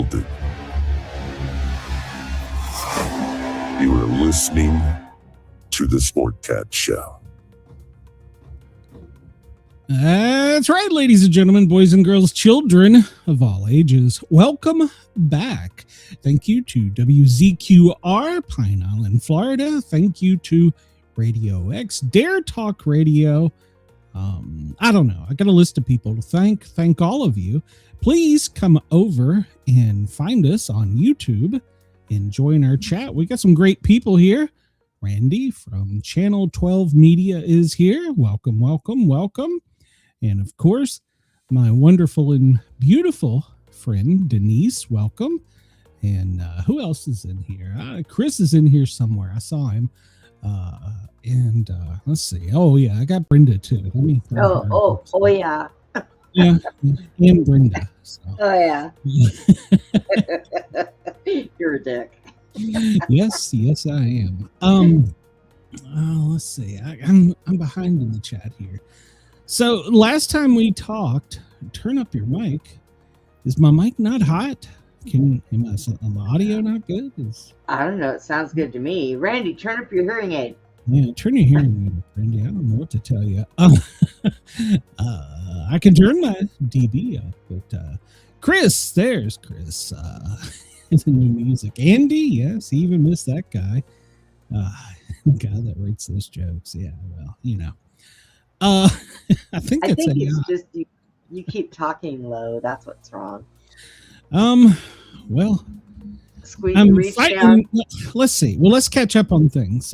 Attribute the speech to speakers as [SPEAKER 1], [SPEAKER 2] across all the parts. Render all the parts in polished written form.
[SPEAKER 1] building. You are listening to the Sportcat Show.
[SPEAKER 2] That's right, ladies and gentlemen, boys and girls, children of all ages. Welcome back. Thank you to WZQR, Pine Island, Florida. Thank you to Radio X, Dare Talk Radio. I don't know. I got a list of people to thank. Thank all of you. Please come over and find us on YouTube and join our chat. We got some great people here. Randy from Channel 12 Media is here. Welcome, welcome, welcome. And of course, my wonderful and beautiful friend, Denise, welcome. And who else is in here? Chris is in here somewhere. I saw him. And let's see. Oh, yeah, I got Brenda, too. Let me
[SPEAKER 3] Yeah.
[SPEAKER 2] Yeah, and Brenda. So.
[SPEAKER 3] Oh, yeah. You're a dick.
[SPEAKER 2] Yes, I am. Let's see. I'm behind in the chat here. So last time we talked, turn up your mic. Is my mic not hot? Am my audio not good?
[SPEAKER 3] I don't know. It sounds good to me. Randy, turn up your hearing aid.
[SPEAKER 2] Yeah, turn your hearing aid, Randy. I don't know what to tell you. I can turn my DB up, but Chris, there's Chris. The new music. Andy, yes, he even missed that guy. The guy that writes those jokes. Yeah, well, you know. I think
[SPEAKER 3] it's just you keep talking low. That's what's wrong.
[SPEAKER 2] Well,
[SPEAKER 3] reach down.
[SPEAKER 2] Let's see. Well, let's catch up on things.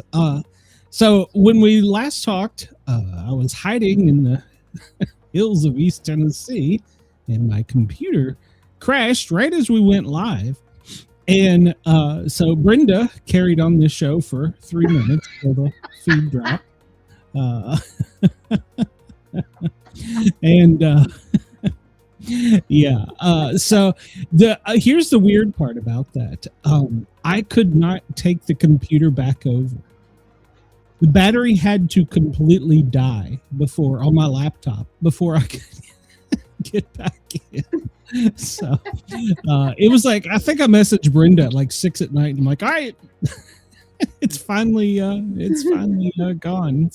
[SPEAKER 2] So when we last talked, I was hiding in the hills of East Tennessee, and my computer crashed right as we went live. And so Brenda carried on this show for 3 minutes for the feed drop. So here's the weird part about that. I could not take the computer back over. The battery had to completely die on my laptop before I could get back in. So it was like, I think I messaged Brenda at like 6 at night, and I'm like, all right, it's finally gone.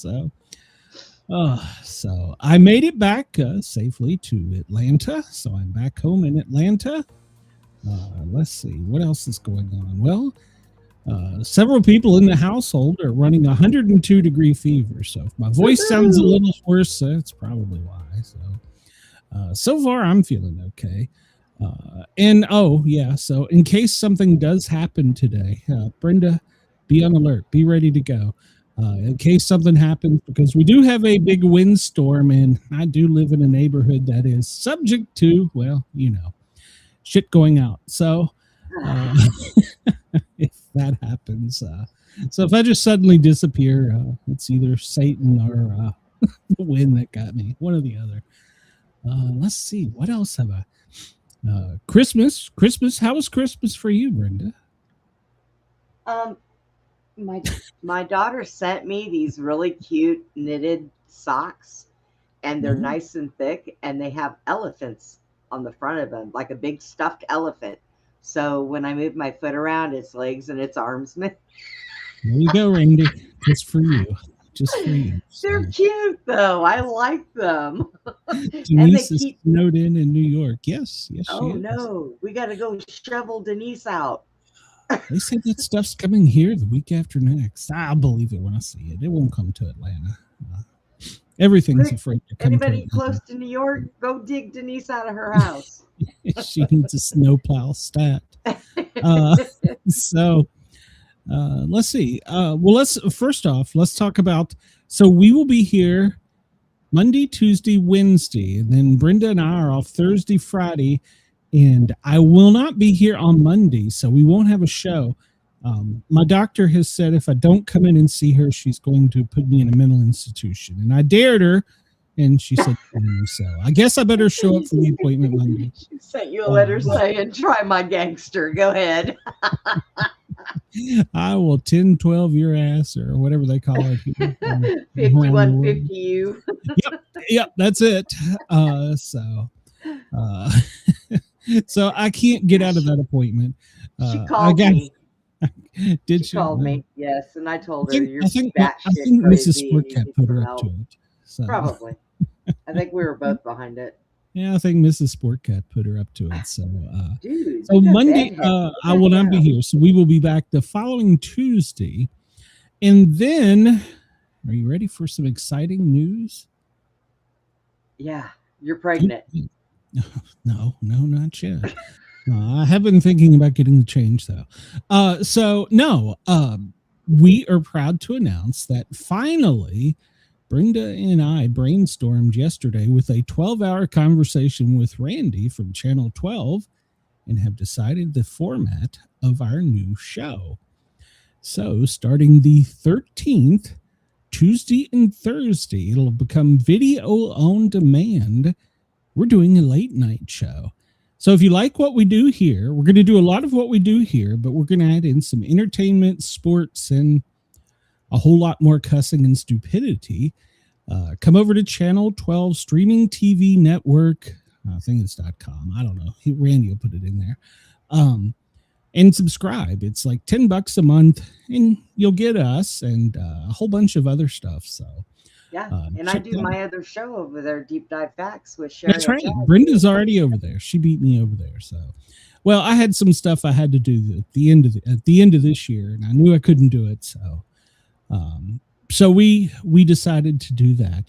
[SPEAKER 2] So I made it back safely to Atlanta. So I'm back home in Atlanta. Let's see what else is going on. Well, several people in the household are running 102-degree fever. So if my voice sounds a little worse, that's probably why. So far I'm feeling okay. So in case something does happen today, Brenda, be on alert, be ready to go. In case something happens, because we do have a big windstorm, and I do live in a neighborhood that is subject to, well, you know, shit going out. So if that happens, so if I just suddenly disappear, it's either Satan or the wind that got me, one or the other. Let's see, what else have I? Christmas. How was Christmas for you, Brenda?
[SPEAKER 3] My daughter sent me these really cute knitted socks, and they're nice and thick, and they have elephants on the front of them, like a big stuffed elephant. So when I move my foot around, its legs and its arms move.
[SPEAKER 2] There you go, Randy. Just for you.
[SPEAKER 3] They're cute, though. I like them.
[SPEAKER 2] Denise is snowed in New York. Yes.
[SPEAKER 3] Oh, no. We got to go shovel Denise out.
[SPEAKER 2] They say that stuff's coming here the week after next. I'll believe it when I see it. It won't come to Atlanta. Everything's afraid to come.
[SPEAKER 3] Anybody close to New York, go dig Denise out of her house.
[SPEAKER 2] She needs a snowplow stat. Let's see. Let's talk about. So we will be here Monday, Tuesday, Wednesday, and then Brenda and I are off Thursday, Friday. And I will not be here on Monday, so we won't have a show. My doctor has said if I don't come in and see her, she's going to put me in a mental institution. And I dared her, and she said, so I guess I better show up for the appointment Monday.
[SPEAKER 3] She sent you a letter saying, try my gangster. Go ahead.
[SPEAKER 2] I will 10, 12 your ass, or whatever they call it.
[SPEAKER 3] 5150 you.
[SPEAKER 2] Yep, that's it. So I can't get out of that appointment.
[SPEAKER 3] She
[SPEAKER 2] I
[SPEAKER 3] called
[SPEAKER 2] got.
[SPEAKER 3] me.
[SPEAKER 2] Did
[SPEAKER 3] She
[SPEAKER 2] she?
[SPEAKER 3] called me. Yes, and I told
[SPEAKER 2] I
[SPEAKER 3] her
[SPEAKER 2] think. I
[SPEAKER 3] you're
[SPEAKER 2] think. I
[SPEAKER 3] batshit
[SPEAKER 2] think Mrs.
[SPEAKER 3] crazy and you
[SPEAKER 2] Sportcat
[SPEAKER 3] need
[SPEAKER 2] put her
[SPEAKER 3] some
[SPEAKER 2] up to
[SPEAKER 3] help.
[SPEAKER 2] it. So
[SPEAKER 3] Probably. I think we were both behind it.
[SPEAKER 2] yeah, I think Mrs. Sportcat put her up to it. So
[SPEAKER 3] Dude,
[SPEAKER 2] so
[SPEAKER 3] you got
[SPEAKER 2] Monday,
[SPEAKER 3] bedhead. Put
[SPEAKER 2] I
[SPEAKER 3] that
[SPEAKER 2] will not be
[SPEAKER 3] down.
[SPEAKER 2] here. So we will be back the following Tuesday, and then. Are you ready for some exciting news?
[SPEAKER 3] Yeah, you're pregnant.
[SPEAKER 2] No, not yet. I have been thinking about getting the change though. We are proud to announce that finally Brenda and I brainstormed yesterday with a 12-hour conversation with Randy from Channel 12 and have decided the format of our new show. So starting the 13th, Tuesday and Thursday, it'll become video on demand. We're doing a late night show. So if you like what we do here, we're going to do a lot of what we do here, but we're going to add in some entertainment, sports, and a whole lot more cussing and stupidity. Come over to Channel 12 Streaming TV Network. I think it's .com. I don't know. Randy will put it in there. And subscribe. It's like $10 a month, and you'll get us and a whole bunch of other stuff. So
[SPEAKER 3] Yeah, and I do my other show over there, Deep Dive Facts with Sherry.
[SPEAKER 2] That's right. Brenda's already over there. She beat me over there. So, well, I had some stuff I had to do at the end of this year, and I knew I couldn't do it. So we decided to do that.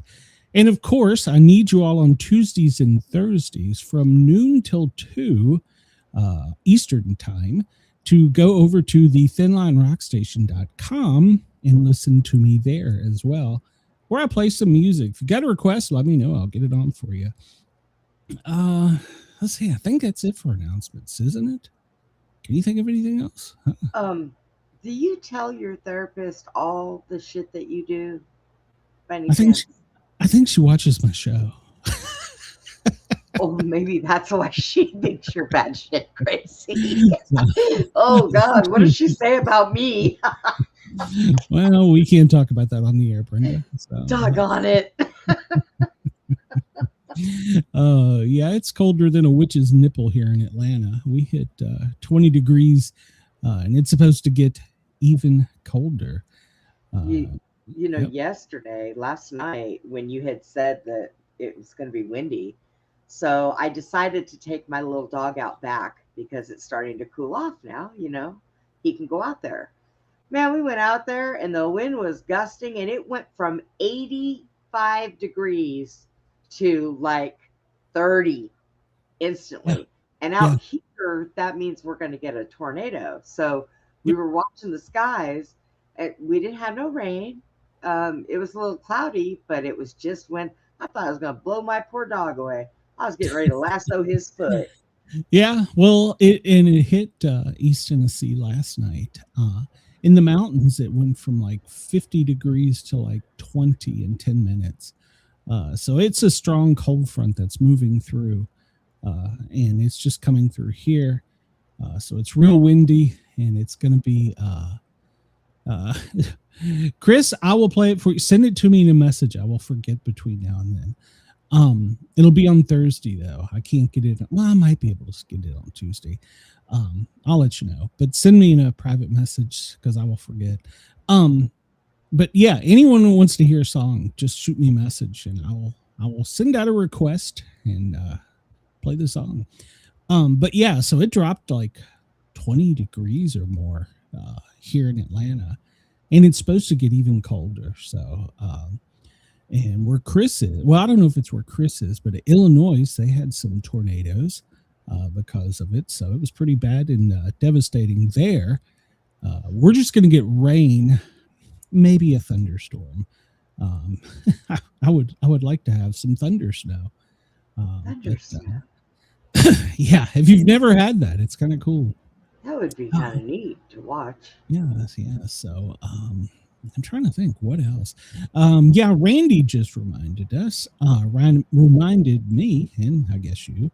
[SPEAKER 2] And of course, I need you all on Tuesdays and Thursdays from noon till 2 Eastern time to go over to the thinlinerockstation.com and listen to me there as well, where I play some music. If you got a request, let me know. I'll get it on for you. Let's see. I think that's it for announcements, isn't it? Can you think of anything else?
[SPEAKER 3] Do you tell your therapist all the shit that you do?
[SPEAKER 2] I think she watches my show.
[SPEAKER 3] Oh, maybe that's why she thinks you're bad shit crazy. Oh God, what does she say about me?
[SPEAKER 2] Well, we can't talk about that on the air, Brenda. So.
[SPEAKER 3] Doggone it.
[SPEAKER 2] Yeah, it's colder than a witch's nipple here in Atlanta. We hit 20 degrees, and it's supposed to get even colder.
[SPEAKER 3] Last night when you had said that it was going to be windy, so I decided to take my little dog out back because it's starting to cool off now. He can go out there. Man, we went out there and the wind was gusting and it went from 85 degrees to like 30 instantly. And out here, that means we're going to get a tornado. So we were watching the skies and we didn't have no rain. It was a little cloudy, but it was just when I thought I was going to blow my poor dog away. I was getting ready to lasso his foot.
[SPEAKER 2] Yeah, well, it hit East Tennessee last night. In the mountains, it went from like 50 degrees to like 20 in 10 minutes. So it's a strong cold front that's moving through, and it's just coming through here. So it's real windy, and it's going to be... Chris, I will play it for you. Send it to me in a message. I will forget between now and then. It'll be on Thursday though. I can't get it. Well, I might be able to get it on Tuesday. I'll let you know, but send me in a private message because I will forget. But yeah, anyone who wants to hear a song, just shoot me a message and I will send out a request and play the song. But yeah, so it dropped like 20 degrees or more here in Atlanta, and it's supposed to get even colder. So, and where Chris is, well, I don't know if it's where Chris is, but Illinois, they had some tornadoes because of it. So it was pretty bad and devastating there. We're just going to get rain, maybe a thunderstorm. I would like to have some thunder snow. Yeah, if you've never had that, it's kind of cool.
[SPEAKER 3] That would be kind of neat to watch.
[SPEAKER 2] Yeah. So I'm trying to think what else. Yeah, Randy just reminded us, reminded me, and I guess you,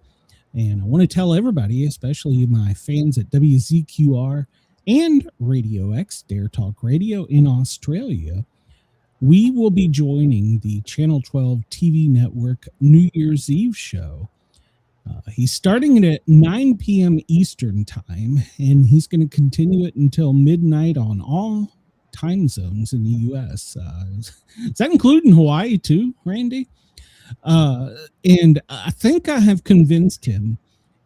[SPEAKER 2] and I want to tell everybody, especially my fans at WZQR and Radio X, Dare Talk Radio in Australia, we will be joining the Channel 12 TV network New Year's Eve show. He's starting it at 9 p.m. Eastern time, and he's going to continue it until midnight on all time zones in the U.S. Is that including Hawaii too, Randy? And I think I have convinced him,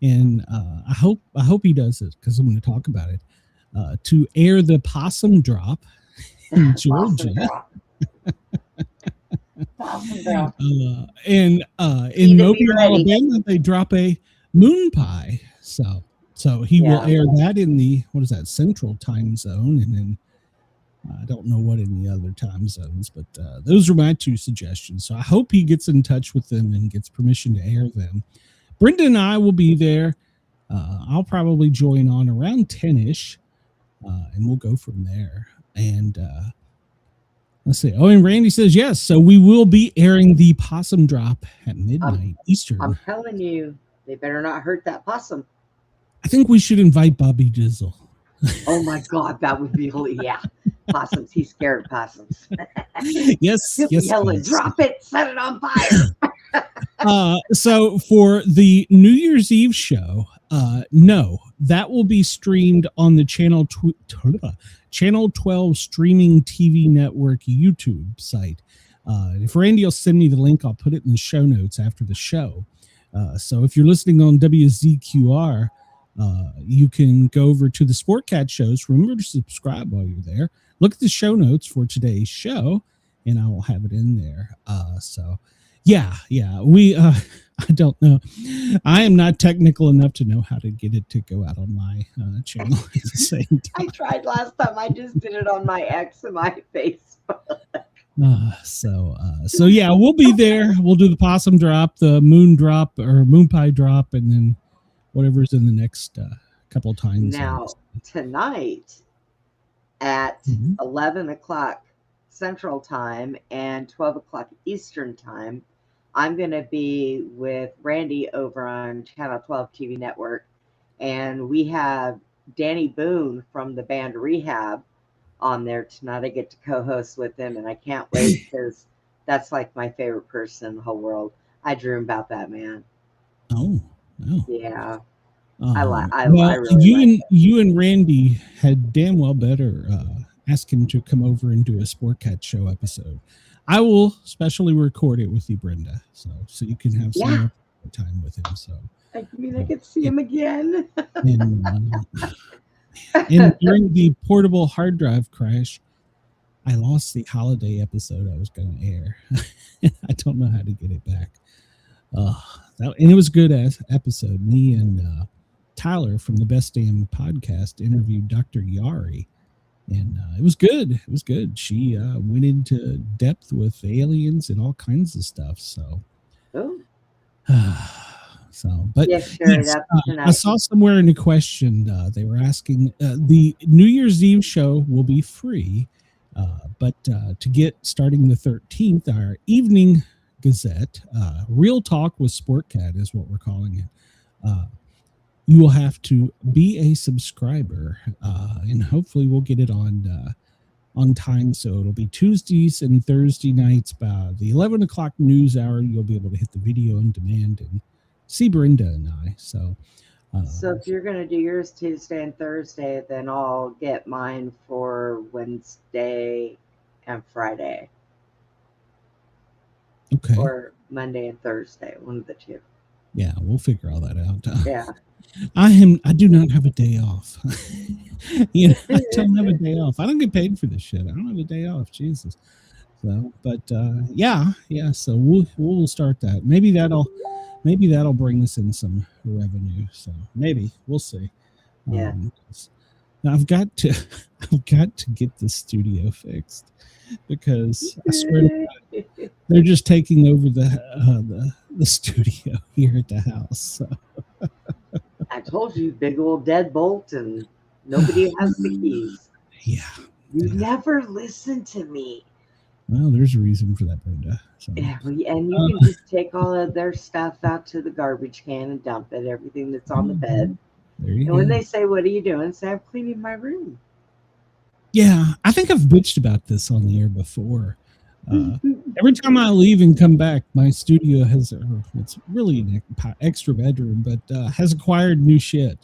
[SPEAKER 2] and I hope he does it because I'm going to talk about it, to air the possum drop in Georgia. And in Mobile, Alabama, they drop a moon pie. So he will air that in the, what is that, Central time zone, and then I don't know what in the other time zones, but those are my two suggestions. So I hope he gets in touch with them and gets permission to air them. Brenda and I will be there. I'll probably join on around 10-ish, and we'll go from there. And let's see. Oh, and Randy says yes. So we will be airing the possum drop at midnight Eastern.
[SPEAKER 3] I'm telling you, they better not hurt that possum.
[SPEAKER 2] I think we should invite Bobby Dizzle.
[SPEAKER 3] Oh my God, that would be possums. He's scared of possums.
[SPEAKER 2] Yes.
[SPEAKER 3] Yelling, drop it, set it on fire.
[SPEAKER 2] So for the New Year's Eve show, no, that will be streamed on the Channel 12 streaming TV network YouTube site. If Randy will send me the link, I'll put it in the show notes after the show. So if you're listening on WZQR, you can go over to the Sportcat shows. Remember to subscribe while you're there. Look at the show notes for today's show, and I will have it in there. We I don't know. I am not technical enough to know how to get it to go out on my channel at the same time.
[SPEAKER 3] I tried last time. I just did it on my X and my Facebook.
[SPEAKER 2] So yeah, we'll be there. We'll do the possum drop, the moon drop or moon pie drop, and then whatever's in the next couple times.
[SPEAKER 3] Now, tonight at 11 o'clock Central Time and 12 o'clock Eastern Time, I'm going to be with Randy over on Channel 12 TV Network, and we have Danny Boone from the band Rehab on there tonight. I get to co-host with him, and I can't wait because that's like my favorite person in the whole world. I dream about that man.
[SPEAKER 2] Oh.
[SPEAKER 3] Yeah.
[SPEAKER 2] I
[SPEAKER 3] really
[SPEAKER 2] you and Randy had damn well better ask him to come over and do a Sportcat show episode. I will specially record it with you, Brenda, so you can have some more time with him. So
[SPEAKER 3] I could see him again.
[SPEAKER 2] And during the portable hard drive crash, I lost the holiday episode I was going to air. I don't know how to get it back. And it was a good episode. Me and Tyler from the Best Damn Podcast interviewed Dr. Yari, and it was good. It was good. She went into depth with aliens and all kinds of stuff. So, I saw somewhere in the question they were asking the New Year's Eve show will be free, but to get starting the 13th, our evening Gazette, Real Talk with Sportcat is what we're calling it. You will have to be a subscriber, and hopefully we'll get it on time. So it'll be Tuesdays and Thursday nights by the 11 o'clock news hour. You'll be able to hit the video on demand and see Brenda and I. So
[SPEAKER 3] if you're going to do yours Tuesday and Thursday, then I'll get mine for Wednesday and Friday.
[SPEAKER 2] Okay.
[SPEAKER 3] Or Monday and Thursday, one of the two.
[SPEAKER 2] Yeah, we'll figure all that out.
[SPEAKER 3] Yeah.
[SPEAKER 2] I do not have a day off. I don't have a day off. I don't get paid for this shit. I don't have a day off. Jesus. So, but so we'll start that. Maybe that'll bring us in some revenue. So maybe we'll see.
[SPEAKER 3] Yeah.
[SPEAKER 2] Now I've got to get the studio fixed, because I swear to God, they're just taking over the studio here at the house. So.
[SPEAKER 3] I told you, big old deadbolt, and nobody has the keys.
[SPEAKER 2] Yeah.
[SPEAKER 3] You never listen to me.
[SPEAKER 2] Well, there's a reason for that, Brenda. So.
[SPEAKER 3] Yeah, and you can just take all of their stuff out to the garbage can and dump it, everything that's on the bed.
[SPEAKER 2] There you go.
[SPEAKER 3] When they say, "What are you doing?" say, "I'm cleaning my room."
[SPEAKER 2] Yeah, I think I've bitched about this on the air before. Every time I leave and come back, my studio it's really an extra bedroom, but has acquired new shit.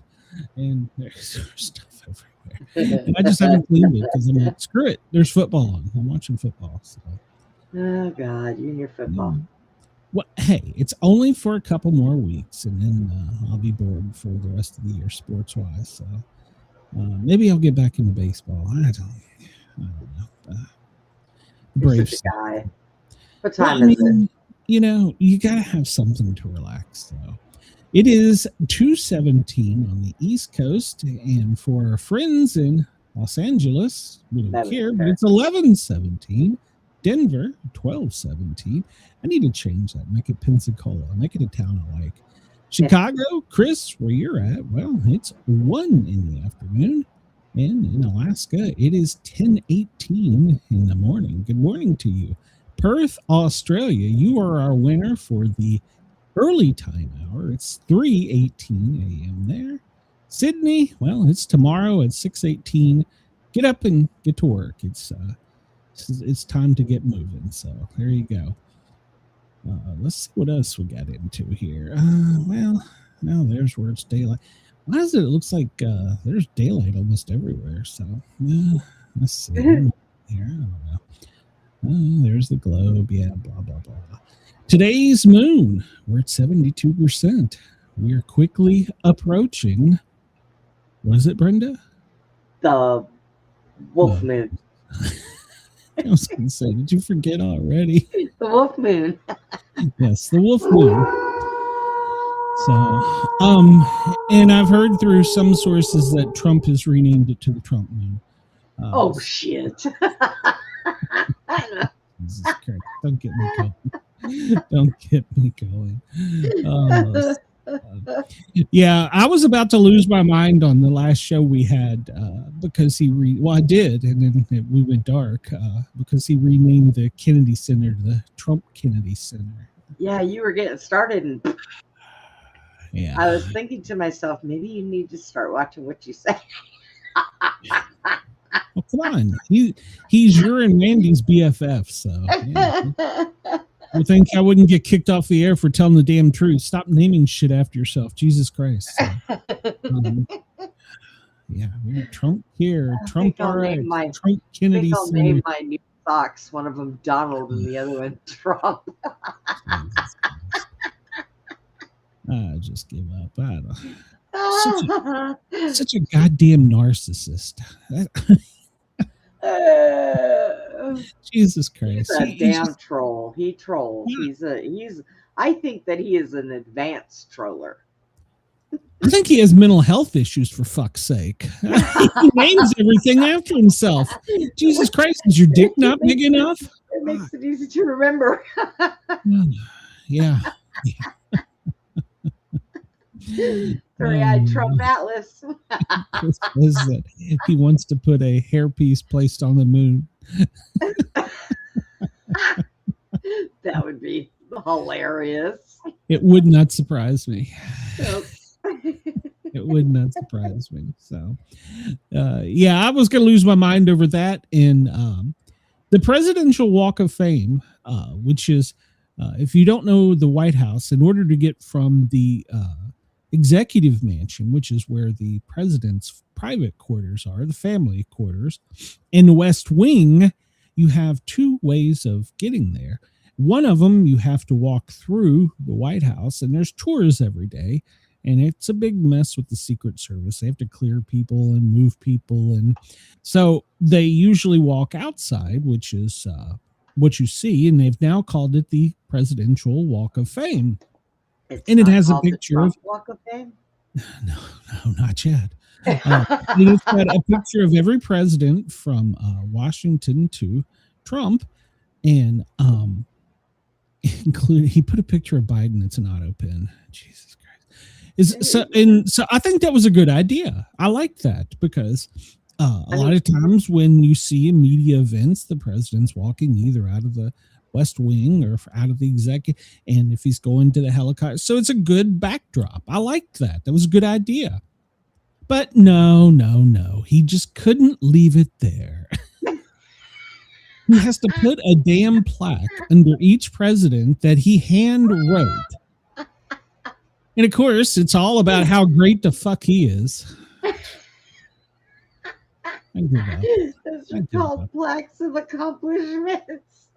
[SPEAKER 2] And there's stuff everywhere. And I just haven't cleaned it because I'm like, screw it. There's football on. I'm watching football. So.
[SPEAKER 3] Oh, God, you and your football.
[SPEAKER 2] Well, hey, it's only for a couple more weeks, and then I'll be bored for the rest of the year, sports-wise. So maybe I'll get back into baseball. I don't know. Braves
[SPEAKER 3] guy. What time is it?
[SPEAKER 2] You know, you gotta have something to relax. So it is 2:17 on the East Coast, and for our friends in Los Angeles, we don't care, but it's 11:17. Denver, 12:17. I need to change that. Make it Pensacola. Make it a town I like. Chicago, Chris, where you're at, well, it's 1 in the afternoon. And in Alaska, it is 10:18 in the morning. Good morning to you. Perth, Australia, you are our winner for the early time hour. It's 3:18 a.m. there. Sydney, well, it's tomorrow at 6:18. Get up and get to work. It's time to get moving. So there you go. Let's see what else we got into here. Well, now there's where it's daylight. Why does it looks like there's daylight almost everywhere? So let's see. Here, I don't know. There's the globe. Yeah, blah, blah, blah. Today's moon, we're at 72%. We are quickly approaching, what is it, Brenda?
[SPEAKER 3] The wolf moon.
[SPEAKER 2] I was going to say, did you forget already?
[SPEAKER 3] The wolf moon.
[SPEAKER 2] Yes, the wolf moon. So, and I've heard through some sources that Trump has renamed it to the Trump moon.
[SPEAKER 3] Oh, shit.
[SPEAKER 2] Jesus Christ. Don't get me going. Don't get me going. Yeah, I was about to lose my mind on the last show we had because I did, and then we went dark because he renamed the Kennedy Center to the Trump Kennedy Center.
[SPEAKER 3] Yeah, you were getting started, and
[SPEAKER 2] yeah,
[SPEAKER 3] I was thinking to myself, maybe you need to start watching what you say.
[SPEAKER 2] Well, come on, he's your and Randy's BFF, so yeah. You think I wouldn't get kicked off the air for telling the damn truth? Stop naming shit after yourself, Jesus Christ. So, yeah, Trump here, Trump RX, Trump Kennedy.
[SPEAKER 3] I'll name my new socks. One of them Donald, and the other one Trump.
[SPEAKER 2] I just give up. I don't. Such a goddamn narcissist. Jesus Christ.
[SPEAKER 3] He's a damn troll. He trolls. I think that he is an advanced troller.
[SPEAKER 2] I think he has mental health issues, for fuck's sake. He names everything after himself. Jesus Christ, is your dick not big enough?
[SPEAKER 3] It makes it easy to remember.
[SPEAKER 2] Yeah.
[SPEAKER 3] Three-eyed Trump Atlas.
[SPEAKER 2] He wants to put a hairpiece placed on the moon.
[SPEAKER 3] That would be hilarious.
[SPEAKER 2] It would not surprise me.
[SPEAKER 3] Nope.
[SPEAKER 2] It would not surprise me. So, yeah, I was going to lose my mind over that. In the Presidential Walk of Fame, which is, if you don't know the White House, in order to get from the Executive Mansion, which is where the president's private quarters are, the family quarters, in the West Wing, you have two ways of getting there. One of them, you have to walk through the White House, and there's tours every day, and it's a big mess with the Secret Service. They have to clear people and move people, and so they usually walk outside, which is what you see, and they've now called it the Presidential Walk of Fame. And it has a picture of
[SPEAKER 3] Walk of Fame?
[SPEAKER 2] No, not yet. It's got a picture of every president from Washington to Trump, and including he put a picture of Biden. It's an auto pen. Jesus Christ! So I think that was a good idea. I like that because a lot of times when you see in media events, the president's walking either out of the West Wing or out of the executive, and if he's going to the helicopter, so it's a good backdrop. I liked that. That was a good idea. But no, he just couldn't leave it there. He has to put a damn plaque under each president that he hand wrote. And of course, it's all about how great the fuck he is. I give up.
[SPEAKER 3] Those are called plaques of accomplishments.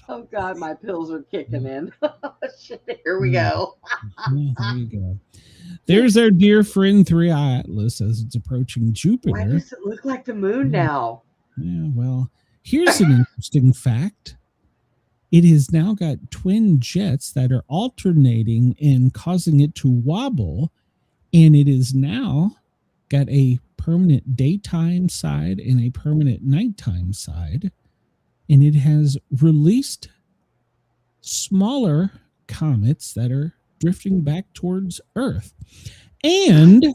[SPEAKER 3] Oh God, my pills are kicking in. Shit, here we go.
[SPEAKER 2] There you go. There's our dear friend 3i Atlas as it's approaching Jupiter.
[SPEAKER 3] Why does it look like the moon now?
[SPEAKER 2] Yeah, well, here's an interesting fact. It has now got twin jets that are alternating and causing it to wobble, and it is now got a permanent daytime side and a permanent nighttime side, and it has released smaller comets that are drifting back towards Earth. And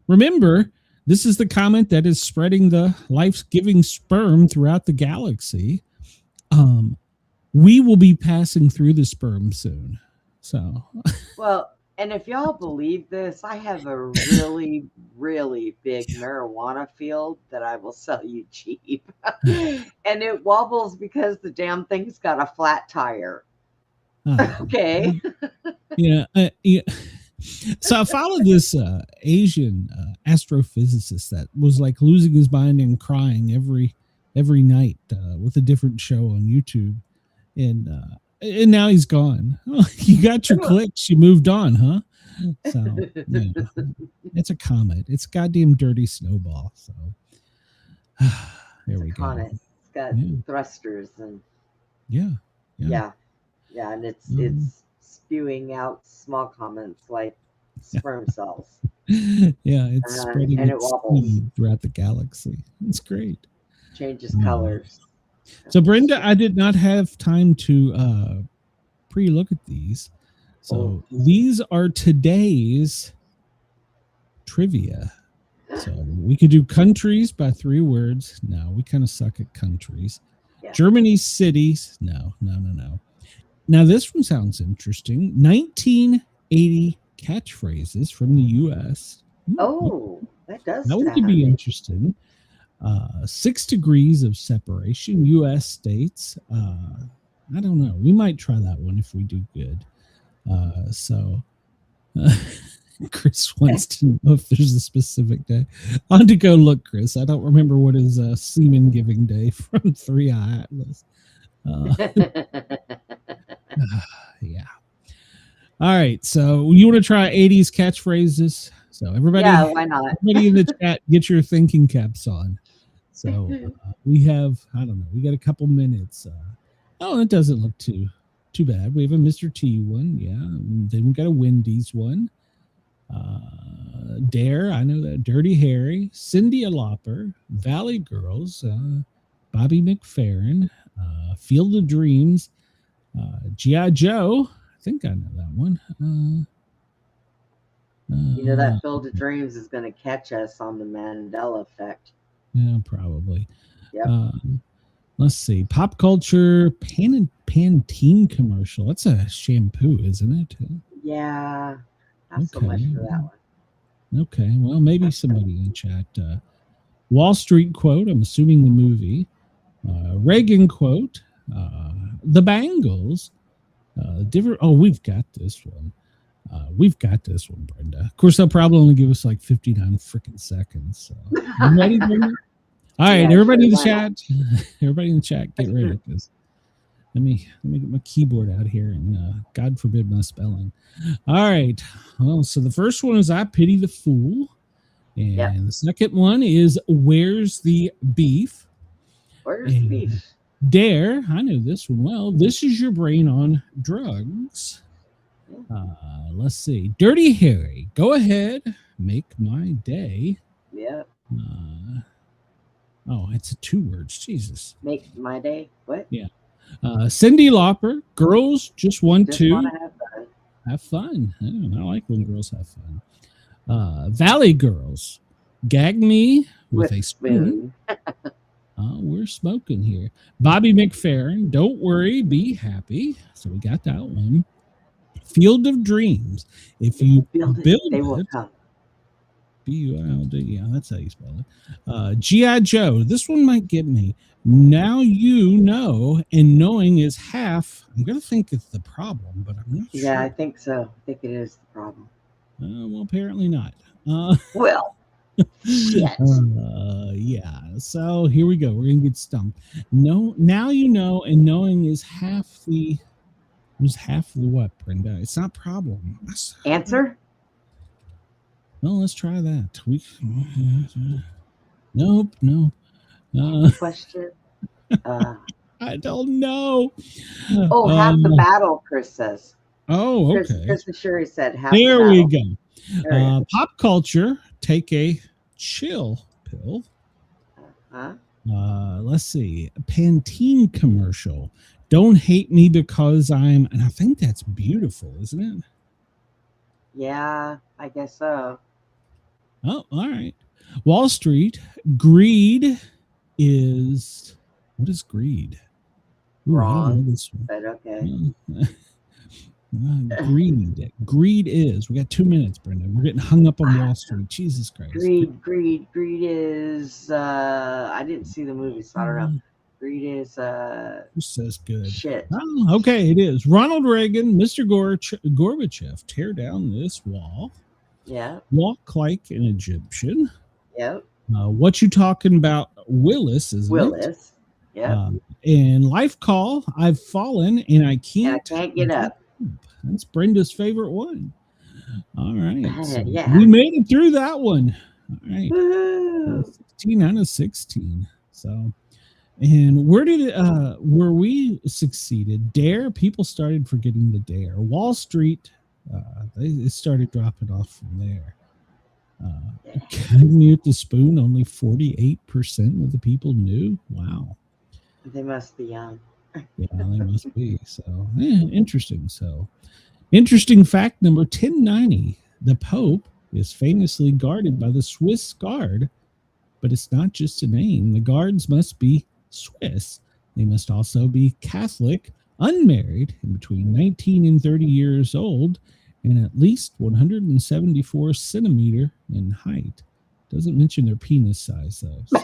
[SPEAKER 2] remember, this is the comet that is spreading the life-giving sperm throughout the galaxy. We will be passing through the sperm soon. So,
[SPEAKER 3] well, and if y'all believe this, I have a really, really big marijuana field that I will sell you cheap. And it wobbles because the damn thing's got a flat tire. Okay.
[SPEAKER 2] Yeah. So I followed this Asian astrophysicist that was like losing his mind and crying every night with a different show on YouTube, and now he's gone. Oh, you got your clicks, you moved on, huh? So yeah, it's a comet. It's a goddamn dirty snowball. So there we go.
[SPEAKER 3] Comet. It's got thrusters and yeah, and it's spewing out small comments like sperm cells.
[SPEAKER 2] Yeah, it's spreading
[SPEAKER 3] and it wobbles
[SPEAKER 2] throughout the galaxy. It's great.
[SPEAKER 3] Changes colors.
[SPEAKER 2] So Brenda, I did not have time to pre-look at these. So these are today's trivia. So we could do countries by 3 words. No, we kind of suck at countries. Yeah. Germany's cities. No. Now this one sounds interesting. 1980 catchphrases from the U.S.
[SPEAKER 3] That
[SPEAKER 2] would be interesting. 6 degrees of separation, U.S. states. I don't know. We might try that one if we do good. Chris wants to know if there's a specific day. I'll have to go look, Chris. I don't remember what is Semen Giving Day from 3i Atlas. Yeah. All right. So you want to try 80s catchphrases? So everybody,
[SPEAKER 3] why not?
[SPEAKER 2] Everybody in the chat, get your thinking caps on. So we have, I don't know, we got a couple minutes. It doesn't look too bad. We have a Mr. T one, yeah. And then we got a Wendy's one. Dare, I know that. Dirty Harry, Cindy Lauper, Valley Girls, Bobby McFerrin, Field of Dreams, G.I. Joe. I think I know that one.
[SPEAKER 3] That Field of Dreams is going to catch us on the Mandela effect.
[SPEAKER 2] Yeah, probably.
[SPEAKER 3] Yep.
[SPEAKER 2] Let's see. Pop culture Pantene commercial. That's a shampoo, isn't it?
[SPEAKER 3] Yeah. Not so much for that one.
[SPEAKER 2] Okay. Well, maybe somebody in the chat. Wall Street quote. I'm assuming the movie. Reagan quote. The Bangles. Different. Oh, we've got this one. Brenda. Of course, they'll probably only give us like 59 freaking seconds. So, you ready, Brenda? All right, everybody in the chat. Everybody in the chat, get ready. Let me get my keyboard out here, and God forbid my spelling. All right. Well, so the first one is I Pity the Fool, and the second one is Where's the Beef?
[SPEAKER 3] Where's the beef?
[SPEAKER 2] Dare, I know this one well. This is your brain on drugs. Let's see. Dirty Harry, go ahead, make my day.
[SPEAKER 3] Yeah.
[SPEAKER 2] It's 2 words. Jesus.
[SPEAKER 3] Make my day. What?
[SPEAKER 2] Yeah. Cindy Lauper, girls just want to
[SPEAKER 3] have fun.
[SPEAKER 2] I like when girls have fun. Valley Girls, gag me with a spoon. We're smoking here. Bobby McFerrin, don't worry, be happy. So we got that one. Field of Dreams. If you build
[SPEAKER 3] they
[SPEAKER 2] it,
[SPEAKER 3] will come.
[SPEAKER 2] B-U-I-L-D. Yeah, that's how you spell it. G.I. Joe. This one might get me. Now you know, and knowing is half. I'm going to think it's the problem, but I'm not
[SPEAKER 3] Yeah, I
[SPEAKER 2] sure.
[SPEAKER 3] think so. I think it is the problem.
[SPEAKER 2] Well, apparently not.
[SPEAKER 3] Well, shit.
[SPEAKER 2] Yeah. So here we go. We're going to get stumped. No, now you know, and knowing is half the. Who's half the what, Brenda? It's not problem.
[SPEAKER 3] Answer?
[SPEAKER 2] Well, let's try that. Nope, no.
[SPEAKER 3] Question?
[SPEAKER 2] I don't know.
[SPEAKER 3] Half the battle, Chris says.
[SPEAKER 2] Oh, okay.
[SPEAKER 3] Chris Shuri said half
[SPEAKER 2] there
[SPEAKER 3] the battle.
[SPEAKER 2] We go. Pop culture, take a chill pill. Let's see. Pantene commercial. Don't hate me because and I think that's beautiful, isn't it?
[SPEAKER 3] Yeah, I guess so.
[SPEAKER 2] Oh, all right. Wall Street, greed is, what is greed? Ooh,
[SPEAKER 3] Wrong.
[SPEAKER 2] I don't know this one.
[SPEAKER 3] But okay.
[SPEAKER 2] Greed is. We got 2 minutes, Brenda. We're getting hung up on Wall Street. Jesus Christ.
[SPEAKER 3] Greed is. I didn't see the movie, so I don't know. Greed is.
[SPEAKER 2] Who says good?
[SPEAKER 3] Shit.
[SPEAKER 2] Oh, okay, it is. Ronald Reagan, Mr. Gorbachev, tear down this wall.
[SPEAKER 3] Yeah.
[SPEAKER 2] Walk like an Egyptian.
[SPEAKER 3] Yep.
[SPEAKER 2] What you talking about? Willis, isn't it?
[SPEAKER 3] Willis. Yeah.
[SPEAKER 2] And Life Call, I've fallen and I can't
[SPEAKER 3] get up.
[SPEAKER 2] That's Brenda's favorite one. All right. So
[SPEAKER 3] yeah.
[SPEAKER 2] we made it through that one. All right.
[SPEAKER 3] Woo-hoo.
[SPEAKER 2] 16 out of 16. So, and where did where we succeeded? Dare, people started forgetting the Dare. Wall Street, they started dropping off from there. Mute the spoon, only 48% of the people knew. Wow.
[SPEAKER 3] They must be young.
[SPEAKER 2] Yeah, they must be. So, interesting. So, interesting fact number 1090. The Pope is famously guarded by the Swiss Guard, but it's not just a name. The guards must be Swiss. They must also be Catholic, unmarried, and between 19 and 30 years old, and at least 174 centimeter in height. Doesn't mention their penis size, though. So.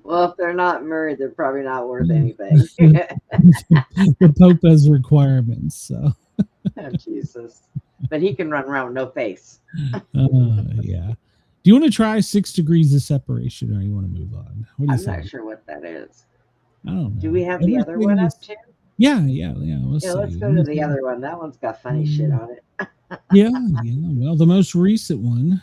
[SPEAKER 3] Well, if they're not married, they're probably not worth anything.
[SPEAKER 2] The Pope has requirements, so.
[SPEAKER 3] Oh, Jesus. But he can run around with no face.
[SPEAKER 2] Yeah. Do you want to try 6 degrees of separation, or you want to move on? What do you
[SPEAKER 3] I'm not sure what that is.
[SPEAKER 2] I don't know.
[SPEAKER 3] Do we have the other one up too?
[SPEAKER 2] Yeah.
[SPEAKER 3] Let's go to the other one. That one's got funny shit on it.
[SPEAKER 2] Yeah. Well, the most recent one.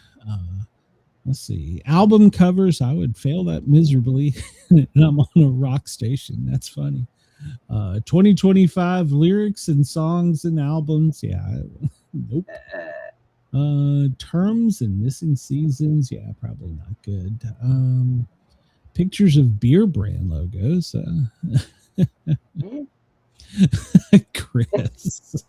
[SPEAKER 2] Let's see. Album covers. I would fail that miserably, and I'm on a rock station. That's funny. 2025 lyrics and songs and albums. Yeah. Nope. Terms and missing seasons. Yeah, probably not good. Pictures of beer brand logos. Chris.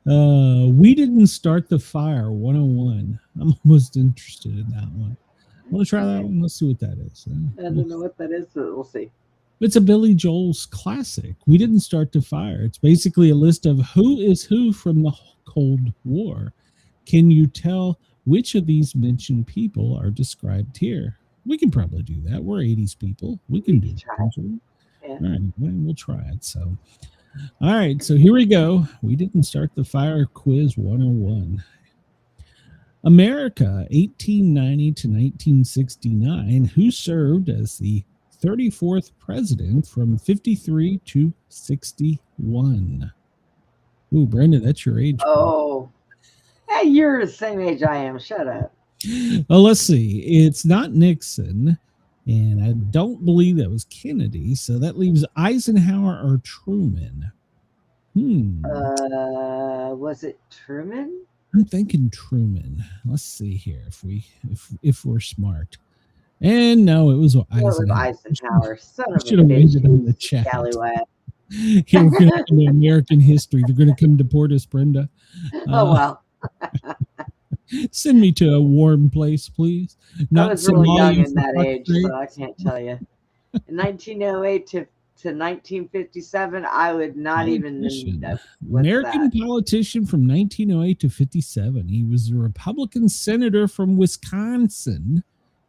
[SPEAKER 2] We didn't start the fire 101. I'm almost interested in that one. Want to try that one? Let's see what that is.
[SPEAKER 3] I don't know what that is, but we'll see.
[SPEAKER 2] It's a Billy Joel's classic. We didn't start the fire. It's basically a list of who is who from the Cold War. Can you tell which of these mentioned people are described here? We can probably do that. We're 80s people. We can do that. Yeah. All right, we'll try it. So, all right. So here we go. We didn't start the fire quiz 101. America, 1890 to 1969. Who served as the 34th president from 53 to 61? Ooh, Brenda, that's your age.
[SPEAKER 3] Oh, hey, you're the same age I am. Shut up.
[SPEAKER 2] Oh, let's see. It's not Nixon, and I don't believe that was Kennedy. So that leaves Eisenhower or Truman.
[SPEAKER 3] Was it Truman?
[SPEAKER 2] I'm thinking Truman. Let's see here if we're smart. And no, it was
[SPEAKER 3] Eisenhower. Son of a
[SPEAKER 2] should have waited on the chat. Here we're going to come to American history. They're going to come deport us, Brenda.
[SPEAKER 3] Oh, well.
[SPEAKER 2] Send me to a warm place, please.
[SPEAKER 3] I was really young in that age, so I can't tell you. In 1908 to to 1957, I would not even know what's
[SPEAKER 2] American
[SPEAKER 3] that.
[SPEAKER 2] politician from 1908 to 57. He was a Republican senator from Wisconsin,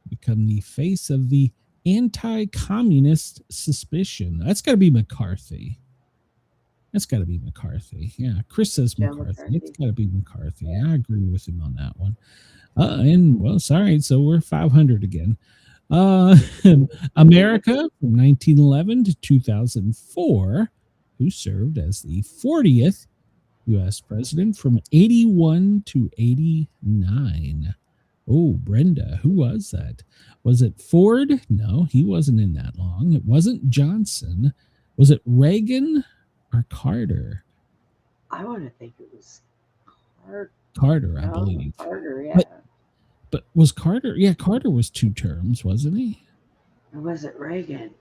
[SPEAKER 2] become the face of the anti-communist suspicion. That's got to be McCarthy. That's got to be McCarthy. Yeah, Chris says McCarthy. It's got to be McCarthy. I agree with him on that one. And well, sorry. So we're 500 again. America from 1911 to 2004, who served as the 40th U.S. president from 81 to 89. Oh, Brenda, who was that? Was it Ford? No, he wasn't in that long. It wasn't Johnson. Was it Reagan or Carter?
[SPEAKER 3] I want to think it was
[SPEAKER 2] Carter, I believe.
[SPEAKER 3] Carter, yeah.
[SPEAKER 2] But was Carter? Yeah, Carter was 2 terms, wasn't he?
[SPEAKER 3] Or was it Reagan?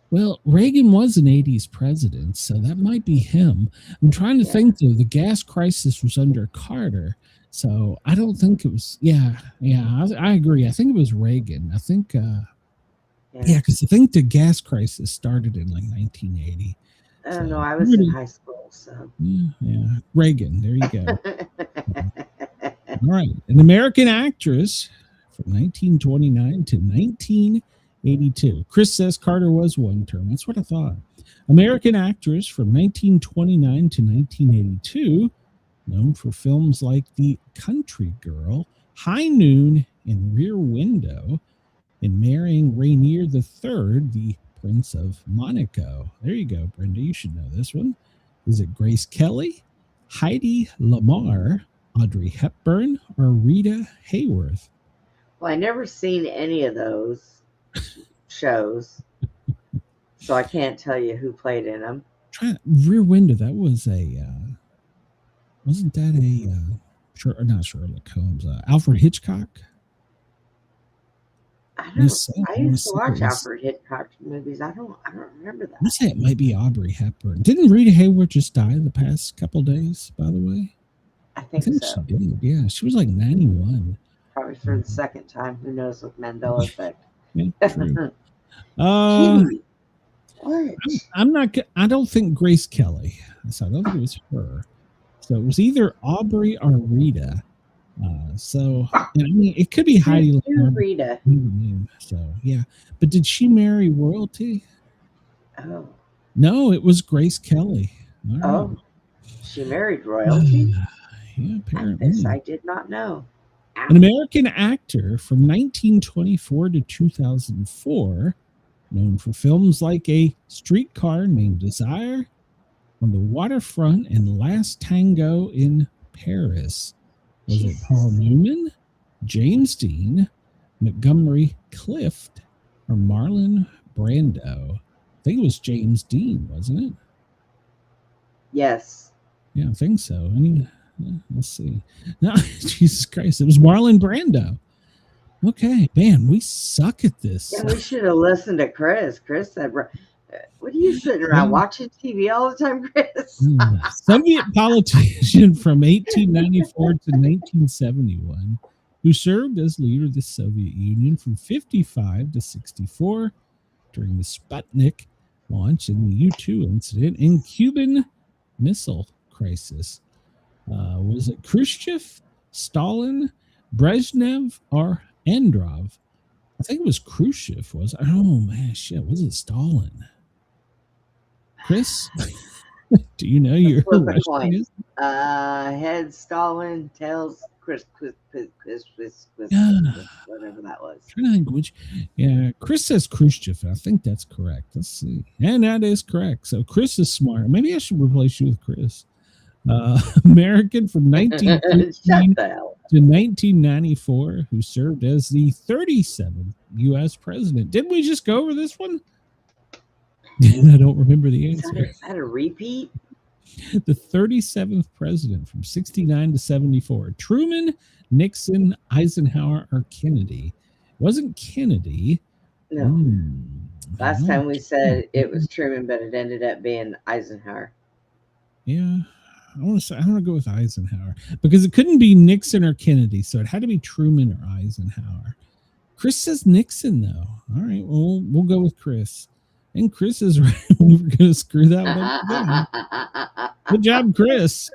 [SPEAKER 2] Well, Reagan was an 80s president, so that might be him. I'm trying to think, though. The gas crisis was under Carter, so I don't think it was. Yeah, I agree. I think it was Reagan. I think, because I think the gas crisis started in like 1980.
[SPEAKER 3] I don't know. I was in high school, so.
[SPEAKER 2] Yeah. Reagan, there you go. All right. An American actress from 1929 to 1982. Chris says Carter was 1 term. That's what I thought. American actress from 1929 to 1982, known for films like The Country Girl, High Noon, and Rear Window, and marrying Rainier III, the Prince of Monaco. There you go, Brenda. You should know this one. Is it Grace Kelly, Heidi Lamar, Audrey Hepburn, or Rita Hayworth?
[SPEAKER 3] Well, I never seen any of those shows, so I can't tell you who played in them.
[SPEAKER 2] Rear Window, that was wasn't that not Sherlock Holmes, Alfred Hitchcock?
[SPEAKER 3] I used to watch Alfred Hitchcock movies. I don't remember that.
[SPEAKER 2] I say it might be Audrey Hepburn. Didn't Rita Hayworth just die the past couple days, by the way?
[SPEAKER 3] I think so.
[SPEAKER 2] She did. Yeah, she was like 91.
[SPEAKER 3] Probably for the second time. Who knows with Mandela effect?
[SPEAKER 2] Yeah, true.
[SPEAKER 3] What?
[SPEAKER 2] I don't think Grace Kelly. So I don't think it was her. So it was either Aubrey or Rita. So I mean, it could be Heidi Lamar.
[SPEAKER 3] Rita.
[SPEAKER 2] So yeah, but did she marry royalty?
[SPEAKER 3] Oh.
[SPEAKER 2] No, it was Grace Kelly.
[SPEAKER 3] Oh, she married royalty.
[SPEAKER 2] Yeah, apparently.
[SPEAKER 3] This I did not know.
[SPEAKER 2] An American actor from 1924 to 2004, known for films like A Streetcar Named Desire, On the Waterfront, and Last Tango in Paris. Was it Paul Newman, James Dean, Montgomery Clift, or Marlon Brando? I think it was James Dean, wasn't it?
[SPEAKER 3] Yes.
[SPEAKER 2] Yeah, I think so. I mean, let's see. No, Jesus Christ, it was Marlon Brando. Okay, man, we suck at this.
[SPEAKER 3] Yeah, we should have listened to Chris. Chris said, "What are you sitting around watching TV all the time, Chris?"
[SPEAKER 2] Soviet politician from 1894 to 1971, who served as leader of the Soviet Union from 55 to 64 during the Sputnik launch and the U-2 incident and Cuban Missile Crisis. Was it Khrushchev, Stalin, Brezhnev, or Androv? I think it was Khrushchev. Oh man, shit! Was it Stalin? Chris, do you know your Russian?
[SPEAKER 3] Head Stalin, tails Chris, whatever that was.
[SPEAKER 2] Language. Yeah, Chris says Khrushchev. I think that's correct. Let's see. And that is correct. So Chris is smart. Maybe I should replace you with Chris. American from 1918 to 1994, who served as the 37th U.S. president. Didn't we just go over this one? I don't remember the answer.
[SPEAKER 3] Is that a repeat?
[SPEAKER 2] The 37th president from 69 to 74. Truman, Nixon, Eisenhower, or Kennedy? It wasn't Kennedy.
[SPEAKER 3] No. Last time we said it was Truman, but it ended up being Eisenhower.
[SPEAKER 2] Yeah. I want to go with Eisenhower because it couldn't be Nixon or Kennedy, so it had to be Truman or Eisenhower. Chris says Nixon, though. All right, well, we'll go with Chris. And Chris is right. We were going to screw that one up. Good job, Chris.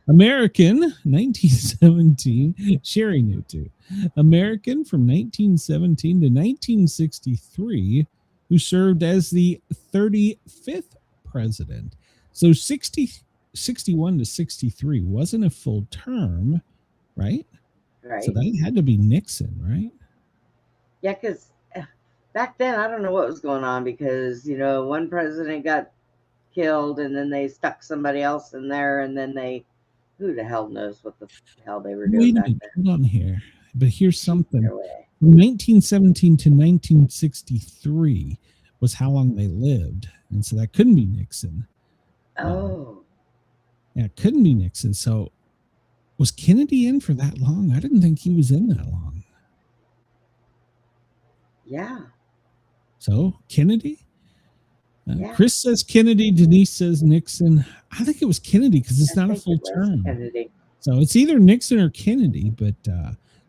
[SPEAKER 2] American, 1917. Sherry knew too. American from 1917 to 1963, who served as the 35th president. So 61 to 63 wasn't a full term, right?
[SPEAKER 3] Right.
[SPEAKER 2] So that had to be Nixon, right?
[SPEAKER 3] Yeah, because back then, I don't know what was going on because, one president got killed and then they stuck somebody else in there and then who the hell knows what the hell they were doing back then.
[SPEAKER 2] Hold on here. But here's something. From 1917 to 1963 was how long they lived. And so that couldn't be Nixon.
[SPEAKER 3] Oh.
[SPEAKER 2] Yeah, it couldn't be Nixon. So was Kennedy in for that long? I didn't think he was in that long.
[SPEAKER 3] Yeah.
[SPEAKER 2] So Kennedy?
[SPEAKER 3] Yeah.
[SPEAKER 2] Chris says Kennedy. Denise says Nixon. I think it was Kennedy because it's not a full term.
[SPEAKER 3] Kennedy.
[SPEAKER 2] So it's either Nixon or Kennedy, but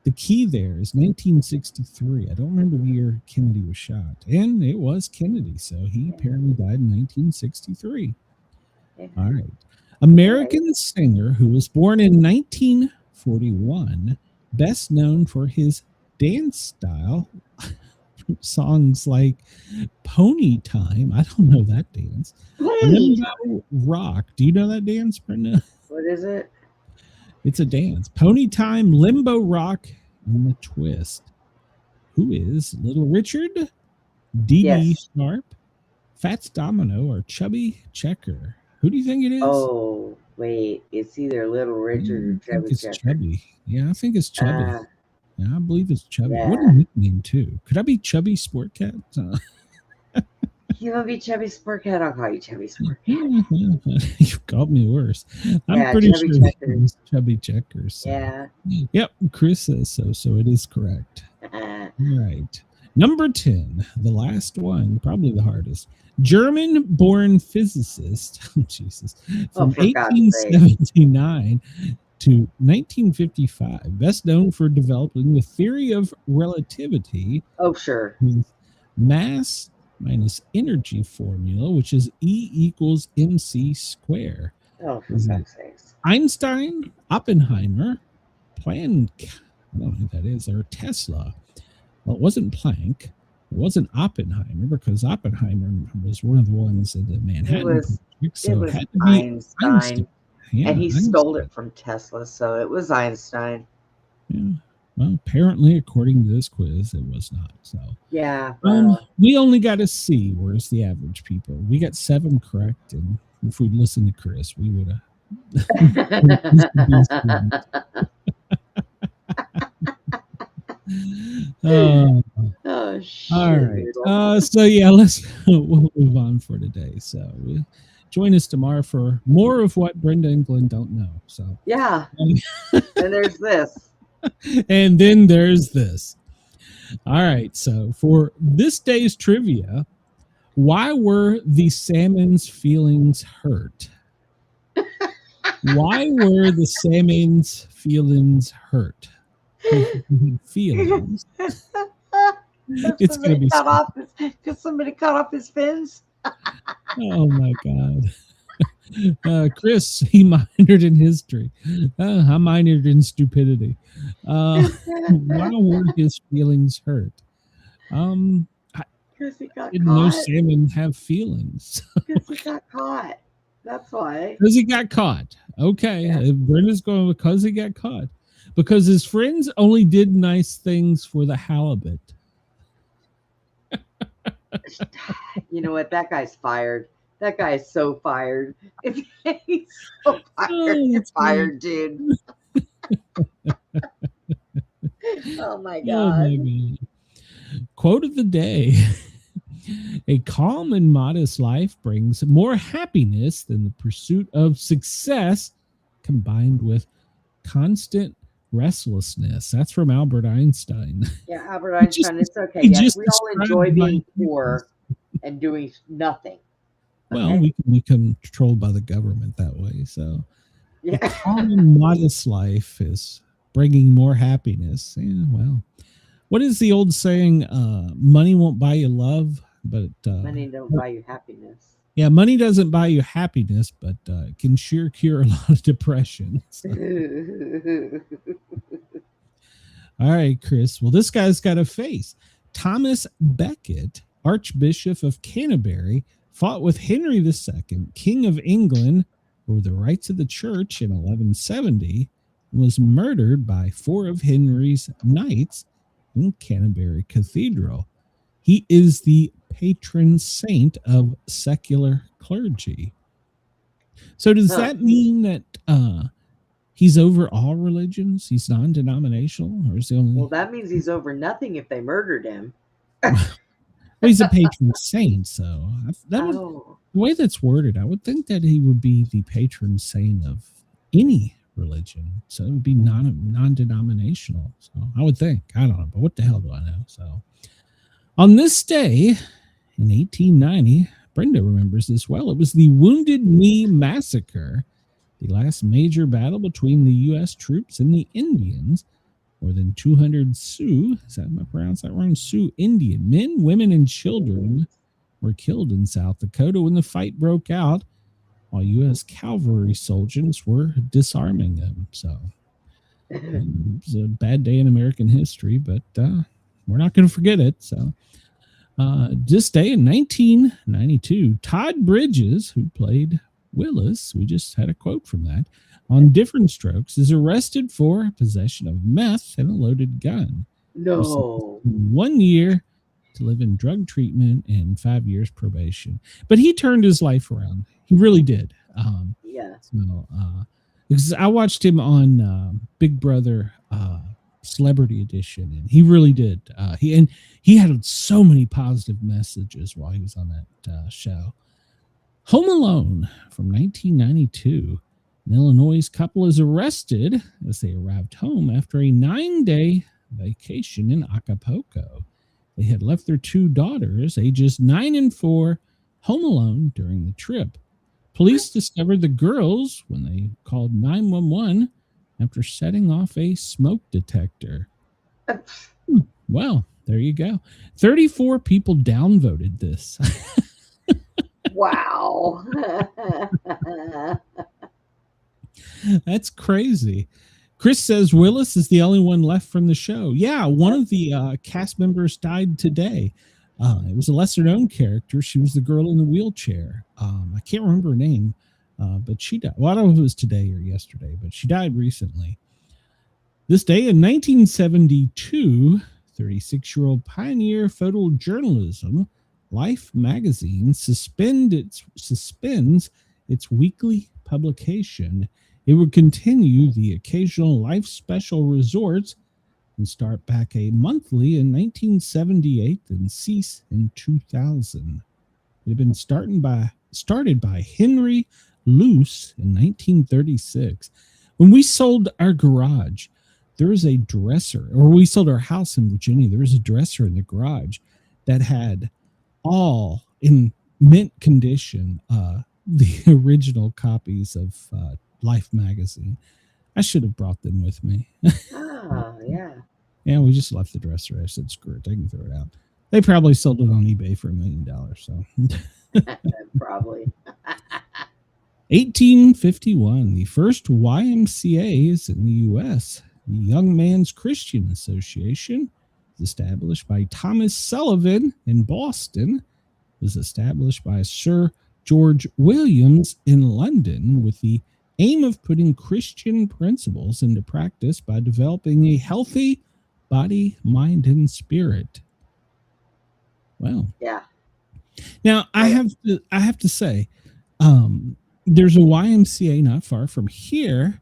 [SPEAKER 2] the key there is 1963. I don't remember the year Kennedy was shot. And it was Kennedy. So he apparently died in 1963. Yeah. All right. American singer who was born in 1941, best known for his dance style. Songs like Pony Time. I don't know that dance. Limbo Rock. Do you know that dance, Brenda?
[SPEAKER 3] What is it?
[SPEAKER 2] It's a dance. Pony Time, Limbo Rock, and the Twist. Who is Little Richard, Dee Dee Sharp, Fats Domino, or Chubby Checker? Who do you think it is?
[SPEAKER 3] Oh, wait. It's either Little Richard or Chubby Checker.
[SPEAKER 2] Chubby. Yeah, I think it's Chubby. Yeah, I believe it's Chubby.
[SPEAKER 3] Yeah.
[SPEAKER 2] What a nickname, too. Could I be Chubby Sportcat?
[SPEAKER 3] You want to be Chubby Sportcat? I'll call you Chubby Sportcat.
[SPEAKER 2] You called me worse. I'm pretty sure it's Chubby Checkers. So.
[SPEAKER 3] Yeah.
[SPEAKER 2] Yep, Chris says so, so it is correct. All right. Number 10, the last one, probably the hardest. German-born physicist, Jesus, from 1879 to 1955, best known for developing the theory of relativity.
[SPEAKER 3] Oh, sure.
[SPEAKER 2] Mass minus energy formula, which is E equals mc square.
[SPEAKER 3] Oh, for fuck's sakes.
[SPEAKER 2] Einstein, Oppenheimer, Planck, I don't know who that is, or Tesla. Well, it wasn't Planck. It wasn't Oppenheimer because Oppenheimer was one of the ones in the Manhattan Project. So it had to be Einstein. Yeah,
[SPEAKER 3] and he stole it from Tesla, so it was Einstein.
[SPEAKER 2] Yeah. Well, apparently, according to this quiz, it was not. So
[SPEAKER 3] yeah.
[SPEAKER 2] We only got a C, whereas the average people. We got 7 correct, and if we'd listened to Chris, we would have.
[SPEAKER 3] Oh shit.
[SPEAKER 2] All right. So yeah, we'll move on for today. So join us tomorrow for more of what Brenda and Glenn don't know. So
[SPEAKER 3] yeah. And there's this.
[SPEAKER 2] And then there's this. All right. So for this day's trivia, why were the salmon's feelings hurt? Why were the salmon's feelings hurt? Feelings. It's gonna be
[SPEAKER 3] because somebody cut off his fins.
[SPEAKER 2] Oh my God. Chris, he minored in history. I minored in stupidity. Why were his feelings hurt?
[SPEAKER 3] Because he got
[SPEAKER 2] didn't
[SPEAKER 3] caught.
[SPEAKER 2] know salmon have feelings.
[SPEAKER 3] Because he got caught. That's why.
[SPEAKER 2] Because he got caught. Okay. Yeah. Brenda's going because he got caught. Because his friends only did nice things for the halibut.
[SPEAKER 3] You know what? That guy's fired. That guy is so fired. If he's so fired, you're fired, dude. Oh my God.
[SPEAKER 2] Oh my God. Quote of the day. A calm and modest life brings more happiness than the pursuit of success combined with constant restlessness. That's from Albert Einstein.
[SPEAKER 3] Yeah, Albert Einstein. It's okay. Yes, we all enjoy being poor and doing nothing.
[SPEAKER 2] Well,
[SPEAKER 3] okay?
[SPEAKER 2] we can become controlled by the government that way. So
[SPEAKER 3] yeah.
[SPEAKER 2] A calm and modest life is bringing more happiness. Yeah, well, what is the old saying? Money won't buy you love. but
[SPEAKER 3] Money don't buy you happiness.
[SPEAKER 2] yeah, money doesn't buy you happiness, but it can sure cure a lot of depression. So. All right, Chris. Well, this guy's got a face. Thomas Becket, Archbishop of Canterbury, fought with Henry II, King of England, over the rights of the church in 1170, and was murdered by 4 of Henry's knights in Canterbury Cathedral. He is the patron saint of secular clergy. So does that mean that he's over all religions? He's non-denominational, or is he only?
[SPEAKER 3] Well, that means he's over nothing if they murdered him.
[SPEAKER 2] Well, he's a patron saint, so the way that's worded, I would think that he would be the patron saint of any religion. So it would be non-denominational. So I would think. I don't know, but what the hell do I know? So on this day in 1890, Brenda remembers this well. It was the Wounded Knee Massacre, the last major battle between the U.S. troops and the Indians. More than 200 Sioux, am I pronouncing that wrong? Sioux Indian men, women, and children were killed in South Dakota when the fight broke out, while U.S. cavalry soldiers were disarming them. So it was a bad day in American history, but we're not going to forget it. So this day in 1992, Todd Bridges, who played Willis, we just had a quote from that, on Different Strokes, is arrested for possession of meth and a loaded gun.
[SPEAKER 3] No.
[SPEAKER 2] 1 year to live in drug treatment and 5 years probation. But he turned his life around. He really did.
[SPEAKER 3] Yeah.
[SPEAKER 2] So, because I watched him on Big Brother Celebrity Edition, and he really did. He had so many positive messages while he was on that show. Home Alone from 1992. An Illinois couple is arrested as they arrived home after a 9-day vacation in Acapulco. They had left their 2 daughters, ages 9 and 4, home alone during the trip. Police discovered the girls when they called 911 after setting off a smoke detector. Well, there you go. 34 people downvoted this.
[SPEAKER 3] Wow.
[SPEAKER 2] That's crazy. Chris says Willis is the only one left from the show. Yeah, one of the cast members died today. It was a lesser known character. She was the girl in the wheelchair. I can't remember her name, but she died. Well, I don't know if it was today or yesterday, but she died recently. This day in 1972, 36-year-old pioneer photojournalism, Life magazine suspends its weekly publication. It would continue the occasional Life special resorts and start back a monthly in 1978 and cease in 2000. It had been started by Henry Luce in 1936. When we sold our garage, there was a dresser, or we sold our house in Virginia, there was a dresser in the garage that had all in mint condition the original copies of Life magazine. I should have brought them with me.
[SPEAKER 3] Oh, yeah.
[SPEAKER 2] Yeah, we just left the dresser. I said, screw it, I can throw it out. They probably sold it on eBay for $1 million. So
[SPEAKER 3] Probably.
[SPEAKER 2] 1851, the first YMCAs in the U.S. The Young Man's Christian Association was established by Thomas Sullivan in Boston. It was established by Sir George Williams in London with the aim of putting Christian principles into practice by developing a healthy body, mind, and spirit. Well,
[SPEAKER 3] yeah.
[SPEAKER 2] Now I have to say, there's a YMCA not far from here,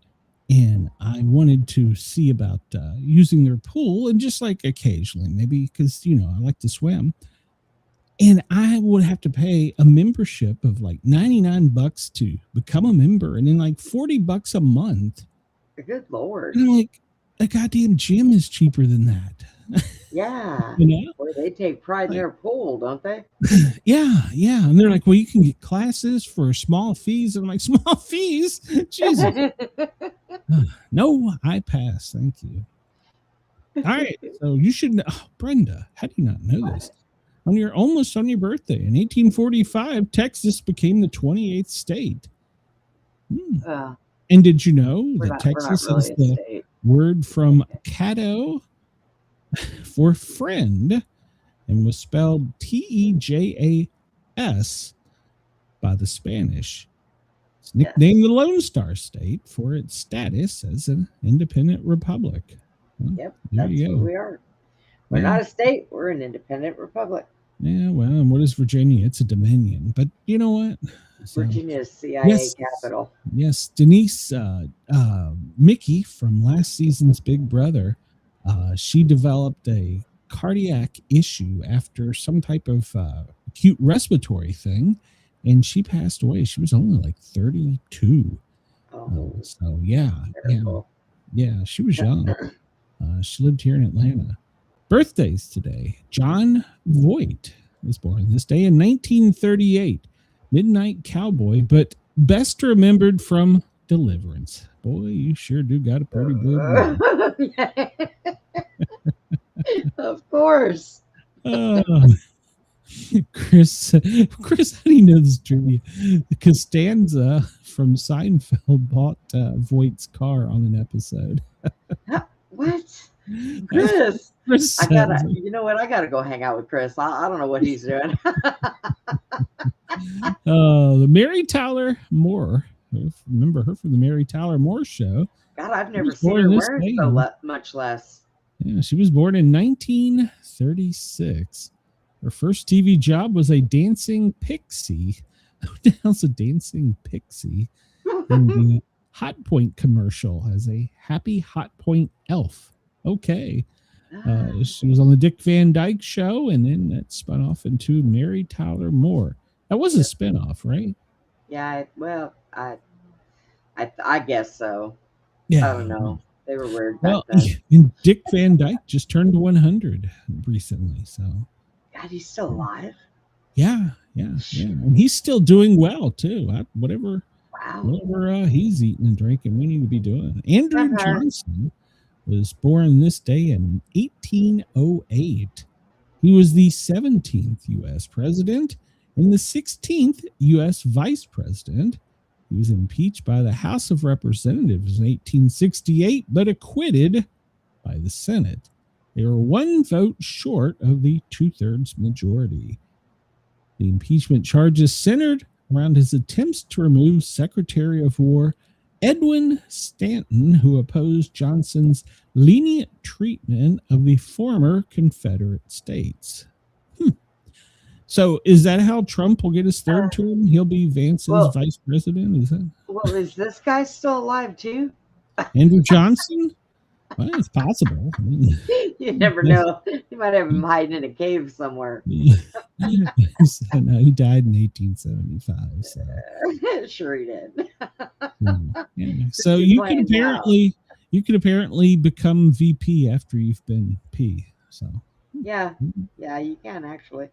[SPEAKER 2] and I wanted to see about using their pool, and just like occasionally, maybe because I like to swim. And I would have to pay a membership of like $99 to become a member, and then like $40 a month.
[SPEAKER 3] Good Lord.
[SPEAKER 2] And I'm like, a goddamn gym is cheaper than that.
[SPEAKER 3] Yeah. Boy, they take pride in their pool, don't they?
[SPEAKER 2] Yeah. And they're like, well, you can get classes for small fees. And I'm like, small fees? Jesus. No, I pass. Thank you. All right. So you should know. Oh, Brenda, how do you not know this? almost on your birthday. In 1845, Texas became the 28th state. And did you know that Texas
[SPEAKER 3] really
[SPEAKER 2] is the
[SPEAKER 3] state.
[SPEAKER 2] word from Caddo for friend, and was spelled Tejas by the Spanish. It's nicknamed the Lone Star State for its status as an independent republic. Well,
[SPEAKER 3] yep, that's what we are. We're not a state. We're an independent republic.
[SPEAKER 2] Yeah, well, and what is Virginia? It's a dominion. But you know what?
[SPEAKER 3] Virginia is CIA capital.
[SPEAKER 2] Yes, Denise Mickey from last season's Big Brother, she developed a cardiac issue after some type of acute respiratory thing, and she passed away. She was only like 32. So yeah, she was young. She lived here in Atlanta. Birthdays today. John Voight was born this day in 1938. Midnight Cowboy, but best remembered from Deliverance. Boy, you sure do got a pretty good one.
[SPEAKER 3] Of course.
[SPEAKER 2] Chris, how do you know this trivia? Costanza from Seinfeld bought Voight's car on an episode.
[SPEAKER 3] What? Chris, you know what? I gotta go hang out with Chris. I don't know what he's doing.
[SPEAKER 2] The Mary Tyler Moore. Remember her from the Mary Tyler Moore show.
[SPEAKER 3] God, I've never seen her wearing so much less.
[SPEAKER 2] Yeah, she was born in 1936. Her first TV job was a dancing pixie. What the hell's a dancing pixie? In the Hot Point commercial as a happy Hot Point elf. Okay. She was on the Dick Van Dyke Show, and then that spun off into Mary Tyler Moore. That was a spinoff, right?
[SPEAKER 3] Yeah, well, I guess so.
[SPEAKER 2] Yeah.
[SPEAKER 3] I don't know. They were weird
[SPEAKER 2] back
[SPEAKER 3] then.
[SPEAKER 2] And Dick Van Dyke just turned 100 recently, so.
[SPEAKER 3] God, he's still alive?
[SPEAKER 2] Yeah. And he's still doing well, too. Whatever he's eating and drinking, we need to be doing. Andrew Johnson was born this day in 1808. He was the 17th U.S. president and the 16th U.S. vice president. He was impeached by the House of Representatives in 1868, but acquitted by the Senate. They were one vote short of the 2/3 majority. The impeachment charges centered around his attempts to remove Secretary of War Edwin Stanton, who opposed Johnson's lenient treatment of the former Confederate states. So is that how Trump will get his third term? He'll be Vance's vice president? Is that?
[SPEAKER 3] Well, is this guy still alive too?
[SPEAKER 2] Andrew Johnson? Well, it's possible.
[SPEAKER 3] You never know. You might have him hiding in a cave somewhere.
[SPEAKER 2] No, he died in 1875. So.
[SPEAKER 3] Sure he did.
[SPEAKER 2] Yeah. So you could apparently become VP after you've been P. So
[SPEAKER 3] yeah, you can actually.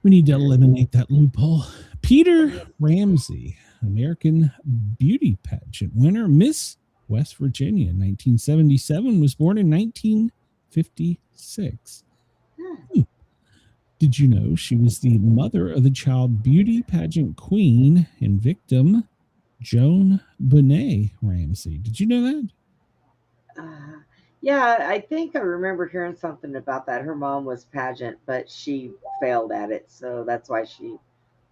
[SPEAKER 2] We need to eliminate that loophole. Peter Ramsey, American Beauty Pageant winner, Miss West Virginia in 1977, was born in 1956. Did you know she was the mother of the child beauty pageant queen and victim, Joan Bonet Ramsey? Did you know that?
[SPEAKER 3] Yeah, I think I remember hearing something about that. Her mom was pageant, but she failed at it, so that's why she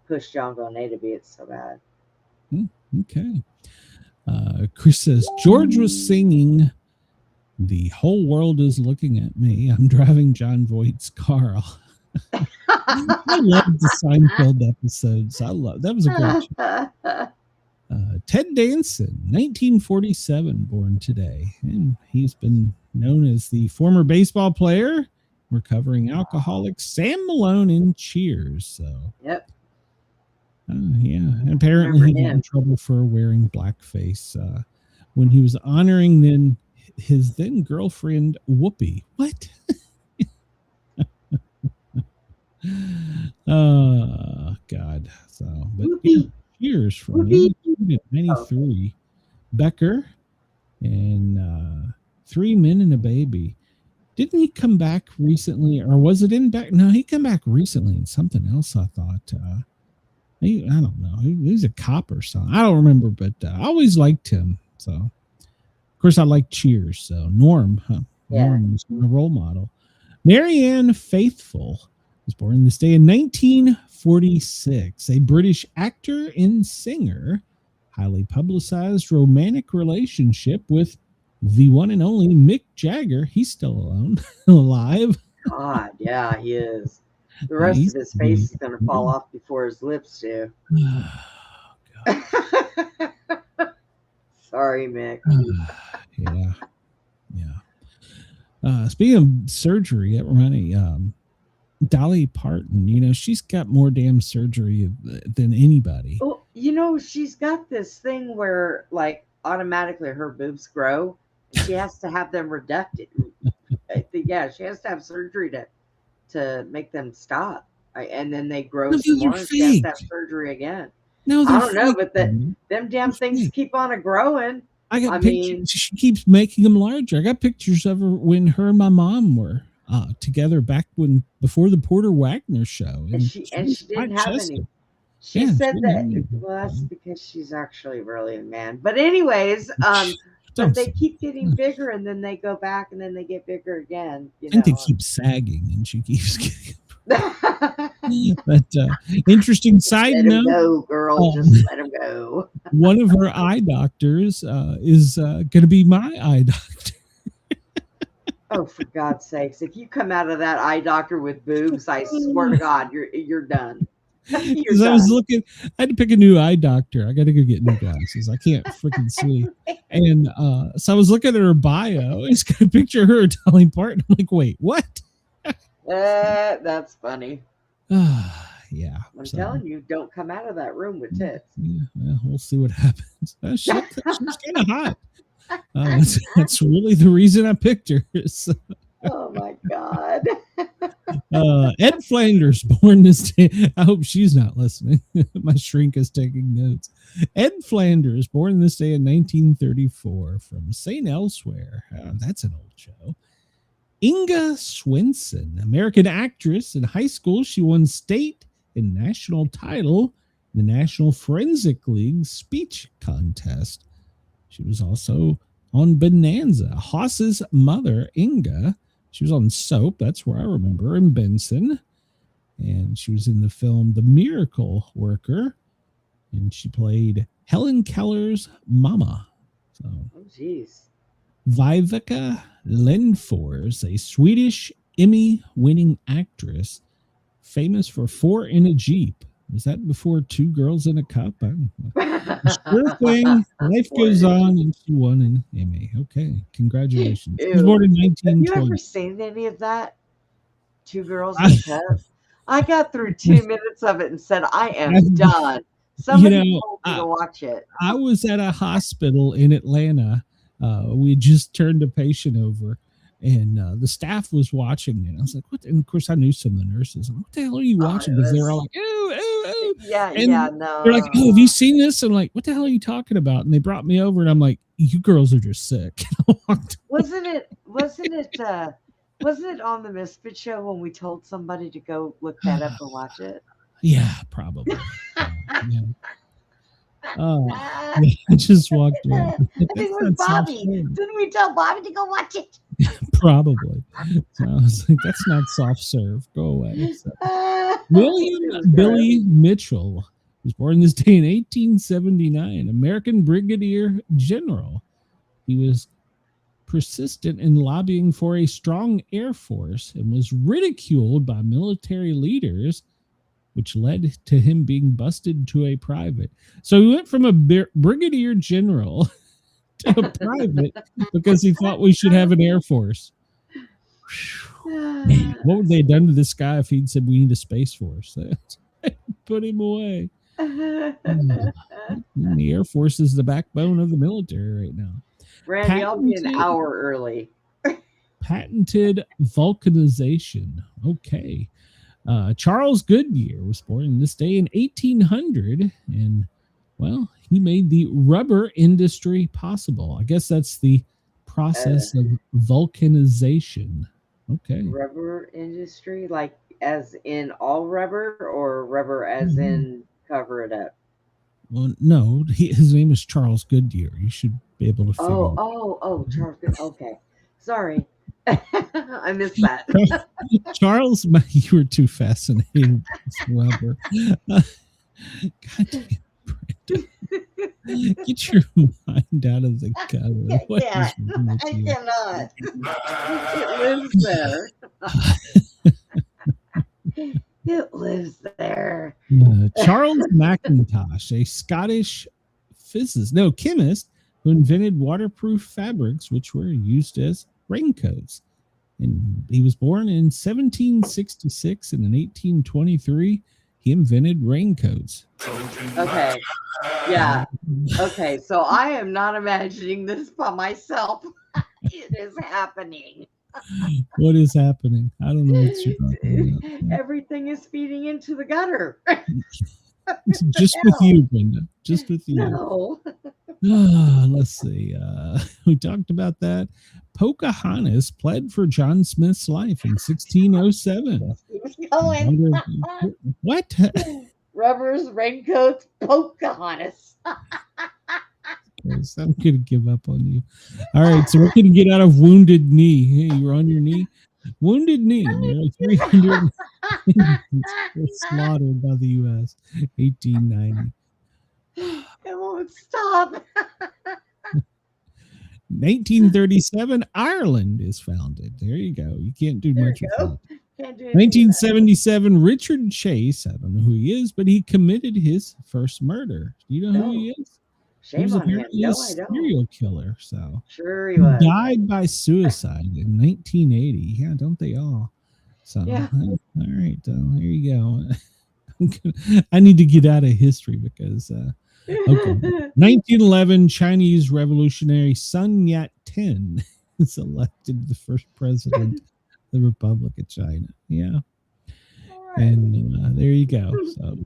[SPEAKER 3] pushed John Bonet to be it so bad.
[SPEAKER 2] Okay. Chris says, George was singing "The Whole World Is Looking at Me." I'm driving John Voight's car. I love the Seinfeld episodes. That was a great show. Ted Danson, 1947, born today. And he's been known as the former baseball player, recovering alcoholic Sam Malone in Cheers. So,
[SPEAKER 3] yep.
[SPEAKER 2] And apparently he got in trouble for wearing blackface when he was honoring his then girlfriend Whoopi. What? Oh God! So, but Cheers from 1993. Becker and 3 Men and a Baby. Didn't he come back recently, or was it in back? No, he came back recently in something else. I thought. I don't know. He was a cop or something. I don't remember, but I always liked him. So, of course, I like Cheers. So Norm, Norm was a role model. Marianne Faithfull was born this day in 1946. A British actor and singer, highly publicized romantic relationship with the one and only Mick Jagger. He's still alive.
[SPEAKER 3] God, yeah, he is. The rest of his face is going to fall off before his lips do. Sorry, Mick.
[SPEAKER 2] Yeah. Speaking of surgery, it reminded me, Dolly Parton, she's got more damn surgery than anybody.
[SPEAKER 3] Well, she's got this thing where, like, automatically her boobs grow. She has to have them reducted. Yeah, she has to have surgery to make them stop. And then they grow some more. And she has to have surgery again.
[SPEAKER 2] No,
[SPEAKER 3] I don't know, but them damn things keep on growing.
[SPEAKER 2] I got pictures. She keeps making them larger. I got pictures of her when her and my mom were together back before the Porter Wagner show.
[SPEAKER 3] And she didn't have any. She said that, well, that's because she's actually really a man. But anyways, but they keep getting bigger, and then they go back, and then they get bigger again.
[SPEAKER 2] I think they keep sagging, and she keeps getting. But interesting side note,
[SPEAKER 3] go, girl, just let him go.
[SPEAKER 2] One of her eye doctors is going to be my eye doctor.
[SPEAKER 3] Oh, for God's sakes! If you come out of that eye doctor with boobs, I swear to God, you're done.
[SPEAKER 2] Because I was looking, I had to pick a new eye doctor. I got to go get new glasses. I can't freaking see. And so I was looking at her bio. It's got a picture of her and Dolly Parton. I'm like, wait, what?
[SPEAKER 3] That's funny.
[SPEAKER 2] Yeah.
[SPEAKER 3] I'm telling you, don't come out of that room with tits.
[SPEAKER 2] Yeah, well, we'll see what happens. She's kind of hot. That's really the reason I picked her. So.
[SPEAKER 3] Oh my God.
[SPEAKER 2] Ed Flanders, born this day. I hope she's not listening. My shrink is taking notes. Ed Flanders, born this day in 1934 from St. Elsewhere. That's an old show. Inga Swenson, American actress. In high school, she won state and national title in the National Forensic League speech contest. She was also on Bonanza. Haas's mother, Inga, she was on Soap. That's where I remember her, in Benson. And she was in the film The Miracle Worker. And she played Helen Keller's mama. So,
[SPEAKER 3] oh, jeez.
[SPEAKER 2] Vivica Lindfors, a Swedish Emmy-winning actress, famous for Four in a Jeep. Was that before Two Girls in a Cup? I don't know. Sure thing. Life goes on, and she won an Emmy. Okay, congratulations. She was born in 1920.
[SPEAKER 3] Have you ever seen any of that? Two Girls in a Cup? I got through 2 minutes of it and said, I am done. Somebody told me to watch it.
[SPEAKER 2] I was at a hospital in Atlanta. We just turned a patient over, and the staff was watching it. I was like, what? And of course, I knew some of the nurses. I'm like, what the hell are you watching? Because they were all like, ooh, ooh, ooh.
[SPEAKER 3] Yeah, no.
[SPEAKER 2] They're like, oh, have you seen this? I'm like, what the hell are you talking about? And they brought me over, and I'm like, you girls are just sick.
[SPEAKER 3] Wasn't it on the Misfit Show when we told somebody to go look that up and watch it?
[SPEAKER 2] Yeah, probably. Yeah. Oh, I just walked away.
[SPEAKER 3] I think it was Bobby. Didn't we tell Bobby to go watch it?
[SPEAKER 2] Probably. So I was like, that's not soft serve. Go away. So. William Billy Mitchell was born this day in 1879, American brigadier general. He was persistent in lobbying for a strong air force and was ridiculed by military leaders, which led to him being busted to a private. So he went from a brigadier general to a private because he thought we should have an air force. Man, what would they have done to this guy if he'd said we need a space force? Put him away. The Air Force is the backbone of the military right now.
[SPEAKER 3] Randy, I'll be an hour early.
[SPEAKER 2] Patented vulcanization. Okay. Charles Goodyear was born this day in 1800, and, well, he made the rubber industry possible. I guess that's the process of vulcanization. Okay.
[SPEAKER 3] Rubber industry, like as in all rubber, or rubber as in cover it up?
[SPEAKER 2] Well, no, his name is Charles Goodyear. You should be able to figure.
[SPEAKER 3] Charles. Okay, sorry, I missed that.
[SPEAKER 2] Charles, you were too fascinated with rubber. God damn, Brenda. Get your mind out of the gutter.
[SPEAKER 3] I
[SPEAKER 2] What is
[SPEAKER 3] can't.
[SPEAKER 2] wrong with
[SPEAKER 3] I
[SPEAKER 2] you?
[SPEAKER 3] cannot. It lives there. It lives there.
[SPEAKER 2] Charles McIntosh, a Scottish chemist who invented waterproof fabrics which were used as raincoats. And he was born in 1766, and in 1823 he invented raincoats.
[SPEAKER 3] Okay. Yeah. Okay. So I am not imagining this by myself. It is happening.
[SPEAKER 2] What is happening? I don't know what you're talking about.
[SPEAKER 3] Everything is feeding into the gutter.
[SPEAKER 2] Just with you, Brenda. Just with you.
[SPEAKER 3] No.
[SPEAKER 2] Let's see. We talked about that. Pocahontas pled for John Smith's life in 1607.
[SPEAKER 3] Keep going.
[SPEAKER 2] What?
[SPEAKER 3] Rubbers, raincoats, Pocahontas.
[SPEAKER 2] I'm going to give up on you. All right, so we're going to get out of Wounded Knee. Hey, you're on your knee? Wounded Knee. Nearly 300 were slaughtered by the U.S. 1890.
[SPEAKER 3] It won't stop.
[SPEAKER 2] 1937, Ireland is founded. There you go. You can't do much with that.
[SPEAKER 3] Can't do
[SPEAKER 2] 1977, Richard Chase. I don't know who he is, but he committed his first murder. Do you know who he is?
[SPEAKER 3] Shame
[SPEAKER 2] he was
[SPEAKER 3] on him.
[SPEAKER 2] apparently
[SPEAKER 3] No,
[SPEAKER 2] a
[SPEAKER 3] I don't.
[SPEAKER 2] serial killer. So
[SPEAKER 3] Sure he was.
[SPEAKER 2] Died by suicide in 1980. Yeah, don't they all? So
[SPEAKER 3] Yeah.
[SPEAKER 2] all right, here you go. I need to get out of history because okay. 1911, Chinese revolutionary Sun Yat-sen is elected the first president of the Republic of China. Yeah. And there you go. So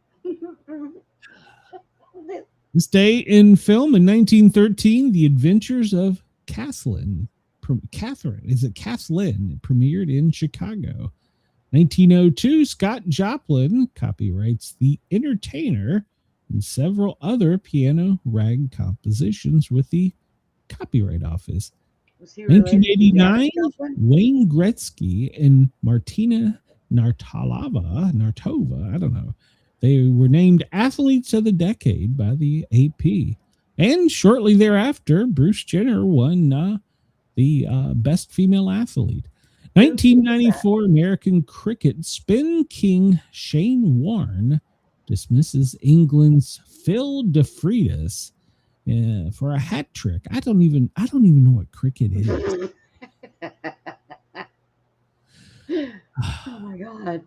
[SPEAKER 2] this day in film in 1913, The Adventures of Catherine premiered in Chicago. 1902, Scott Joplin copyrights The Entertainer and several other piano rag compositions with the Copyright Office. 1989, Wayne Gretzky and Martina Navratilova, I don't know. They were named Athletes of the Decade by the AP. And shortly thereafter, Bruce Jenner won the Best Female Athlete. 1994, American cricket spin king Shane Warne dismisses England's Phil De Freitas for a hat trick. I don't even know what cricket is.
[SPEAKER 3] Oh my God.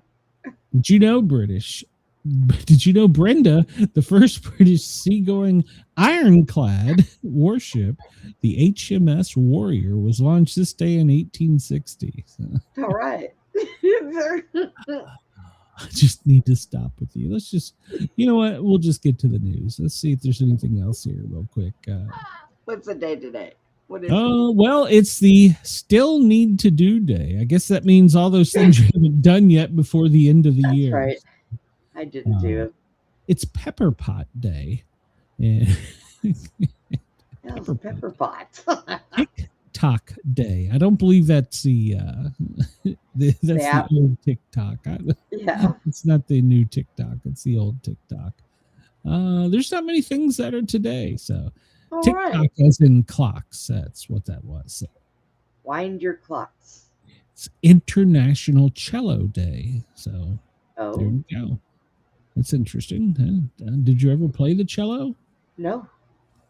[SPEAKER 2] Did you know, Brenda, the first British seagoing ironclad warship, the HMS Warrior, was launched this day in 1860. So.
[SPEAKER 3] All right.
[SPEAKER 2] I just need to stop with you. Let's just, you know what? We'll just get to the news. Let's see if there's anything else here real quick.
[SPEAKER 3] What's the day today? What is
[SPEAKER 2] it? Well, it's the Still Need to Do Day. I guess that means all those things you haven't done yet before the end of the year.
[SPEAKER 3] Right. I didn't do it.
[SPEAKER 2] It's Pepper Pot Day. Yeah.
[SPEAKER 3] Pepper Pot.
[SPEAKER 2] TikTok Day. I don't believe that's the old TikTok.
[SPEAKER 3] Yeah.
[SPEAKER 2] It's not the new TikTok. It's the old TikTok. There's not many things that are today. So
[SPEAKER 3] All
[SPEAKER 2] TikTok
[SPEAKER 3] right.
[SPEAKER 2] as in clocks. That's what that was. So.
[SPEAKER 3] Wind your clocks.
[SPEAKER 2] It's International Cello Day. So there you go. That's interesting. Did you ever play the cello?
[SPEAKER 3] No.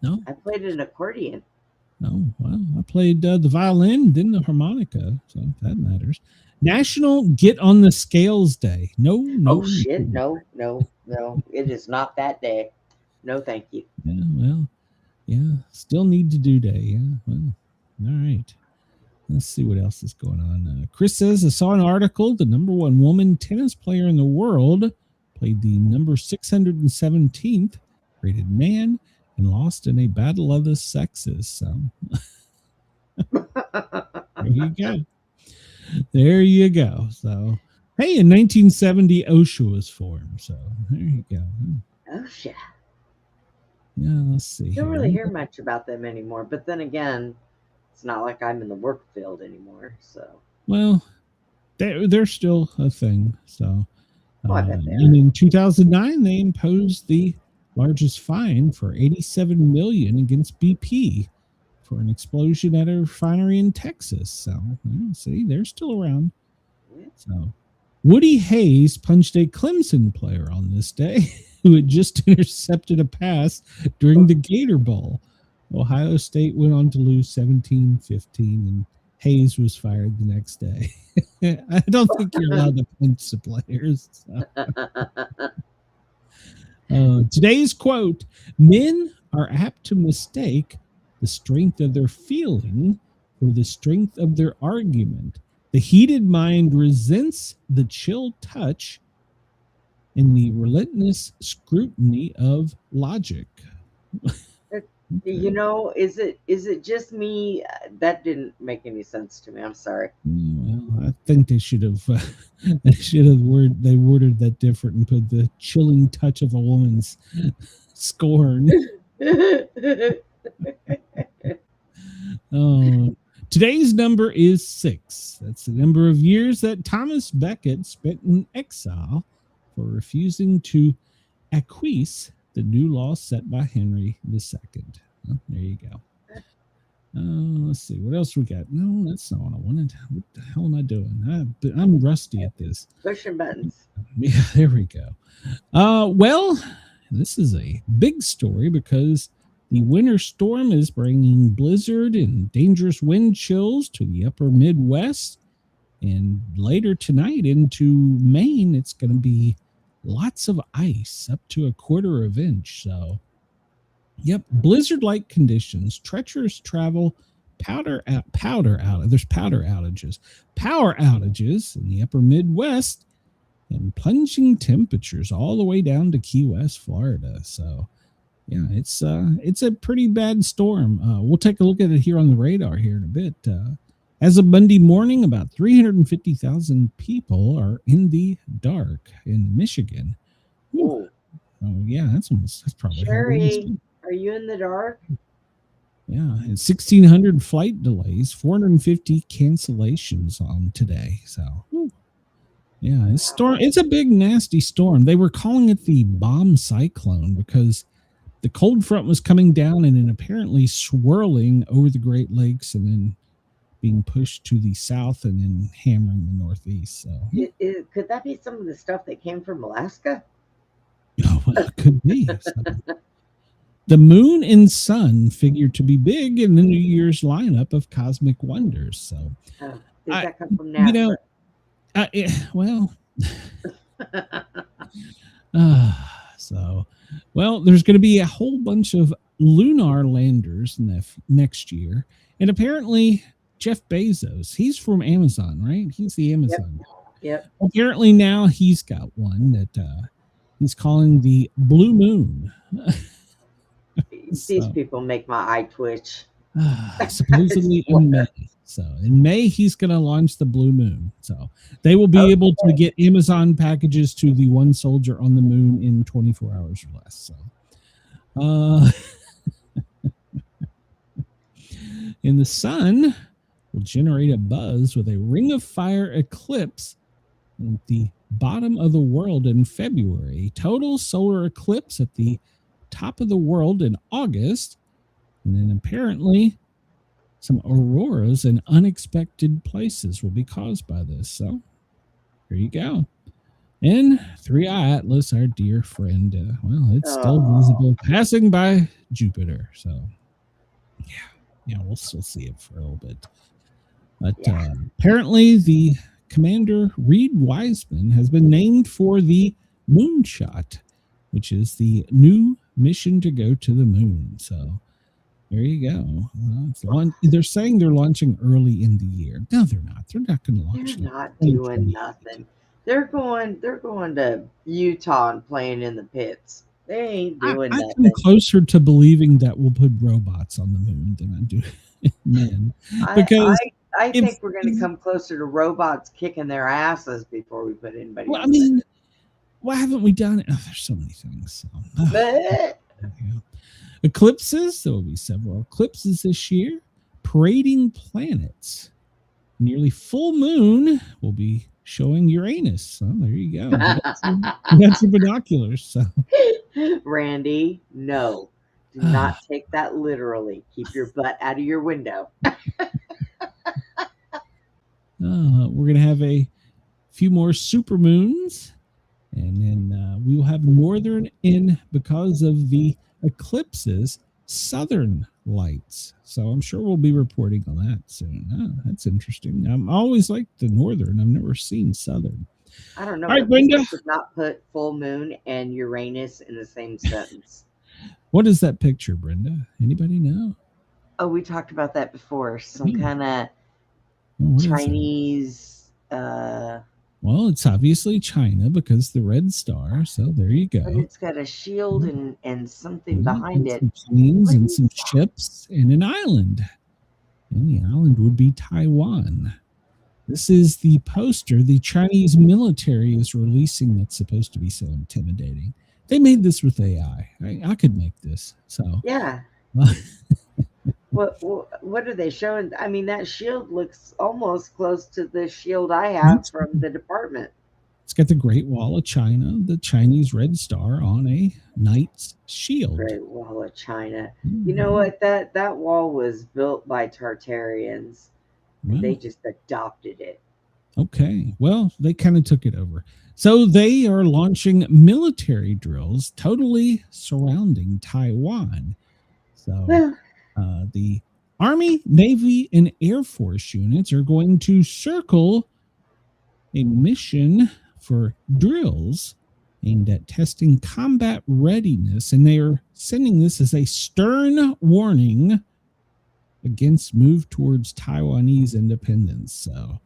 [SPEAKER 2] No?
[SPEAKER 3] I played an accordion.
[SPEAKER 2] Oh, well, I played the violin, then the harmonica, so that matters. National Get on the Scales Day. No.
[SPEAKER 3] Oh, shit. No. It is not that day. No, thank you.
[SPEAKER 2] Yeah, well, yeah. Still Need to Do Day. Yeah, well, all right. Let's see what else is going on. Chris says, I saw an article. The number one woman tennis player in the world played the number 617th rated man and lost in a battle of the sexes. So there you go. There you go. So, hey, in 1970, OSHA was formed. So, there you go.
[SPEAKER 3] Oh shit.
[SPEAKER 2] Yeah, let's see.
[SPEAKER 3] Don't
[SPEAKER 2] here.
[SPEAKER 3] really hear much about them anymore. But then again, it's not like I'm in the work field anymore. So,
[SPEAKER 2] Well, they're still a thing. So,
[SPEAKER 3] I bet they
[SPEAKER 2] and
[SPEAKER 3] are.
[SPEAKER 2] in 2009, they imposed the largest fine for $87 million against BP for an explosion at a refinery in Texas. So, see, they're still around. So, Woody Hayes punched a Clemson player on this day who had just intercepted a pass during the Gator Bowl. Ohio State went on to lose 17-15, and Hayes was fired the next day. I don't think you're allowed to punch the players. So. Today's quote: men are apt to mistake the strength of their feeling for the strength of their argument. The heated mind resents the chill touch and the relentless scrutiny of logic.
[SPEAKER 3] You know, is it just me? That didn't make any sense to me. I'm sorry.
[SPEAKER 2] Well, I think they should have worded that different and put the chilling touch of a woman's scorn. Today's number is 6. That's the number of years that Thomas Becket spent in exile for refusing to acquiesce the new law set by Henry II. Well, there you go. Let's see. What else we got? No, that's not what I wanted. What the hell am I doing? I'm rusty at this.
[SPEAKER 3] Pushing buttons.
[SPEAKER 2] Yeah, there we go. Well, this is a big story because the winter storm is bringing blizzard and dangerous wind chills to the upper Midwest. And later tonight into Maine, it's going to be lots of ice, up to 1/4 inch. So, yep, blizzard-like conditions, treacherous travel, powder outages, power outages in the upper Midwest, and plunging temperatures all the way down to Key West, Florida. So, yeah, it's a pretty bad storm. We'll take a look at it here on the radar here in a bit. As of Monday morning, about 350,000 people are in the dark in Michigan.
[SPEAKER 3] Ooh.
[SPEAKER 2] Oh, yeah, that's probably
[SPEAKER 3] Sherry, are you in the dark?
[SPEAKER 2] Yeah, and 1,600 flight delays, 450 cancellations on today. So, yeah, it's a big, nasty storm. They were calling it the bomb cyclone because the cold front was coming down and then apparently swirling over the Great Lakes and then being pushed to the south and then hammering the northeast. So,
[SPEAKER 3] could that be some of the stuff that came from Alaska?
[SPEAKER 2] Oh, well, it could be. The moon and sun figured to be big in the New Year's lineup of cosmic wonders. So,
[SPEAKER 3] did that come from NASA?
[SPEAKER 2] There's going to be a whole bunch of lunar landers next year, and apparently Jeff Bezos, he's from Amazon, right? He's the Amazon.
[SPEAKER 3] Yep.
[SPEAKER 2] Apparently now he's got one that he's calling the Blue Moon.
[SPEAKER 3] These people make my eye twitch.
[SPEAKER 2] Supposedly in May. So in May, he's going to launch the Blue Moon. So they will be able to get Amazon packages to the one soldier on the moon in 24 hours or less. So, in the sun will generate a buzz with a ring of fire eclipse at the bottom of the world in February. Total solar eclipse at the top of the world in August. And then apparently some auroras in unexpected places will be caused by this. So there you go. And 3i Atlas, our dear friend, it's still visible passing by Jupiter. So yeah, we'll still see it for a little bit. But apparently the Commander Reed Wiseman has been named for the Moonshot, which is the new mission to go to the moon. So there you go. They're saying they're launching early in the year. No, they're not. They're not going to launch.
[SPEAKER 3] They're not doing nothing. They're going to Utah and playing in the pits. They ain't doing nothing.
[SPEAKER 2] I'm closer to believing that we'll put robots on the moon than I do men.
[SPEAKER 3] Because I think we're going to come closer to robots kicking their asses before we put anybody.
[SPEAKER 2] Well, I mean, why haven't we done it? Oh, there's so many things. So. Yeah. Eclipses. There will be several eclipses this year. Parading planets. Nearly full moon will be showing Uranus. So there you go. You got some binoculars. So.
[SPEAKER 3] Randy, no. Do not take that literally. Keep your butt out of your window.
[SPEAKER 2] We're going to have a few more supermoons. And then we will have northern and because of the eclipses, southern lights. So I'm sure we'll be reporting on that soon. Oh, that's interesting. I'm always like the northern. I've never seen southern.
[SPEAKER 3] I don't know.
[SPEAKER 2] All right, Brenda.
[SPEAKER 3] Could not put full moon and Uranus in the same sentence.
[SPEAKER 2] What is that picture, Brenda? Anybody know?
[SPEAKER 3] Oh, we talked about that before. Some kind of Chinese.
[SPEAKER 2] Well, it's obviously China because the red star. So there you go.
[SPEAKER 3] But it's got a shield and something behind it.
[SPEAKER 2] Some planes and some ships and an island. And the island would be Taiwan. This is the poster the Chinese military is releasing that's supposed to be so intimidating. They made this with AI. I could make this. So
[SPEAKER 3] yeah. What are they showing? I mean, that shield looks almost close to the shield I have from the department.
[SPEAKER 2] It's got the Great Wall of China, the Chinese red star on a knight's shield.
[SPEAKER 3] Great Wall of China. You know what? That wall was built by Tartarians. Well, they just adopted it.
[SPEAKER 2] Okay. Well, they kind of took it over. So they are launching military drills totally surrounding Taiwan. So the Army, Navy, and Air Force units are going to circle a mission for drills aimed at testing combat readiness. And they are sending this as a stern warning against move towards Taiwanese independence. So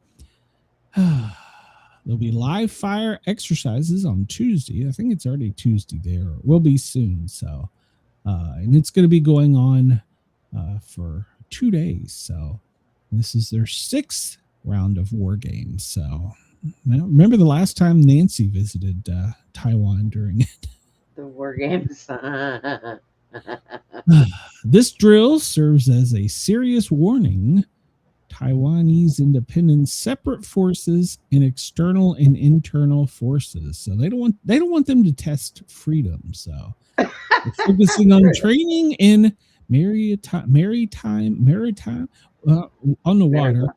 [SPEAKER 2] there'll be live fire exercises on Tuesday. I think it's already Tuesday there. It will be soon. So, and it's going to be going on for 2 days. So this is their 6th round of war games. So I don't remember the last time Nancy visited Taiwan during it.
[SPEAKER 3] The war games.
[SPEAKER 2] This drill serves as a serious warning. Taiwanese independence, separate forces, and external and internal forces. So they don't want them to test freedom. So they're focusing on training in maritime on the water,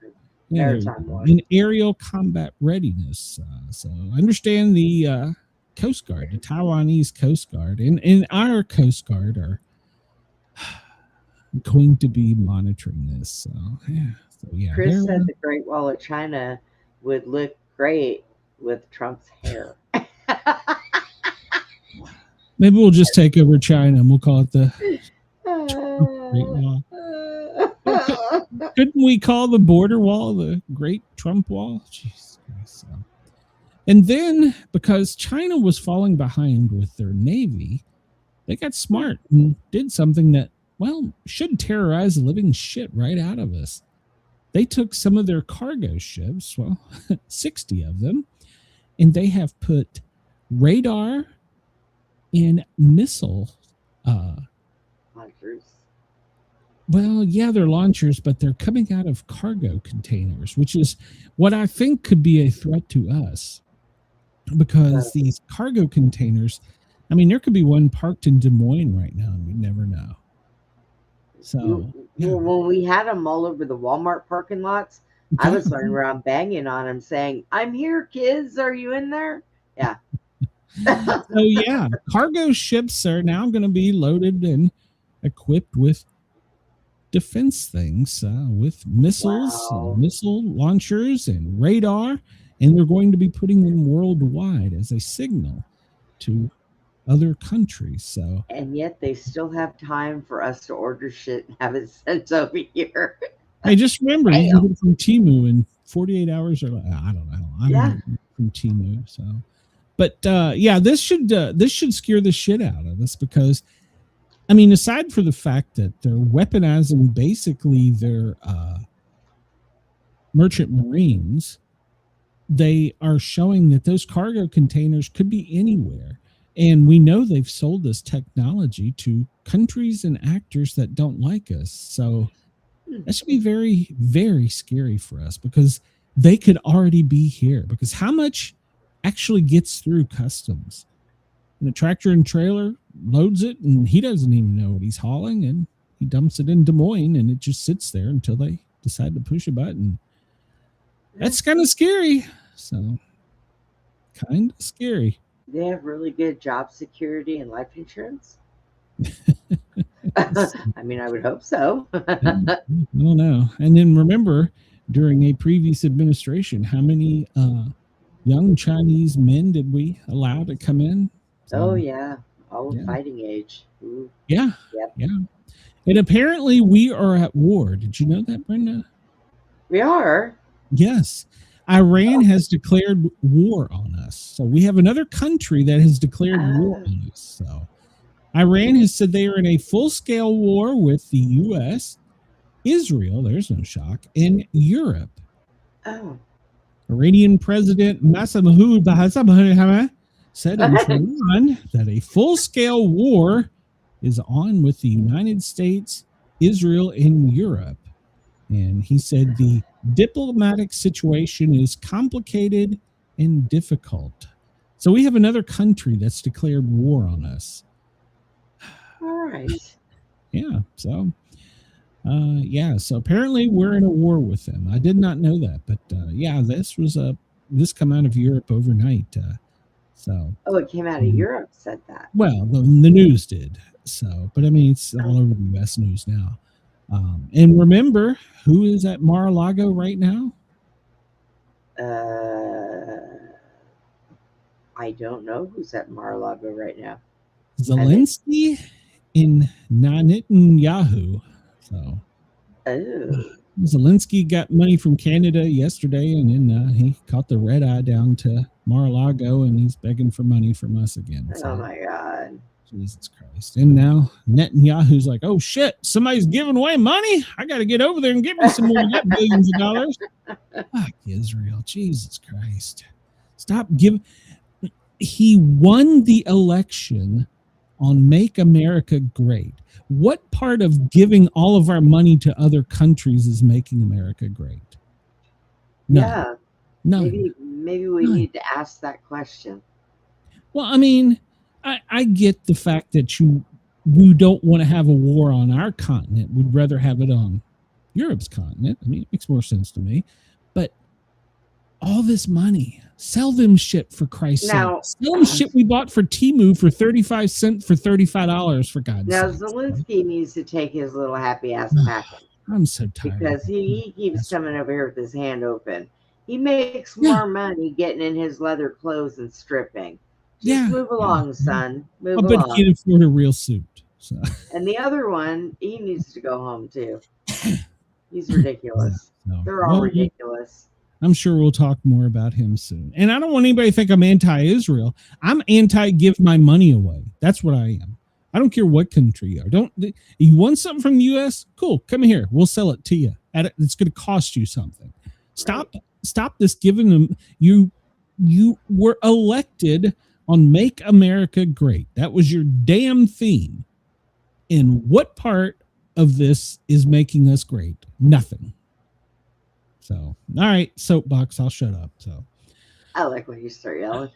[SPEAKER 2] and aerial combat readiness. So I understand the Coast Guard, the Taiwanese Coast Guard, and our Coast Guard are going to be monitoring this. So yeah.
[SPEAKER 3] Chris said the Great Wall of China would look great with Trump's hair.
[SPEAKER 2] Maybe we'll just take over China and we'll call it the Great Wall. Couldn't we call the border wall the Great Trump Wall? Jeez. And then, because China was falling behind with their Navy, they got smart and did something that, well, should terrorize the living shit right out of us. They took some of their cargo ships, well, 60 of them, and they have put radar and missile
[SPEAKER 3] launchers.
[SPEAKER 2] Well, yeah, they're launchers, but they're coming out of cargo containers, which is what I think could be a threat to us. Because these cargo containers, I mean, there could be one parked in Des Moines right now, and we never know. So,
[SPEAKER 3] when we had them all over the Walmart parking lots, I was running around banging on them saying, "I'm here, kids. Are you in there?" Yeah.
[SPEAKER 2] So, yeah, cargo ships are now going to be loaded and equipped with defense things, with missiles, missile launchers, and radar. And they're going to be putting them worldwide as a signal to other countries. So,
[SPEAKER 3] and yet they still have time for us to order shit and have it sent over here.
[SPEAKER 2] Hey, just remember, you can get it from Temu in 48 hours or I don't know. I'm from Temu. So, but this should scare the shit out of us because, I mean, aside for the fact that they're weaponizing basically their merchant marines, they are showing that those cargo containers could be anywhere. And we know they've sold this technology to countries and actors that don't like us. So that should be very, very scary for us, because they could already be here. Because how much actually gets through customs? And a tractor and trailer loads it, and he doesn't even know what he's hauling, and he dumps it in Des Moines, and it just sits there until they decide to push a button. That's kind of scary. So, kind of scary.
[SPEAKER 3] They have really good job security and life insurance. I mean, I would hope so.
[SPEAKER 2] I don't know. And then remember, during a previous administration, how many young Chinese men did we allow to come in? So,
[SPEAKER 3] oh, yeah. All of fighting age. Ooh.
[SPEAKER 2] Yeah.
[SPEAKER 3] Yep.
[SPEAKER 2] Yeah. And apparently we are at war. Did you know that, Brenda?
[SPEAKER 3] We are?
[SPEAKER 2] Yes. Iran has declared war on us. So we have another country that has declared war on us. So Iran has said they are in a full-scale war with the U.S., Israel, there's no shock, and Europe.
[SPEAKER 3] Oh.
[SPEAKER 2] Iranian President Masoud said in Tehran that a full-scale war is on with the United States, Israel, and Europe. And he said the diplomatic situation is complicated and difficult. So we have another country that's declared war on us.
[SPEAKER 3] All right.
[SPEAKER 2] Yeah. So, so apparently we're in a war with them. I did not know that, but this come out of Europe overnight.
[SPEAKER 3] Oh, it came out of Europe, said that.
[SPEAKER 2] Well, the news did. So, but I mean, it's all over the U.S. news now. And remember, who is at Mar-a-Lago right now?
[SPEAKER 3] I don't know who's at Mar-a-Lago right now.
[SPEAKER 2] Zelensky and Netanyahu. So, Zelensky got money from Canada yesterday, and then he caught the red eye down to Mar-a-Lago, and he's begging for money from us again. So.
[SPEAKER 3] Oh my God.
[SPEAKER 2] Jesus Christ. And now Netanyahu's like, oh shit, somebody's giving away money. I got to get over there and get me some more of that billions of dollars. Fuck Israel. Jesus Christ. Stop giving. He won the election on Make America Great. What part of giving all of our money to other countries is making America great? None.
[SPEAKER 3] Yeah.
[SPEAKER 2] None.
[SPEAKER 3] Maybe we need to ask that question.
[SPEAKER 2] Well, I mean, I get the fact that we don't want to have a war on our continent. We'd rather have it on Europe's continent. I mean, it makes more sense to me. But all this money, sell them shit for Christ's sake. Sell them shit we bought for Temu for 35 cents for $35 for God's sake.
[SPEAKER 3] Now, Zelensky needs to take his little happy ass packing.
[SPEAKER 2] I'm so tired.
[SPEAKER 3] Because he keeps coming over here with his hand open. He makes more money getting in his leather clothes and stripping. Just move along, son. Move along.
[SPEAKER 2] But he can't afford a real suit. So.
[SPEAKER 3] And the other one, he needs to go home too. He's ridiculous.
[SPEAKER 2] No.
[SPEAKER 3] They're all ridiculous.
[SPEAKER 2] I'm sure we'll talk more about him soon. And I don't want anybody to think I'm anti-Israel. I'm anti-give my money away. That's what I am. I don't care what country you are. You want something from the U.S.? Cool. Come here. We'll sell it to you. It's going to cost you something. Stop this giving them. You were elected on Make America Great. That was your damn theme. And what part of this is making us great? Nothing. So, all right, soapbox, I'll shut up. So,
[SPEAKER 3] I like when you start yelling.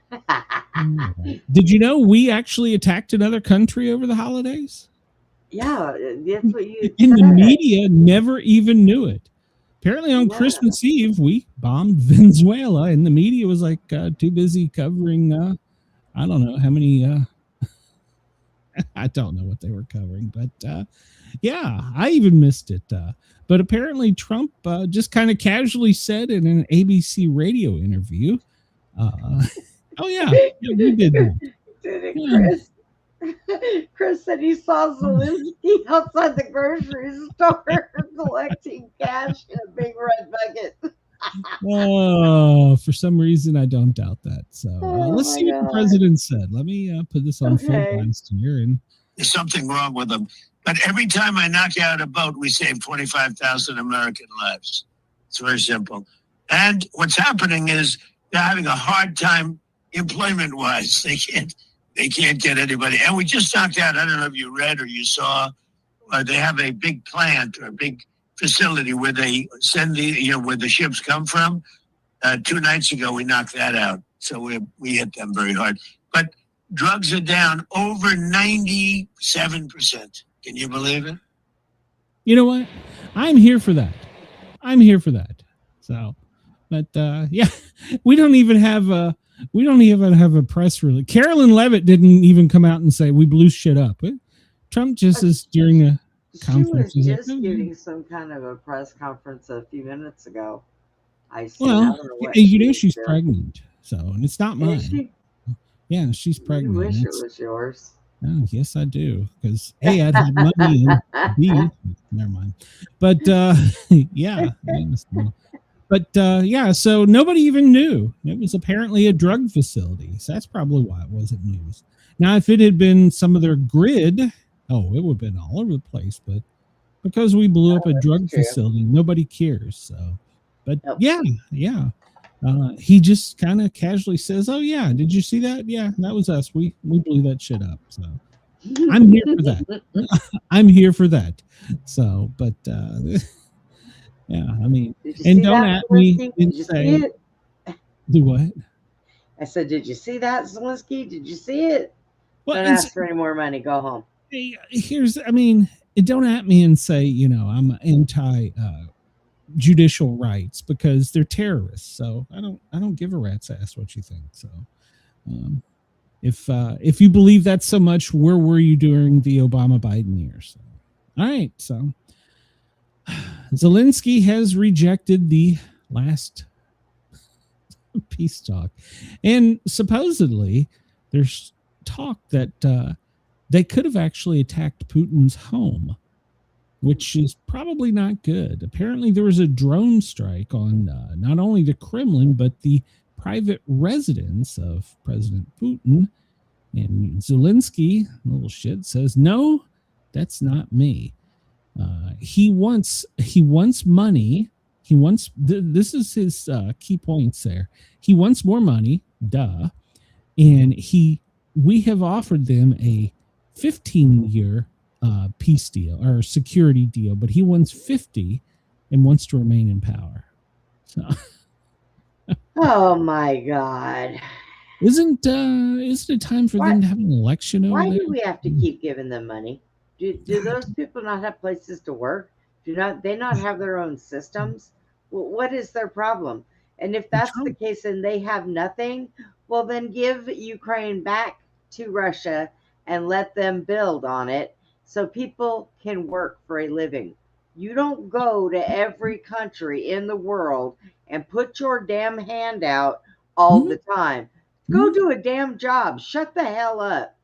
[SPEAKER 2] Did you know we actually attacked another country over the holidays?
[SPEAKER 3] Yeah, that's what you
[SPEAKER 2] In the media never even knew it. Apparently on Christmas Eve, we bombed Venezuela, and the media was like too busy covering, I don't know how many, I don't know what they were covering, but I even missed it. But apparently Trump just kind of casually said in an ABC radio interview, we did that.
[SPEAKER 3] Did it, Chris? Chris said he saw Zelensky outside the grocery store collecting cash in a big red bucket.
[SPEAKER 2] For some reason, I don't doubt that. So let's see what the president said. Let me put this on full blast here. And
[SPEAKER 4] there's something wrong with them. But every time I knock out a boat, we save 25,000 American lives. It's very simple. And what's happening is they're having a hard time employment-wise. They can't get anybody. And we just found out, I don't know if you read or you saw, they have a big plant or a big facility where they send where the ships come from. 2 nights ago, we knocked that out. So we hit them very hard. But drugs are down over 97%. Can you believe it?
[SPEAKER 2] You know what? I'm here for that. So, but yeah, we don't even have a press release. Carolyn Levitt didn't even come out and say we blew shit up. Trump just is during a conference.
[SPEAKER 3] She was just giving some kind of a press conference a few minutes ago. She's
[SPEAKER 2] pregnant, so and it's not mine. Yeah, she's pregnant.
[SPEAKER 3] You wish it was yours.
[SPEAKER 2] Oh, yes, I do. Because A, I'd have money, and B, never mind. But yeah. But yeah, so nobody even knew. It was apparently a drug facility. So that's probably why it wasn't news. Now, if it had been some of their grid, it would have been all over the place. But because we blew up a drug facility, nobody cares. So, but yeah. He just kind of casually says, "Oh yeah, did you see that? Yeah, that was us. We blew that shit up." So I'm here for that. So, but yeah, I mean, and don't at me and say, "Do what?"
[SPEAKER 3] I said, "Did you see that, Zelensky? Did you see it?
[SPEAKER 2] Well,
[SPEAKER 3] don't ask for any more money. Go home."
[SPEAKER 2] Don't at me and say, I'm anti judicial rights because they're terrorists. So I don't give a rat's ass what you think. So if you believe that so much, where were you during the Obama-Biden years? So, all right. So Zelensky has rejected the last peace talk, and supposedly there's talk that they could have actually attacked Putin's home, which is probably not good. Apparently, there was a drone strike on not only the Kremlin, but the private residence of President Putin. And Zelensky, little shit, says, no, that's not me. He wants money. This is his key points there. He wants more money, duh. And we have offered them a 15-year peace deal or security deal, but he wants 50 and wants to remain in power. So,
[SPEAKER 3] oh my God!
[SPEAKER 2] Isn't it time for them to have an election over
[SPEAKER 3] Why
[SPEAKER 2] there?
[SPEAKER 3] do we have to keep giving them money? Do those people not have places to work? Do they not have their own systems? Well, what is their problem? And if that's the case and they have nothing, well, then give Ukraine back to Russia and let them build on it so people can work for a living. You don't go to every country in the world and put your damn hand out all the time. Go do a damn job. Shut the hell up.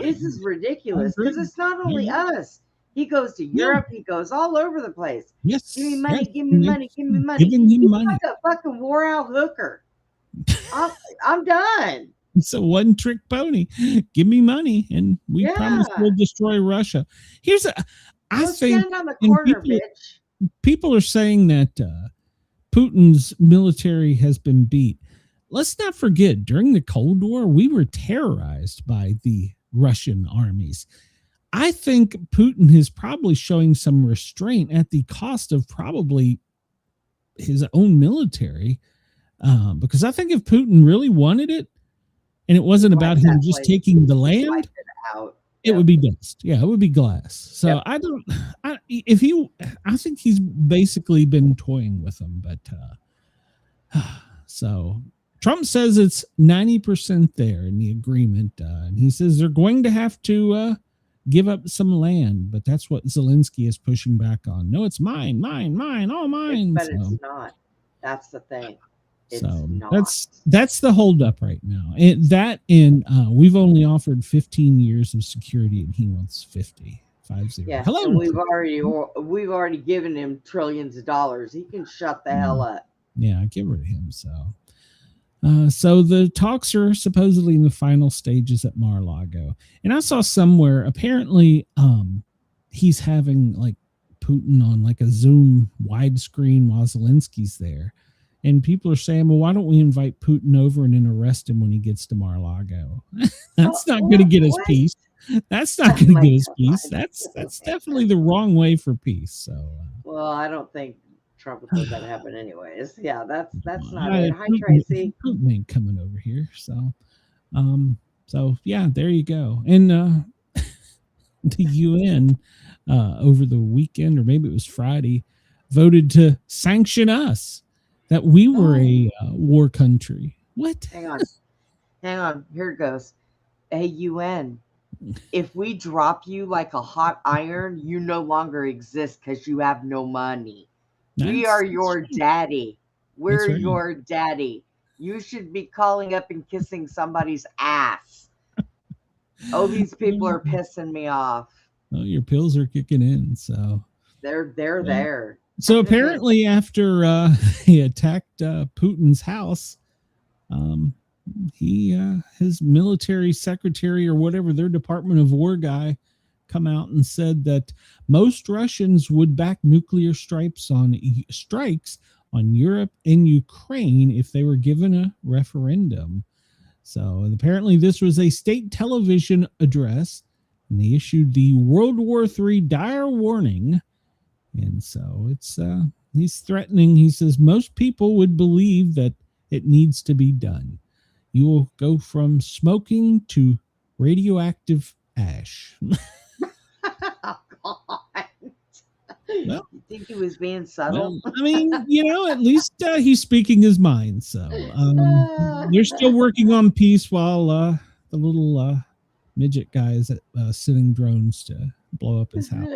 [SPEAKER 3] This is ridiculous because it's not only us. He goes to Europe. He goes all over the place.
[SPEAKER 2] Yes.
[SPEAKER 3] Give me money. Give me money. Give me money.
[SPEAKER 2] Giving him money.
[SPEAKER 3] Like a fucking wore out hooker. I'm done.
[SPEAKER 2] It's a one-trick pony. Give me money, and we promise we'll destroy Russia. I think
[SPEAKER 3] stand on the corner,
[SPEAKER 2] people are saying that Putin's military has been beat. Let's not forget, during the Cold War, we were terrorized by the Russian armies. I think Putin is probably showing some restraint at the cost of probably his own military, because I think if Putin really wanted it, and it wasn't about him just taking the land, it would be dust. Yeah, it would be glass. So I think he's basically been toying with them. But so Trump says it's 90% there in the agreement. And he says they're going to have to give up some land. But that's what Zelensky is pushing back on. No, it's mine, all mine.
[SPEAKER 3] But it's not. That's the thing.
[SPEAKER 2] So that's the holdup right now. We've only offered 15 years of security, and he wants 50.
[SPEAKER 3] Yeah, hello. And we've already given him trillions of dollars. He can shut the hell up.
[SPEAKER 2] Yeah, get rid of him. So the talks are supposedly in the final stages at Mar-a-Lago, and I saw somewhere apparently he's having Putin on like a Zoom widescreen while Zelensky's there. And people are saying, well, why don't we invite Putin over and then arrest him when he gets to Mar-a-Lago? That's not going to get us peace. That's not going to get us peace. That's definitely the wrong way for peace. So,
[SPEAKER 3] well, I don't think Trump would let that happen anyways. Yeah, that's not it. Hi, Tracy.
[SPEAKER 2] Putin ain't coming over here. So yeah, there you go. And the UN over the weekend, or maybe it was Friday, voted to sanction us, that we were a war country. What?
[SPEAKER 3] Hang on. Here it goes. Hey, UN, if we drop you like a hot iron, you no longer exist because you have no money. We are your daddy. We're your daddy. You should be calling up and kissing somebody's ass. Oh, these people are pissing me off.
[SPEAKER 2] Oh, your pills are kicking in, so
[SPEAKER 3] they're there.
[SPEAKER 2] So apparently, after he attacked Putin's house, his military secretary or whatever, their Department of War guy, come out and said that most Russians would back nuclear strikes on Europe and Ukraine if they were given a referendum. So apparently, this was a state television address, and they issued the World War III dire warning. And so he's threatening. He says most people would believe that it needs to be done. You will go from smoking to radioactive ash.
[SPEAKER 3] Oh, God.
[SPEAKER 2] Well,
[SPEAKER 3] you think he was being subtle?
[SPEAKER 2] Well, I mean, at least he's speaking his mind. So they're still working on peace while the little midget guy is sending drones to blow up his house.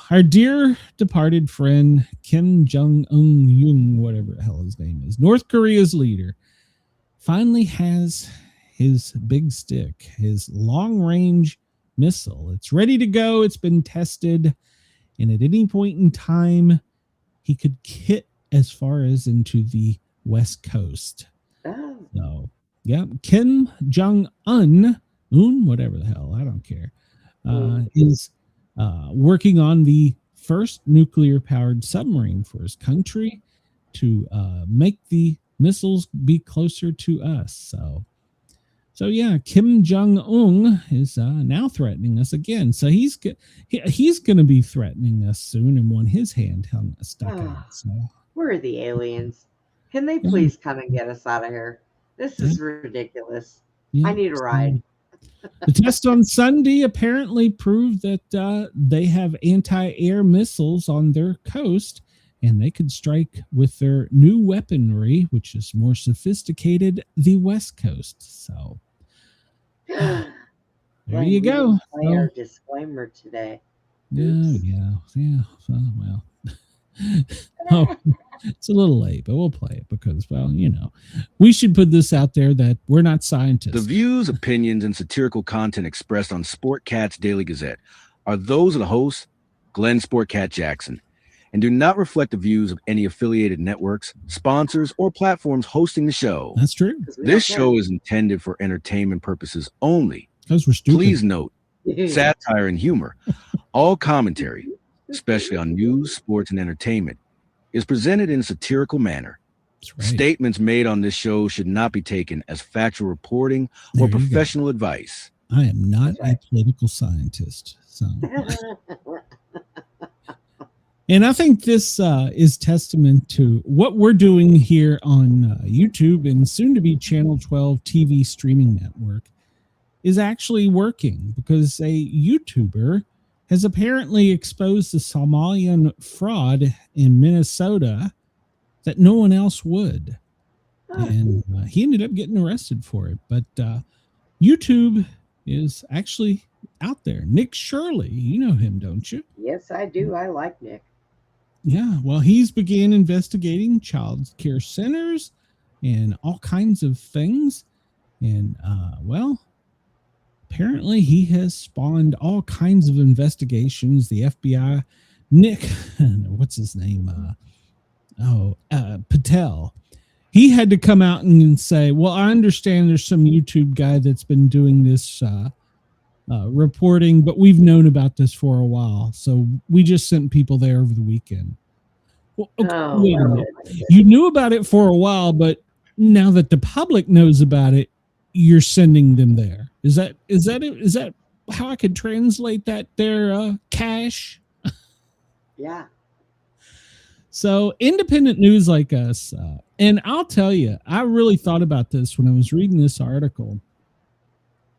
[SPEAKER 2] Our dear departed friend Kim Jong-un, whatever the hell his name is, North Korea's leader, finally has his big stick, his long-range missile. It's ready to go. It's been tested, and at any point in time, he could hit as far as into the West Coast.
[SPEAKER 3] Oh.
[SPEAKER 2] So, yeah, Kim Jong-un, whatever the hell, I don't care, is working on the first nuclear-powered submarine for his country to make the missiles be closer to us. So yeah, Kim Jong-un is now threatening us again. So he's going to be threatening us soon and want his hand stuck out. So
[SPEAKER 3] where are the aliens? Can they please come and get us out of here? This is ridiculous. Yeah. I need a ride.
[SPEAKER 2] The test on Sunday apparently proved that they have anti-air missiles on their coast, and they could strike with their new weaponry, which is more sophisticated, the West Coast. So there you go.
[SPEAKER 3] Our disclaimer today.
[SPEAKER 2] Yeah. So, well, it's a little late, but we'll play it because, well, we should put this out there that we're not scientists.
[SPEAKER 5] The views, opinions, and satirical content expressed on Sportcat's Daily Gazette are those of the host, Glenn Sportcat Jackson, and do not reflect the views of any affiliated networks, sponsors, or platforms hosting the show.
[SPEAKER 2] That's true.
[SPEAKER 5] This show is intended for entertainment purposes only.
[SPEAKER 2] Because we're stupid.
[SPEAKER 5] Please note, satire and humor, all commentary, especially on news, sports, and entertainment, is presented in a satirical manner.
[SPEAKER 2] Right.
[SPEAKER 5] Statements made on this show should not be taken as factual reporting or professional advice.
[SPEAKER 2] I am not a political scientist. So. And I think this is testament to what we're doing here on YouTube and soon to be Channel 12 TV streaming network is actually working, because a YouTuber has apparently exposed the Somalian fraud in Minnesota that no one else would. And he ended up getting arrested for it. But YouTube is actually out there. Nick Shirley, you know him, don't you?
[SPEAKER 3] Yes, I do. I like Nick.
[SPEAKER 2] Yeah, well, he's began investigating child care centers and all kinds of things. And, well, apparently he has spawned all kinds of investigations. The FBI, Nick, what's his name? Patel. He had to come out and say, well, I understand there's some YouTube guy that's been doing this reporting, but we've known about this for a while. So we just sent people there over the weekend. Well, okay, wait a minute. You knew about it for a while, but now that the public knows about it, you're sending them there. Is that how I could translate that there, Cash?
[SPEAKER 3] Yeah.
[SPEAKER 2] So independent news like us, and I'll tell you, I really thought about this when I was reading this article.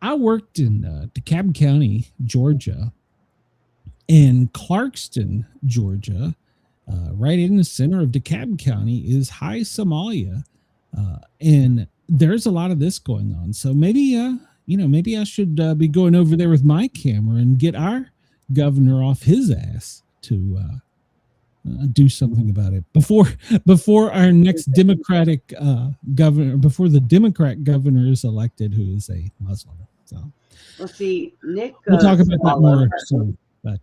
[SPEAKER 2] I worked in DeKalb County, Georgia, and Clarkston, Georgia. Right in the center of DeKalb County is High Somalia, and there's a lot of this going on. So maybe, maybe I should be going over there with my camera and get our governor off his ass to do something about it before our next Democratic governor, before the Democrat governor is elected, who is a Muslim. So,
[SPEAKER 3] well, see, Nick,
[SPEAKER 2] we'll talk about that more soon. But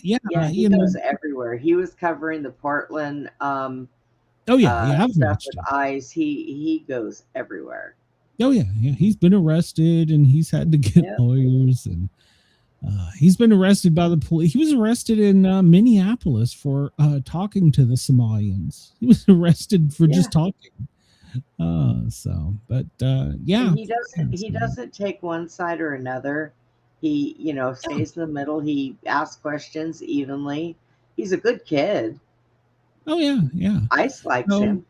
[SPEAKER 2] he
[SPEAKER 3] goes everywhere. He was covering the Portland.
[SPEAKER 2] I've watched
[SPEAKER 3] with eyes. He goes everywhere.
[SPEAKER 2] Oh yeah. He's been arrested and he's had to get lawyers, and he's been arrested by the police. He was arrested in Minneapolis for talking to the Somalians. He was arrested for just talking. He doesn't take one side or another. He, stays in the middle. He asks questions evenly. He's a good kid. Oh yeah.
[SPEAKER 3] Ice likes him.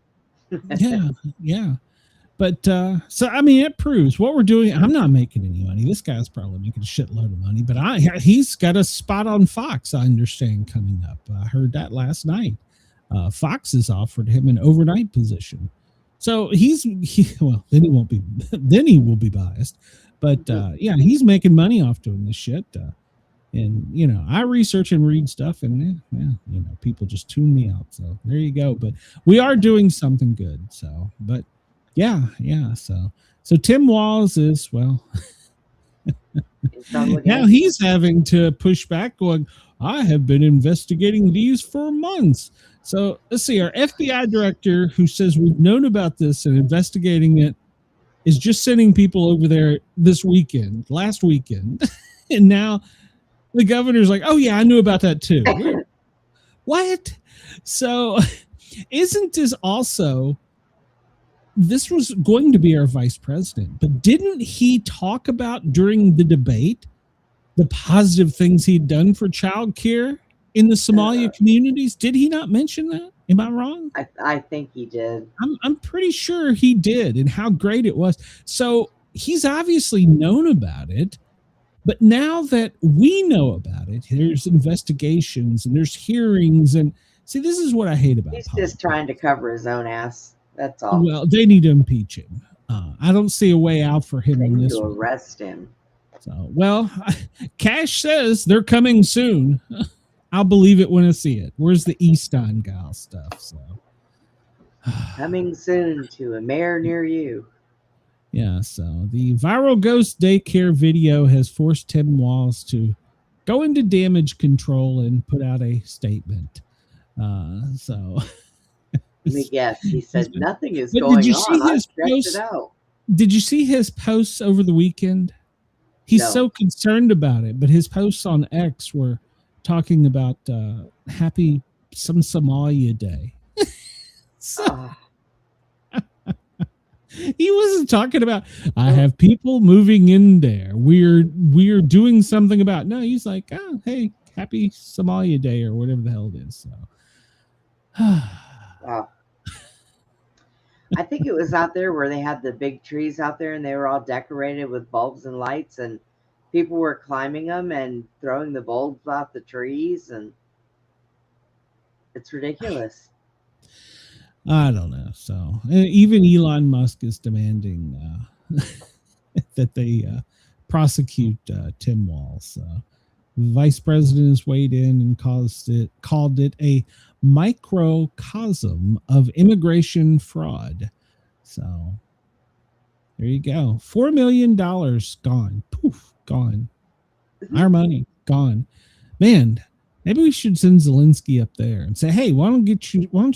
[SPEAKER 2] yeah. But it proves what we're doing. I'm not making any money. This guy's probably making a shitload of money, but he's got a spot on Fox, I understand, coming up. I heard that last night. Fox has offered him an overnight position. So then he will be biased. But he's making money off doing this shit. And I research and read stuff, and people just tune me out. So there you go. But we are doing something good. So, but So Tim Walz is, now he's having to push back, going, I have been investigating these for months. So let's see, our FBI director, who says we've known about this and investigating it, is just sending people over there last weekend. And now the governor's like, oh yeah, I knew about that too. What? So isn't this also, this was going to be our vice president, but didn't he talk about during the debate the positive things he'd done for childcare in the Somalia communities? Did he not mention that? Am I wrong?
[SPEAKER 3] I think he did.
[SPEAKER 2] I'm pretty sure he did, and how great it was. So he's obviously known about it, but now that we know about it, there's investigations and there's hearings, and see, this is what I hate about
[SPEAKER 3] He's
[SPEAKER 2] politics.
[SPEAKER 3] Just trying to cover his own ass. That's all.
[SPEAKER 2] Well, they need to impeach him. I don't see a way out for him in this.
[SPEAKER 3] To arrest him.
[SPEAKER 2] So, Cash says they're coming soon. I'll believe it when I see it. Where's the Easton gal stuff? So
[SPEAKER 3] coming soon to a mayor near you.
[SPEAKER 2] Yeah, so the viral ghost daycare video has forced Tim Walz to go into damage control and put out a statement. Let
[SPEAKER 3] me guess. He said nothing is going on.
[SPEAKER 2] Did you see his posts over the weekend? He's so concerned about it, but his posts on X were talking about happy some Somalia Day. He wasn't talking about I have people moving in there. We're doing something about. No, he's like, oh, hey, happy Somalia Day or whatever the hell it is. So,
[SPEAKER 3] wow. I think it was out there where they had the big trees out there and they were all decorated with bulbs and lights, and people were climbing them and throwing the bulbs off the trees, and it's ridiculous.
[SPEAKER 2] I don't know. So even Elon Musk is demanding that they prosecute Tim Walz. So the vice president has weighed in and called it a microcosm of immigration fraud. So there you go. $4 million gone. Poof, gone. Our money gone. Man, maybe we should send Zelensky up there and say, hey, why don't you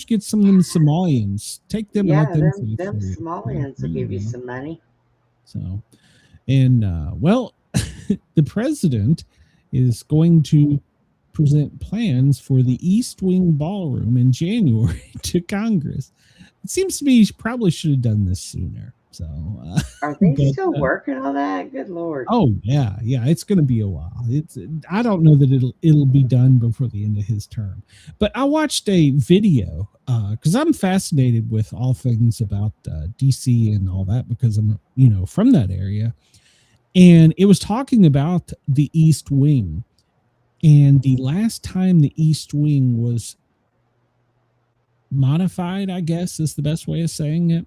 [SPEAKER 2] get some of them Somalians? Take them.
[SPEAKER 3] Yeah, them Somalians will give you some money.
[SPEAKER 2] So, and the president is going to present plans for the East Wing Ballroom in January to Congress. It seems to me he probably should have done this sooner. So,
[SPEAKER 3] are they still working on that? Good Lord.
[SPEAKER 2] Oh yeah, it's going to be a while. I don't know that it'll be done before the end of his term. But I watched a video because I'm fascinated with all things about DC and all that because I'm from that area, and it was talking about the East Wing, and the last time the East Wing was modified, I guess is the best way of saying it,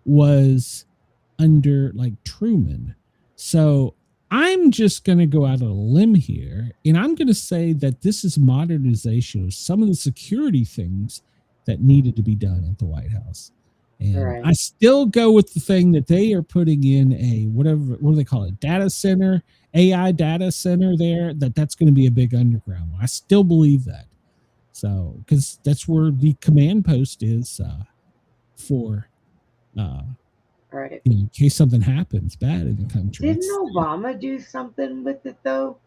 [SPEAKER 2] was under like Truman. So I'm just going to go out on a limb here, and I'm going to say that this is modernization of some of the security things that needed to be done at the White House. And I still go with the thing that they are putting in a what do they call it? Data center, AI data center there, that's going to be a big underground one. I still believe that. So, because that's where the command post is for in case something happens bad in the country.
[SPEAKER 3] Didn't Obama do something with it though?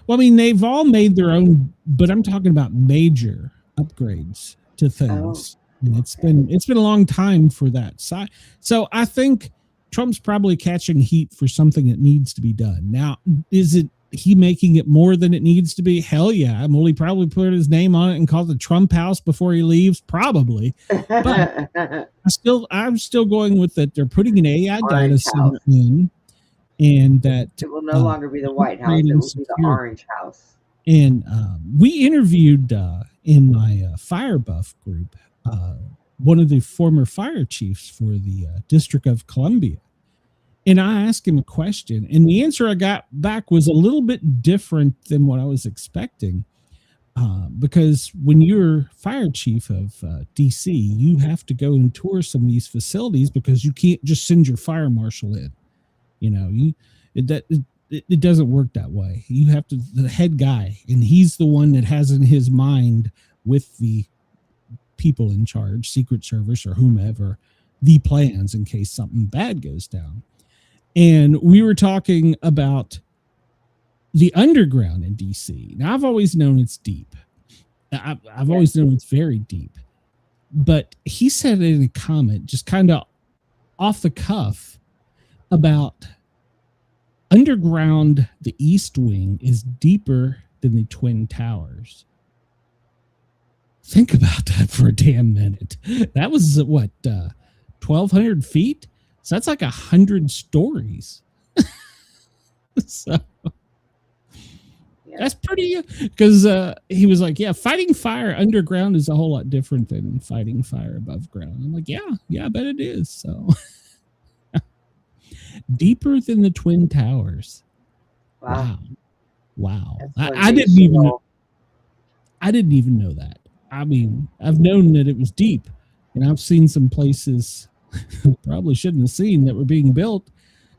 [SPEAKER 2] Well, I mean, they've all made their own, but I'm talking about major upgrades to things. And it's been a long time for that side. So I think Trump's probably catching heat for something that needs to be done. Now, is it he making it more than it needs to be? Hell yeah. Will he probably put his name on it and call it the Trump House before he leaves? Probably. But I'm still going with that. They're putting an AI data center in, and that
[SPEAKER 3] it will no longer be the White House. It will be the Orange House.
[SPEAKER 2] And we interviewed in my fire buff group one of the former fire chiefs for the District of Columbia. And I asked him a question, and the answer I got back was a little bit different than what I was expecting. Because when you're fire chief of DC, you have to go and tour some of these facilities because you can't just send your fire marshal in. It doesn't work that way. You have to, the head guy, and he's the one that has in his mind with the people in charge, Secret Service or whomever, the plans in case something bad goes down. And we were talking about the underground in DC. Now, I've always known it's deep. I've always known it's very deep. But he said in a comment, just kind of off the cuff, about underground, the East Wing is deeper than the Twin Towers. Think about that for a damn minute. That was what, 1,200 feet? So that's like 100 stories. So that's pretty, because he was like, yeah, fighting fire underground is a whole lot different than fighting fire above ground. I'm like, yeah, I bet it is. So deeper than the Twin Towers. Wow. I didn't even know that. I mean, I've known that it was deep, and I've seen some places probably shouldn't have seen that were being built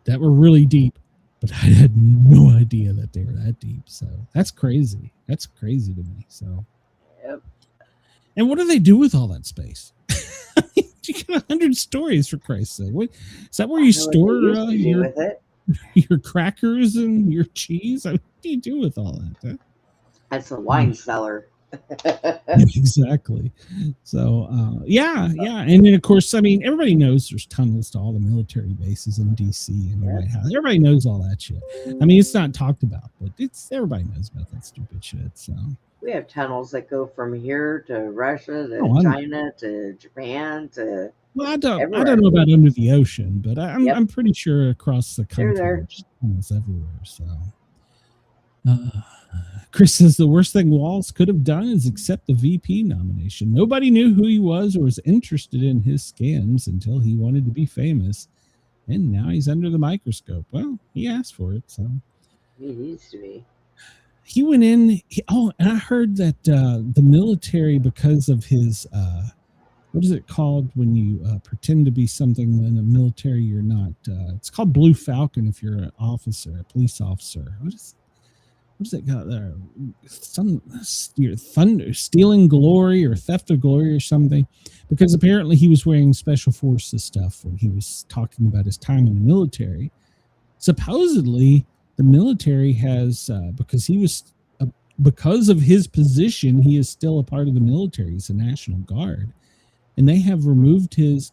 [SPEAKER 2] that were really deep, but I had no idea that they were that deep. So that's crazy. That's crazy to me. So, yep. And what do they do with all that space? You get 100 stories, for Christ's sake. What, is that where you store your crackers and your cheese? What do you do with all that? Huh?
[SPEAKER 3] That's a wine cellar.
[SPEAKER 2] Exactly. So and then of course, I mean, everybody knows there's tunnels to all the military bases in DC and the White House. Everybody knows all that shit. I mean, it's not talked about, but everybody knows about that stupid shit. So
[SPEAKER 3] we have tunnels that go from here to Russia to China to Japan to
[SPEAKER 2] I don't know about under the ocean, but I'm pretty sure across the country there's tunnels everywhere. So Chris says the worst thing Walz could have done is accept the VP nomination. Nobody knew who he was or was interested in his scams until he wanted to be famous. And now he's under the microscope. Well, he asked for it, so.
[SPEAKER 3] He needs to be.
[SPEAKER 2] He went in. And I heard that the military, because of his, what is it called when you pretend to be something in the military you're not? It's called Blue Falcon if you're an officer, a police officer. What is it got there? Some stealing glory or theft of glory or something, because apparently he was wearing special forces stuff when he was talking about his time in the military. Supposedly the military has, because of his position, he is still a part of the military. He's a National Guard, and they have removed his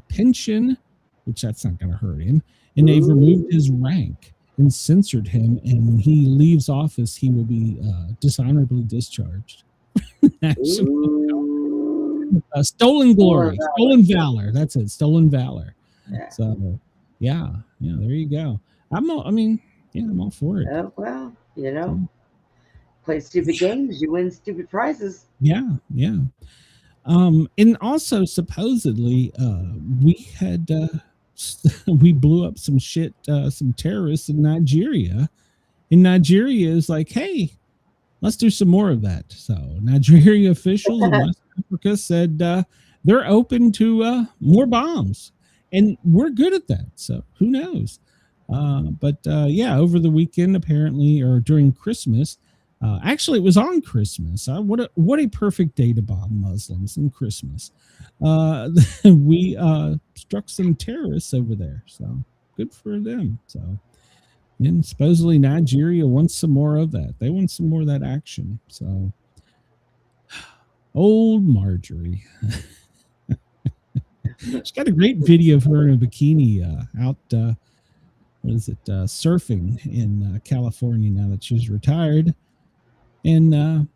[SPEAKER 2] pension, which that's not going to hurt him, and they've removed his rank and censored him. And when he leaves office, he will be dishonorably discharged. Stolen glory, stolen valor. That's it, stolen valor.
[SPEAKER 3] Yeah.
[SPEAKER 2] So, yeah, there you go. I'm all for it.
[SPEAKER 3] Well, play stupid games, you win stupid prizes.
[SPEAKER 2] Yeah. And also supposedly, we blew up some shit, some terrorists in Nigeria. And Nigeria is like, hey, let's do some more of that. So Nigeria officials in West Africa said they're open to more bombs, and we're good at that. So who knows? But over the weekend, apparently, or during Christmas, actually it was on Christmas. What a perfect day to bomb Muslims in Christmas. We struck some terrorists over there. So good for them. So. And supposedly Nigeria wants some more of that. They want some more of that action. So, old Marjorie. She's got a great video of her in a bikini out, surfing in California now that she's retired. And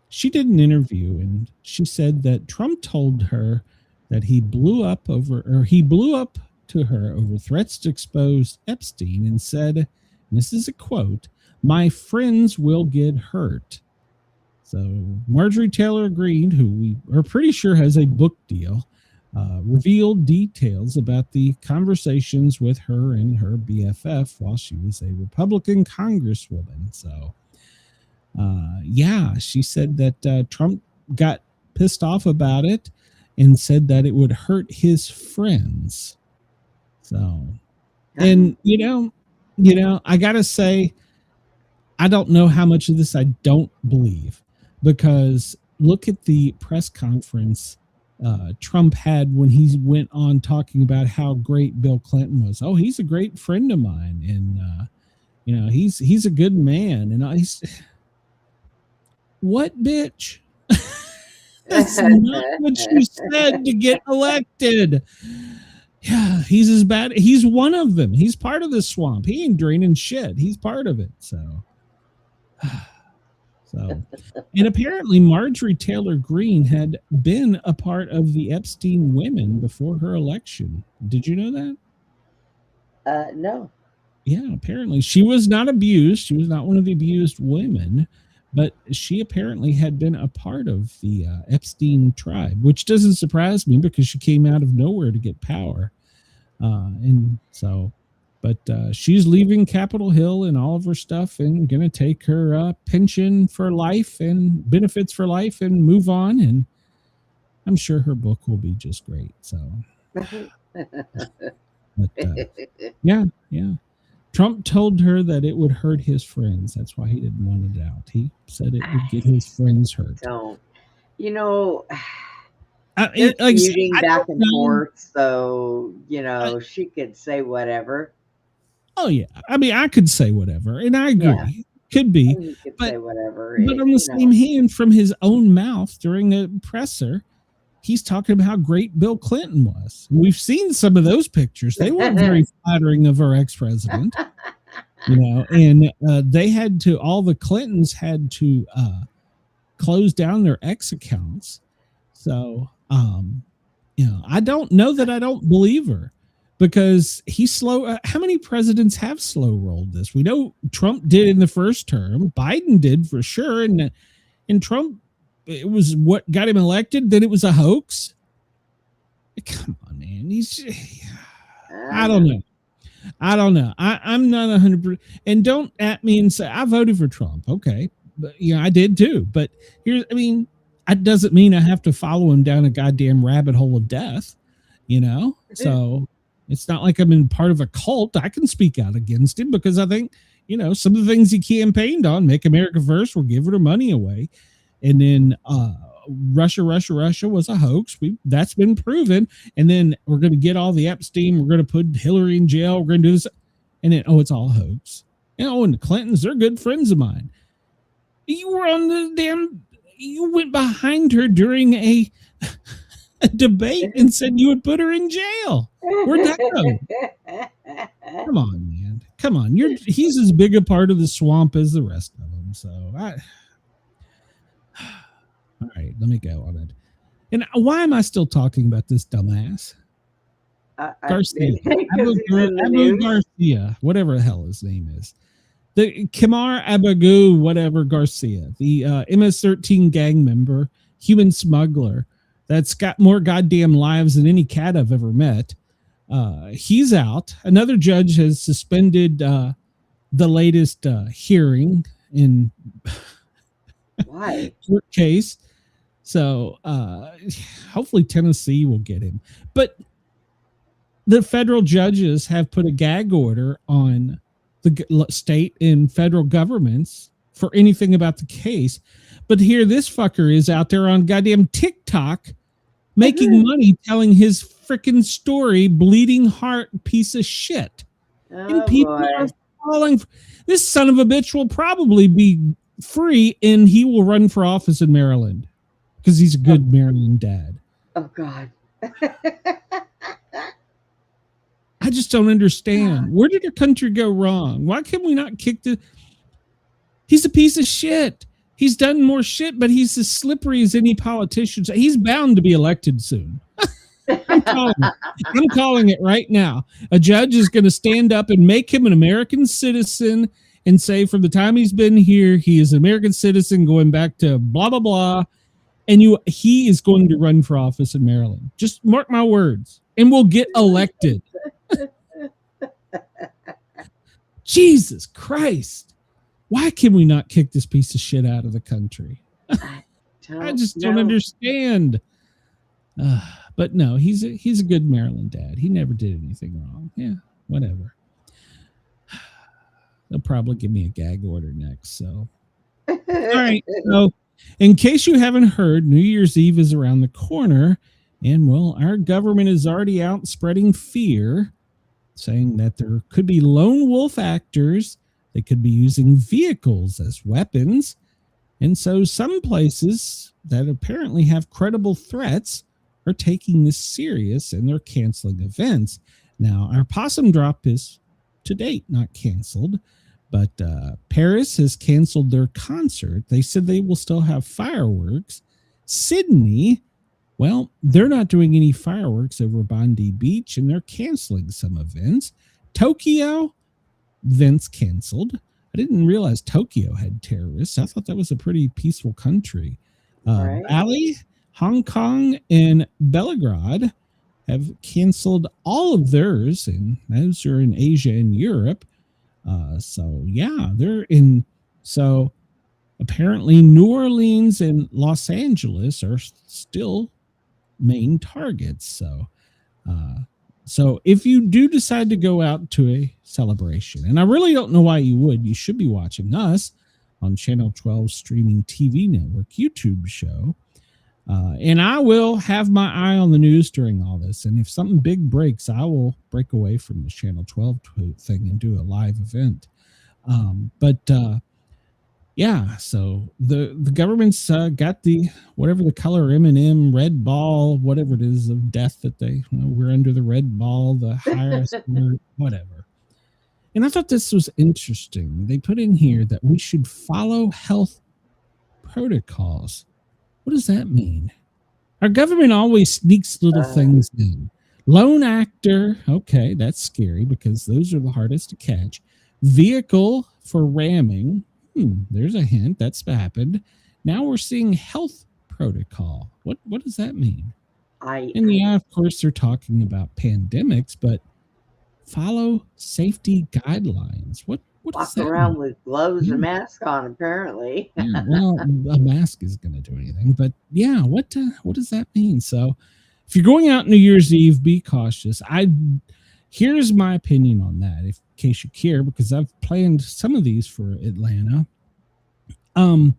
[SPEAKER 2] she did an interview, and she said that Trump told her that he blew up to her over threats to expose Epstein, and said, and this is a quote, "My friends will get hurt." So Marjorie Taylor Greene, who we are pretty sure has a book deal, revealed details about the conversations with her and her BFF while she was a Republican congresswoman. So, she said that Trump got pissed off about it and said that it would hurt his friends. So, and I gotta say, I don't know how much of this I don't believe, because look at the press conference Trump had when he went on talking about how great Bill Clinton was. Oh, he's a great friend of mine, and he's a good man. And what, bitch? That's not what you said to get elected. Yeah, he's as bad. He's one of them. He's part of the swamp. He ain't draining shit. He's part of it. So, and apparently Marjorie Taylor Greene had been a part of the Epstein women before her election. Did you know that?
[SPEAKER 3] No.
[SPEAKER 2] Yeah, apparently she was not abused. She was not one of the abused women, but she apparently had been a part of the Epstein tribe, which doesn't surprise me because she came out of nowhere to get power. She's leaving Capitol Hill and all of her stuff and going to take her pension for life and benefits for life and move on. And I'm sure her book will be just great. So, yeah. Trump told her that it would hurt his friends. That's why he didn't want it out. He said it would get his friends hurt.
[SPEAKER 3] Don't.
[SPEAKER 2] Feuding
[SPEAKER 3] back and forth, so she could say whatever.
[SPEAKER 2] Oh yeah, I mean, I could say whatever, and I agree. Yeah. Could be,
[SPEAKER 3] say whatever.
[SPEAKER 2] But on the same hand, from his own mouth during the presser, he's talking about how great Bill Clinton was. We've seen some of those pictures. They weren't very flattering of our ex-president, and all the Clintons had to close down their ex accounts. So, I don't know that I don't believe her, because he's slow. How many presidents have slow rolled this? We know Trump did in the first term. Biden did for sure. And Trump, it was what got him elected. Then it was a hoax. Come on, man. I don't know. I'm not 100%. And don't at me and say, I voted for Trump. Okay. But I did too. But that doesn't mean I have to follow him down a goddamn rabbit hole of death, So it's not like I'm in part of a cult. I can speak out against him because I think, some of the things he campaigned on, make America first, we're giving her money away. And then Russia was a hoax. That's been proven. And then we're going to get all the Epstein. We're going to put Hillary in jail. We're going to do this. And then, it's all a hoax. And the Clintons, they're good friends of mine. You were on you went behind her during a debate and said you would put her in jail. Where'd that go? Come on, man. Come on. He's as big a part of the swamp as the rest of them. So all right, let me go on it. And why am I still talking about this dumbass? Garcia. Abu Garcia, whatever the hell his name is. The Kamar Abagu, whatever Garcia, the MS-13 gang member, human smuggler that's got more goddamn lives than any cat I've ever met. He's out. Another judge has suspended the latest hearing in court case. So hopefully Tennessee will get him. But the federal judges have put a gag order on the state and federal governments for anything about the case. But here this fucker is out there on goddamn TikTok making money telling his freaking story, bleeding heart piece of shit. And people are falling. This son of a bitch will probably be free and he will run for office in Maryland because he's a good Maryland dad.
[SPEAKER 3] Oh, God.
[SPEAKER 2] I just don't understand. Where did our country go wrong? Why can we not kick He's a piece of shit. He's done more shit, but he's as slippery as any politician. He's bound to be elected soon. I'm calling it right now. A judge is going to stand up and make him an American citizen and say from the time he's been here, he is an American citizen going back to blah, blah, blah. And he is going to run for office in Maryland. Just mark my words. And we'll get elected. Jesus Christ. Why can we not kick this piece of shit out of the country? I just don't understand. But no, he's a good Maryland dad. He never did anything wrong. Yeah, whatever. They'll probably give me a gag order next. So, all right. So, in case you haven't heard, New Year's Eve is around the corner, and well, our government is already out spreading fear, saying that there could be lone wolf actors. They could be using vehicles as weapons. And so some places that apparently have credible threats are taking this serious and they're canceling events. Now, our possum drop is to date not canceled, but Paris has canceled their concert. They said they will still have fireworks. Sydney, well, they're not doing any fireworks over Bondi Beach and they're canceling some events. Tokyo, events canceled. I didn't realize Tokyo had terrorists. I thought that was a pretty peaceful country.
[SPEAKER 3] Right.
[SPEAKER 2] Bali, Hong Kong, and Belgrade have canceled all of theirs, and those are in Asia and Europe. So yeah, they're in. So apparently New Orleans and Los Angeles are still main targets. So if you do decide to go out to a celebration, and I really don't know why you would, you should be watching us on Channel 12 streaming TV network YouTube show. And I will have my eye on the news during all this. And if something big breaks, I will break away from the Channel 12 thing and do a live event. Yeah, so the government's got the whatever the color M&M red ball, whatever it is of death that they, we're under the red ball, the highest whatever. And I thought this was interesting. They put in here that we should follow health protocols. What does that mean? Our government always sneaks little things in. Lone actor, okay, that's scary because those are the hardest to catch. Vehicle for ramming. There's a hint that's happened. Now we're seeing health protocol. What does that mean? And yeah, of course they're talking about pandemics, but follow safety guidelines. What does that
[SPEAKER 3] around
[SPEAKER 2] mean?
[SPEAKER 3] with gloves and mask on, apparently.
[SPEAKER 2] Yeah, well, a mask is going to do anything, but yeah, what does that mean? So, if you're going out New Year's Eve, be cautious. Here's my opinion on that, in case you care, because I've planned some of these for Atlanta. New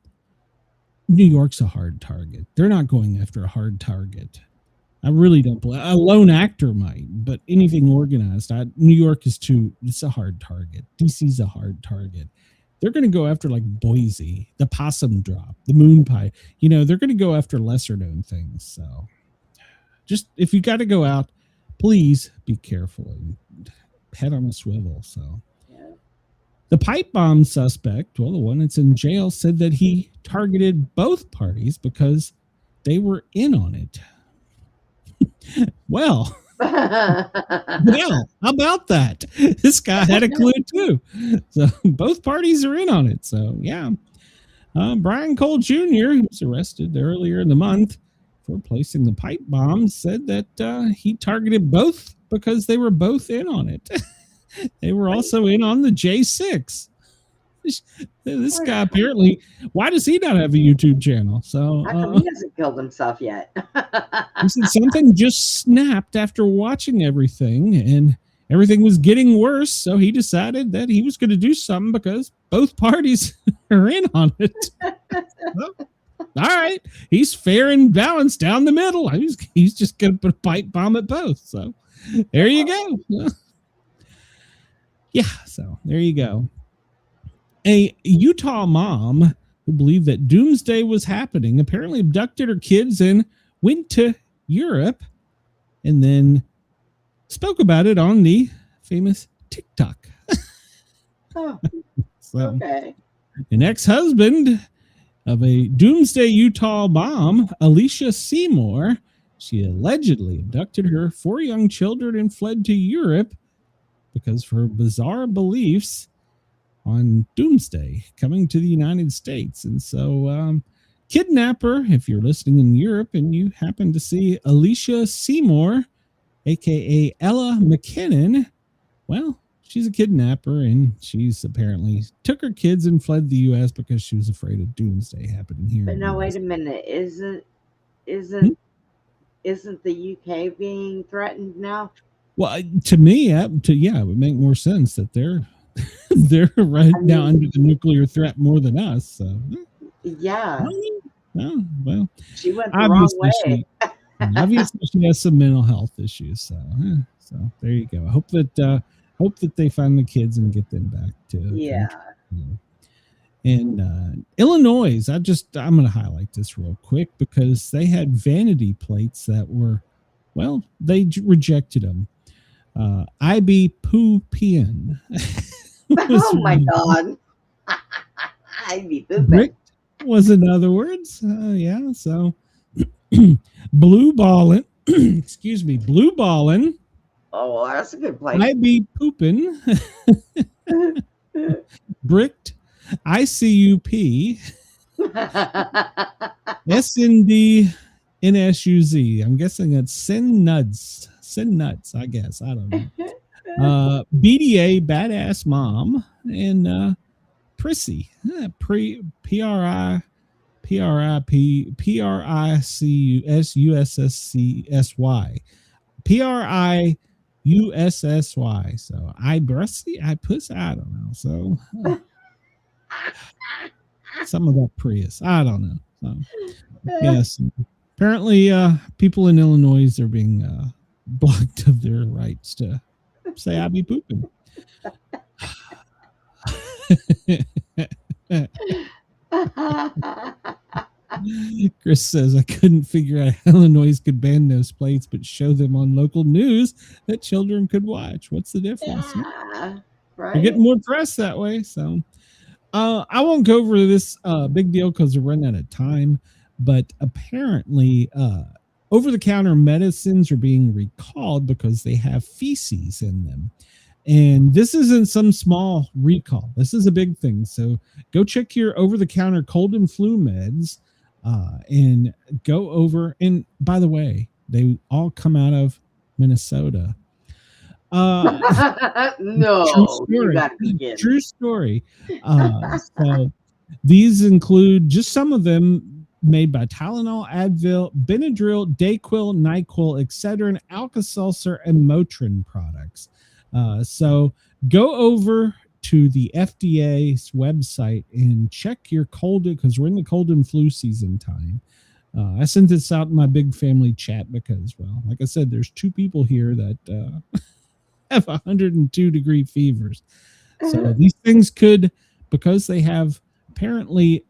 [SPEAKER 2] York's a hard target. They're not going after a hard target. I really don't believe a lone actor might, but anything organized, New York is it's a hard target. DC's a hard target. They're going to go after like Boise, the possum drop, the moon pie. They're going to go after lesser known things. So just if you got to go out, please be careful and head on a swivel. So the pipe bomb suspect, well, the one that's in jail, said that he targeted both parties because they were in on it. Well, how about that? This guy had a clue too. So both parties are in on it. So yeah, Brian Cole Jr., who was arrested earlier in the month for placing the pipe bomb, said that he targeted both because they were both in on it. They were also in on the J6. This guy apparently, why does he not have a YouTube channel? So
[SPEAKER 3] how come he hasn't killed himself yet?
[SPEAKER 2] He said something just snapped after watching everything, and everything was getting worse. So he decided that he was going to do something because both parties are in on it. Well, all right, he's fair and balanced down the middle. He's just going to put a pipe bomb at both. So there you go. Yeah, so there you go. A Utah mom who believed that doomsday was happening apparently abducted her kids and went to Europe and then spoke about it on the famous TikTok.
[SPEAKER 3] Oh,
[SPEAKER 2] So,
[SPEAKER 3] okay.
[SPEAKER 2] an ex-husband of a doomsday Utah mom, Alicia Seymour, she allegedly abducted her 4 young children and fled to Europe because of her bizarre beliefs on doomsday coming to the United States. And so kidnapper, if you're listening in Europe and you happen to see Alicia Seymour, aka Ella McKinnon, well, she's a kidnapper, and she's apparently took her kids and fled the U.S. because she was afraid of doomsday happening here.
[SPEAKER 3] But now wait a minute, isn't the UK being threatened now?
[SPEAKER 2] Well, to me, it would make more sense that they're now under the nuclear threat more than us. So
[SPEAKER 3] yeah.
[SPEAKER 2] Oh, well,
[SPEAKER 3] She went the wrong way.
[SPEAKER 2] Obviously, she has some mental health issues. So there you go. I hope that they find the kids and get them back to And Illinois, I'm going to highlight this real quick because they had vanity plates that were, well, they rejected them. Ibuprofen.
[SPEAKER 3] Oh my God. Ibuprofen.
[SPEAKER 2] Rick was in other words. Yeah. So blue ballin'. Excuse me. Blue ballin'.
[SPEAKER 3] Oh, that's a good place.
[SPEAKER 2] Ibuprofen. Bricked. ICUP. SND. NSUZ. I'm guessing that's Sin Nuts. Sin Nuts, I guess. I don't know. BDA, Badass Mom, and Prissy. PRICUSUSSY. PRIUSSY. So I pussy, I don't know. So some of that Prius. I don't know. So yes. Apparently, people in Illinois are being blocked of their rights to say "I be pooping." Chris says, "I couldn't figure out how Illinois could ban those plates, but show them on local news that children could watch. What's the difference?"
[SPEAKER 3] Yeah, right.
[SPEAKER 2] You're getting more press that way. So, I won't go over this big deal because we're running out of time. But apparently, over-the-counter medicines are being recalled because they have feces in them. And this isn't some small recall. This is a big thing. So go check your over-the-counter cold and flu meds and go over. And by the way, they all come out of Minnesota.
[SPEAKER 3] No, you gotta be kidding.
[SPEAKER 2] True story. So these include just some of them made by Tylenol, Advil, Benadryl, Dayquil, NyQuil, Excedrin, Alka-Seltzer, and Motrin products. So go over to the FDA's website and check your cold, because we're in the cold and flu season time. I sent this out in my big family chat because, well, like I said, there's 2 people here that have 102-degree fevers. So these things could, because they have apparently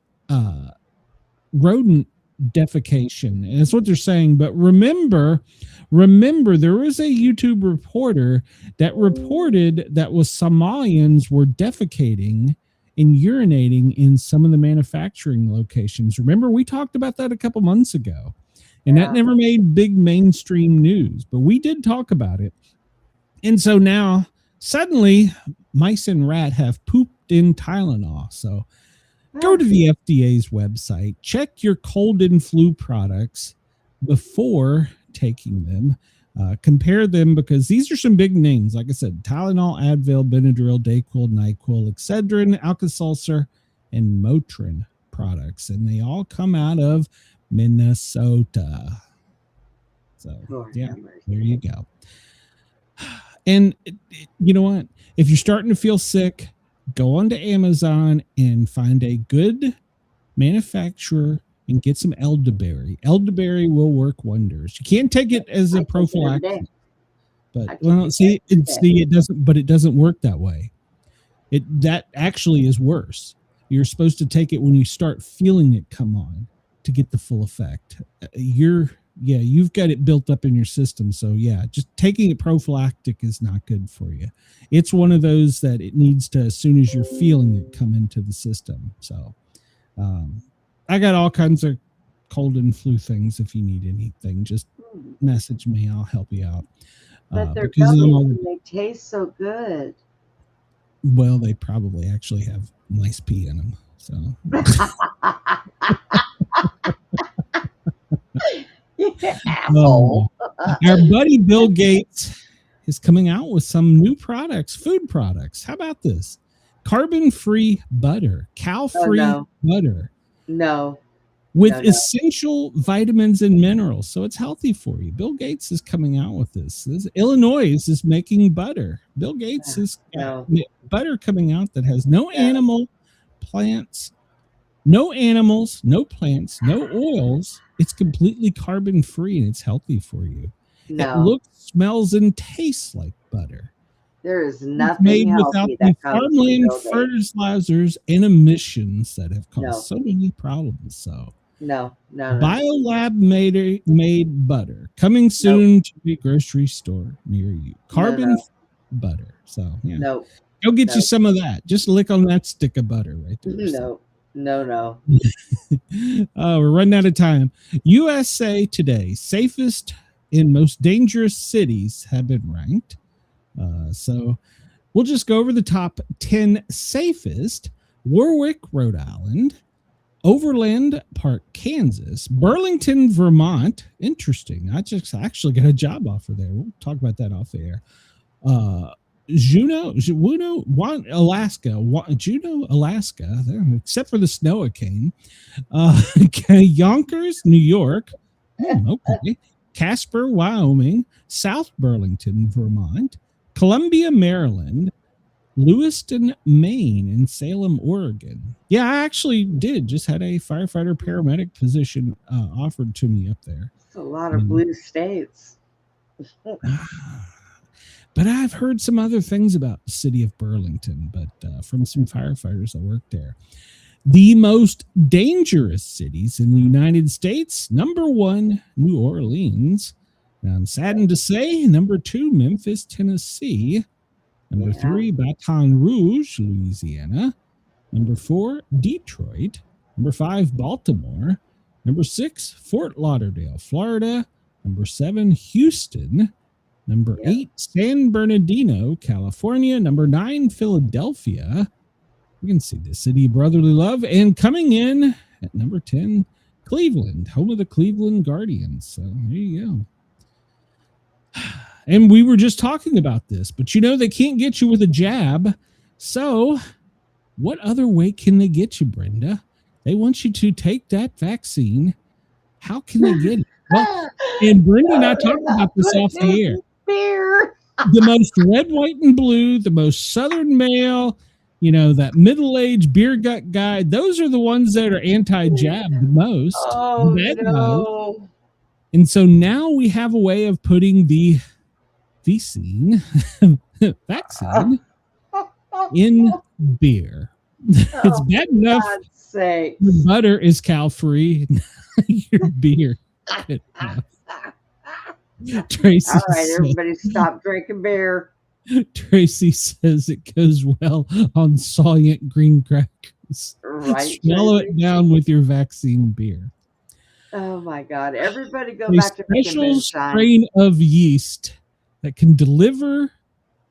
[SPEAKER 2] rodent defecation, and that's what they're saying. But remember, there was a YouTube reporter that reported that Somalians were defecating and urinating in some of the manufacturing locations. Remember, we talked about that a couple months ago, and that never made big mainstream news, but we did talk about it. And so now suddenly mice and rat have pooped in Tylenol. So go to the FDA's website, check your cold and flu products before taking them. Compare them, because these are some big names. Like I said, Tylenol, Advil, Benadryl, Dayquil, NyQuil, Excedrin, Alka-Seltzer, and Motrin products. And they all come out of Minnesota. So, yeah, there you go. And you know what? If you're starting to feel sick, go onto Amazon and find a good manufacturer and get some elderberry. Elderberry will work wonders. You can't take it as a prophylactic, but it doesn't work that way. That actually is worse. You're supposed to take it when you start feeling it come on to get the full effect. You've got it built up in your system. So yeah, just taking it prophylactic is not good for you. It's one of those that it needs to, as soon as you're feeling it, come into the system. So I got all kinds of cold and flu things. If you need anything, just message me. I'll help you out.
[SPEAKER 3] But they're gummies, they taste so good.
[SPEAKER 2] Well, they probably actually have nice pee in them. So our buddy Bill Gates is coming out with some new products, food products. How about this? Carbon-free butter, cow-free butter. With essential vitamins and minerals. So it's healthy for you. Bill Gates is coming out with this. Illinois is making butter. Bill Gates is butter coming out that has no animals, no plants, no oils. It's completely carbon-free and it's healthy for you. It looks, smells, and tastes like butter.
[SPEAKER 3] There is nothing
[SPEAKER 2] made without the farmland fertilizers and emissions that have caused so many problems. So Biolab made butter coming soon to a grocery store near you. Carbon butter. So go get you some of that. Just lick on that stick of butter right there.
[SPEAKER 3] No.
[SPEAKER 2] We're running out of time. USA Today, safest and most dangerous cities have been ranked. So we'll just go over the top 10 safest. Warwick, Rhode Island, Overland Park, Kansas, Burlington, Vermont. Interesting. I just actually got a job offer there. We'll talk about that off the air. Juneau, Alaska, except for the snow it came. Yonkers, New York. Okay. Casper, Wyoming, South Burlington, Vermont, Columbia, Maryland, Lewiston, Maine, and Salem, Oregon. Yeah, I actually just had a firefighter paramedic position offered to me up there.
[SPEAKER 3] That's a lot of blue states.
[SPEAKER 2] But I've heard some other things about the city of Burlington, but from some firefighters that work there. The most dangerous cities in the United States. Number 1, New Orleans. Now, I'm saddened to say, number 2, Memphis, Tennessee. Number 3, Baton Rouge, Louisiana. Number 4, Detroit. Number 5, Baltimore. Number 6, Fort Lauderdale, Florida. Number 7, Houston. Number 8, San Bernardino, California. Number 9, Philadelphia. You can see the city of brotherly love. And coming in at number 10, Cleveland, home of the Cleveland Guardians. So there you go. And we were just talking about this, but they can't get you with a jab. So what other way can they get you, Brenda? They want you to take that vaccine. How can they get it? Well, and Brenda and I talked about this off the air. The most red, white, and blue, the most Southern male, that middle-aged beer gut guy, those are the ones that are anti-jab the most.
[SPEAKER 3] Oh, no.
[SPEAKER 2] And so now we have a way of putting the vaccine in beer. It's bad enough your butter is cow-free. Your beer. Tracy
[SPEAKER 3] all right, everybody stop drinking beer.
[SPEAKER 2] Tracy says it goes well on Soylent green crackers.
[SPEAKER 3] Right.
[SPEAKER 2] Swallow it down with your vaccine beer.
[SPEAKER 3] Oh my God. Everybody go back to
[SPEAKER 2] special strain of yeast that can deliver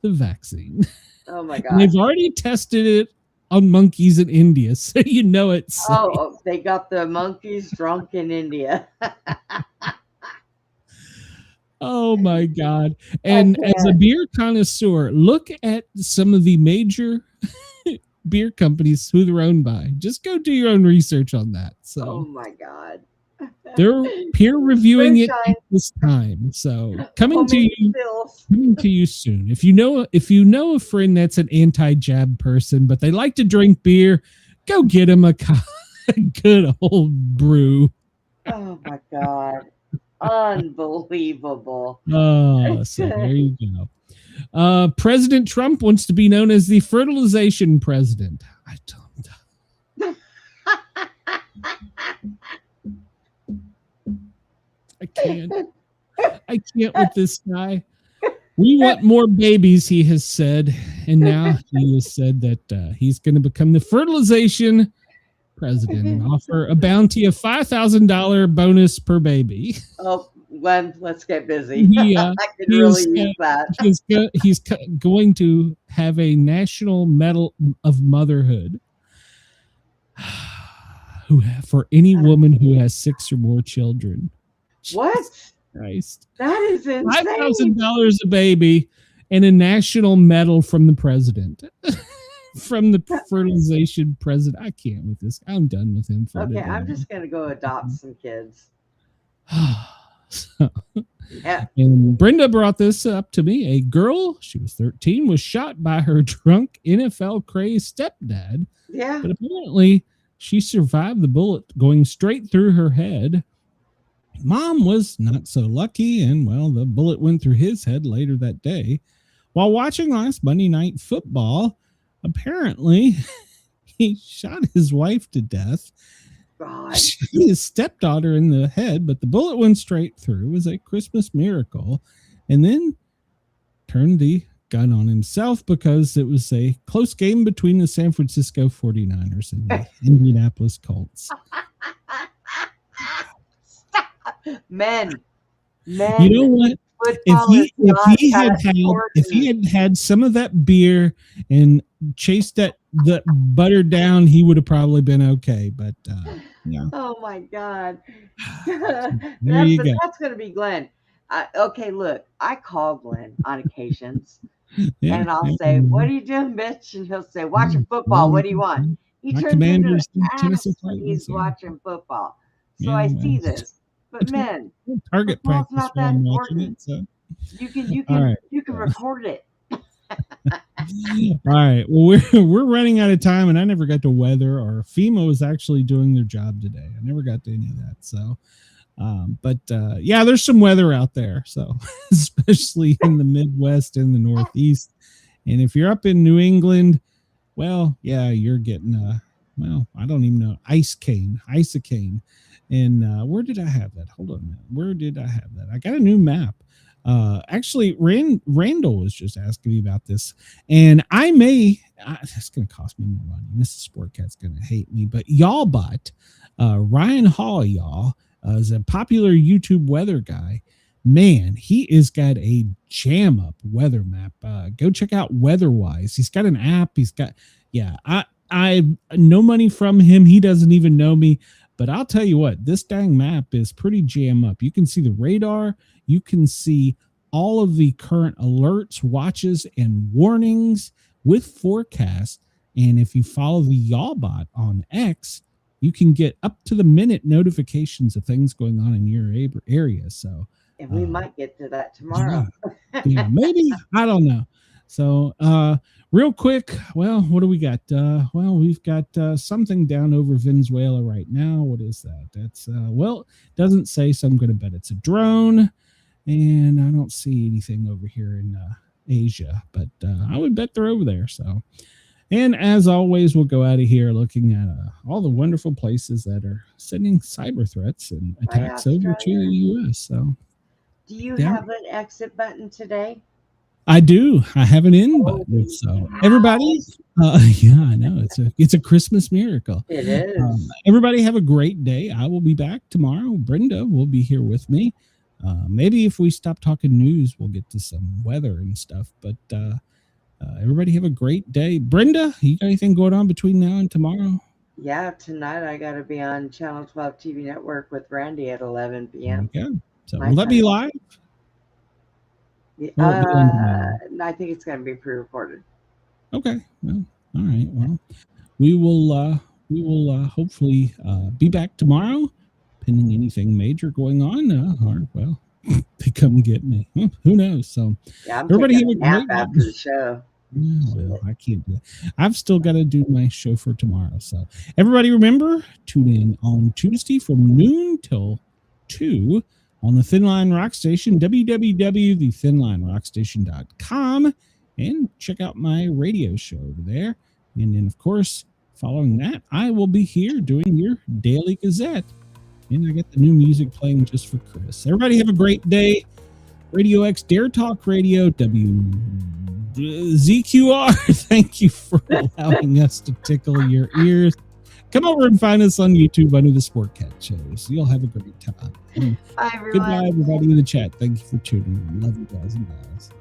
[SPEAKER 2] the vaccine.
[SPEAKER 3] Oh my God.
[SPEAKER 2] And they've already tested it on monkeys in India, so you know it's safe.
[SPEAKER 3] Oh, they got the monkeys drunk in India.
[SPEAKER 2] Oh my God. And as a beer connoisseur, look at some of the major beer companies who they're owned by. Just go do your own research on that. So
[SPEAKER 3] oh my God.
[SPEAKER 2] They're peer reviewing it at this time. So coming to you soon. If you know a friend that's an anti-jab person, but they like to drink beer, go get them a good old brew.
[SPEAKER 3] Oh my God. Unbelievable.
[SPEAKER 2] Oh, so there you go. President Trump wants to be known as the fertilization president. I don't. I can't with this guy. We want more babies, he has said, and now he has said that he's going to become the fertilization president and offer a bounty of $5,000 bonus per baby.
[SPEAKER 3] Oh, Glenn, let's get busy. I could really use that.
[SPEAKER 2] He's going to have a national medal of motherhood for any woman who has 6 or more children.
[SPEAKER 3] What?
[SPEAKER 2] Jesus Christ.
[SPEAKER 3] That is insane.
[SPEAKER 2] $5,000 a baby and a national medal from the president. From the fertilization president. I can't with this. I'm done with him.
[SPEAKER 3] Okay, I'm just going to go adopt some kids.
[SPEAKER 2] Yeah. And Brenda brought this up to me. A girl, she was 13, was shot by her drunk NFL crazed stepdad.
[SPEAKER 3] Yeah.
[SPEAKER 2] But apparently she survived the bullet going straight through her head. Mom was not so lucky, and well, the bullet went through his head later that day. While watching last Monday Night Football, apparently he shot his wife to death.
[SPEAKER 3] God.
[SPEAKER 2] His stepdaughter in the head, but the bullet went straight through. It was a Christmas miracle. And then turned the gun on himself because it was a close game between the San Francisco 49ers and the Indianapolis Colts.
[SPEAKER 3] Men.
[SPEAKER 2] You know what? If he had had some of that beer and chased that butter down, he would have probably been okay. But yeah.
[SPEAKER 3] Oh my God.
[SPEAKER 2] That's
[SPEAKER 3] going to be Glenn. Okay, look, I call Glenn on occasions, and I'll say, "What are you doing, bitch?" And he'll say, "Watching football. What do you want?" He turns into an ass when he's watching football. So I see this. But men,
[SPEAKER 2] target practice
[SPEAKER 3] not that important.
[SPEAKER 2] It, so.
[SPEAKER 3] You can record it.
[SPEAKER 2] All right. Well, we're running out of time, and I never got to weather, or FEMA was actually doing their job today. I never got to any of that. So, yeah, there's some weather out there. So, especially in the Midwest and the Northeast, and if you're up in New England, well, yeah, you're getting I don't even know, isocane. And where did I have that? Hold on a minute. Where did I have that? I got a new map. Actually, Randall was just asking me about this, and it's going to cost me more money. Mrs. Sportcat's going to hate me, but y'all bought Ryan Hall, is a popular YouTube weather guy. Man, he has got a jam up weather map. Go check out Weatherwise. He's got an app. I no money from him. He doesn't even know me. But I'll tell you what, this dang map is pretty jam up. You can see the radar. You can see all of the current alerts, watches, and warnings with forecasts. And if you follow the Y'all bot on X, you can get up to the minute notifications of things going on in your area. So,
[SPEAKER 3] and we might get to that tomorrow.
[SPEAKER 2] Yeah, maybe. I don't know. So, real quick, well, what do we got? We've got something down over Venezuela right now. What is that? That's, doesn't say, so I'm going to bet it's a drone. And I don't see anything over here in Asia, but I would bet they're over there. So, and as always, we'll go out of here looking at all the wonderful places that are sending cyber threats and attacks over to the U.S. So,
[SPEAKER 3] do you have an exit button today?
[SPEAKER 2] I do. I have an in button. So everybody, yeah, I know it's a Christmas miracle.
[SPEAKER 3] It is.
[SPEAKER 2] Everybody have a great day. I will be back tomorrow. Brenda will be here with me. Maybe if we stop talking news, we'll get to some weather and stuff. But everybody have a great day. Brenda, you got anything going on between now and tomorrow?
[SPEAKER 3] Yeah, tonight I got to be on Channel 12 TV Network with Randy at 11 p.m.
[SPEAKER 2] Okay. So will that be live?
[SPEAKER 3] I think it's going to be pre-recorded.
[SPEAKER 2] Okay. Well, all right. Well, we will hopefully be back tomorrow, pending anything major going on. Or they come and get me. Who knows? So
[SPEAKER 3] yeah, I'm
[SPEAKER 2] everybody have a
[SPEAKER 3] nap
[SPEAKER 2] great
[SPEAKER 3] after the show.
[SPEAKER 2] Well, I can't do that. I've still got to do my show for tomorrow. So everybody remember, tune in on Tuesday from noon till 2 on the Thin Line Rock Station, www.thethinlinerockstation.com, and check out my radio show over there. And then, of course, following that, I will be here doing your Daily Gazette. And I got the new music playing just for Chris. Everybody have a great day. Radio X Dare Talk Radio, ZQR. Thank you for allowing us to tickle your ears. Come over and find us on YouTube under the Sportcat shows. You'll have a great time.
[SPEAKER 3] Bye, everyone.
[SPEAKER 2] Goodbye, everybody in the chat. Thank you for tuning in. Love you guys and guys.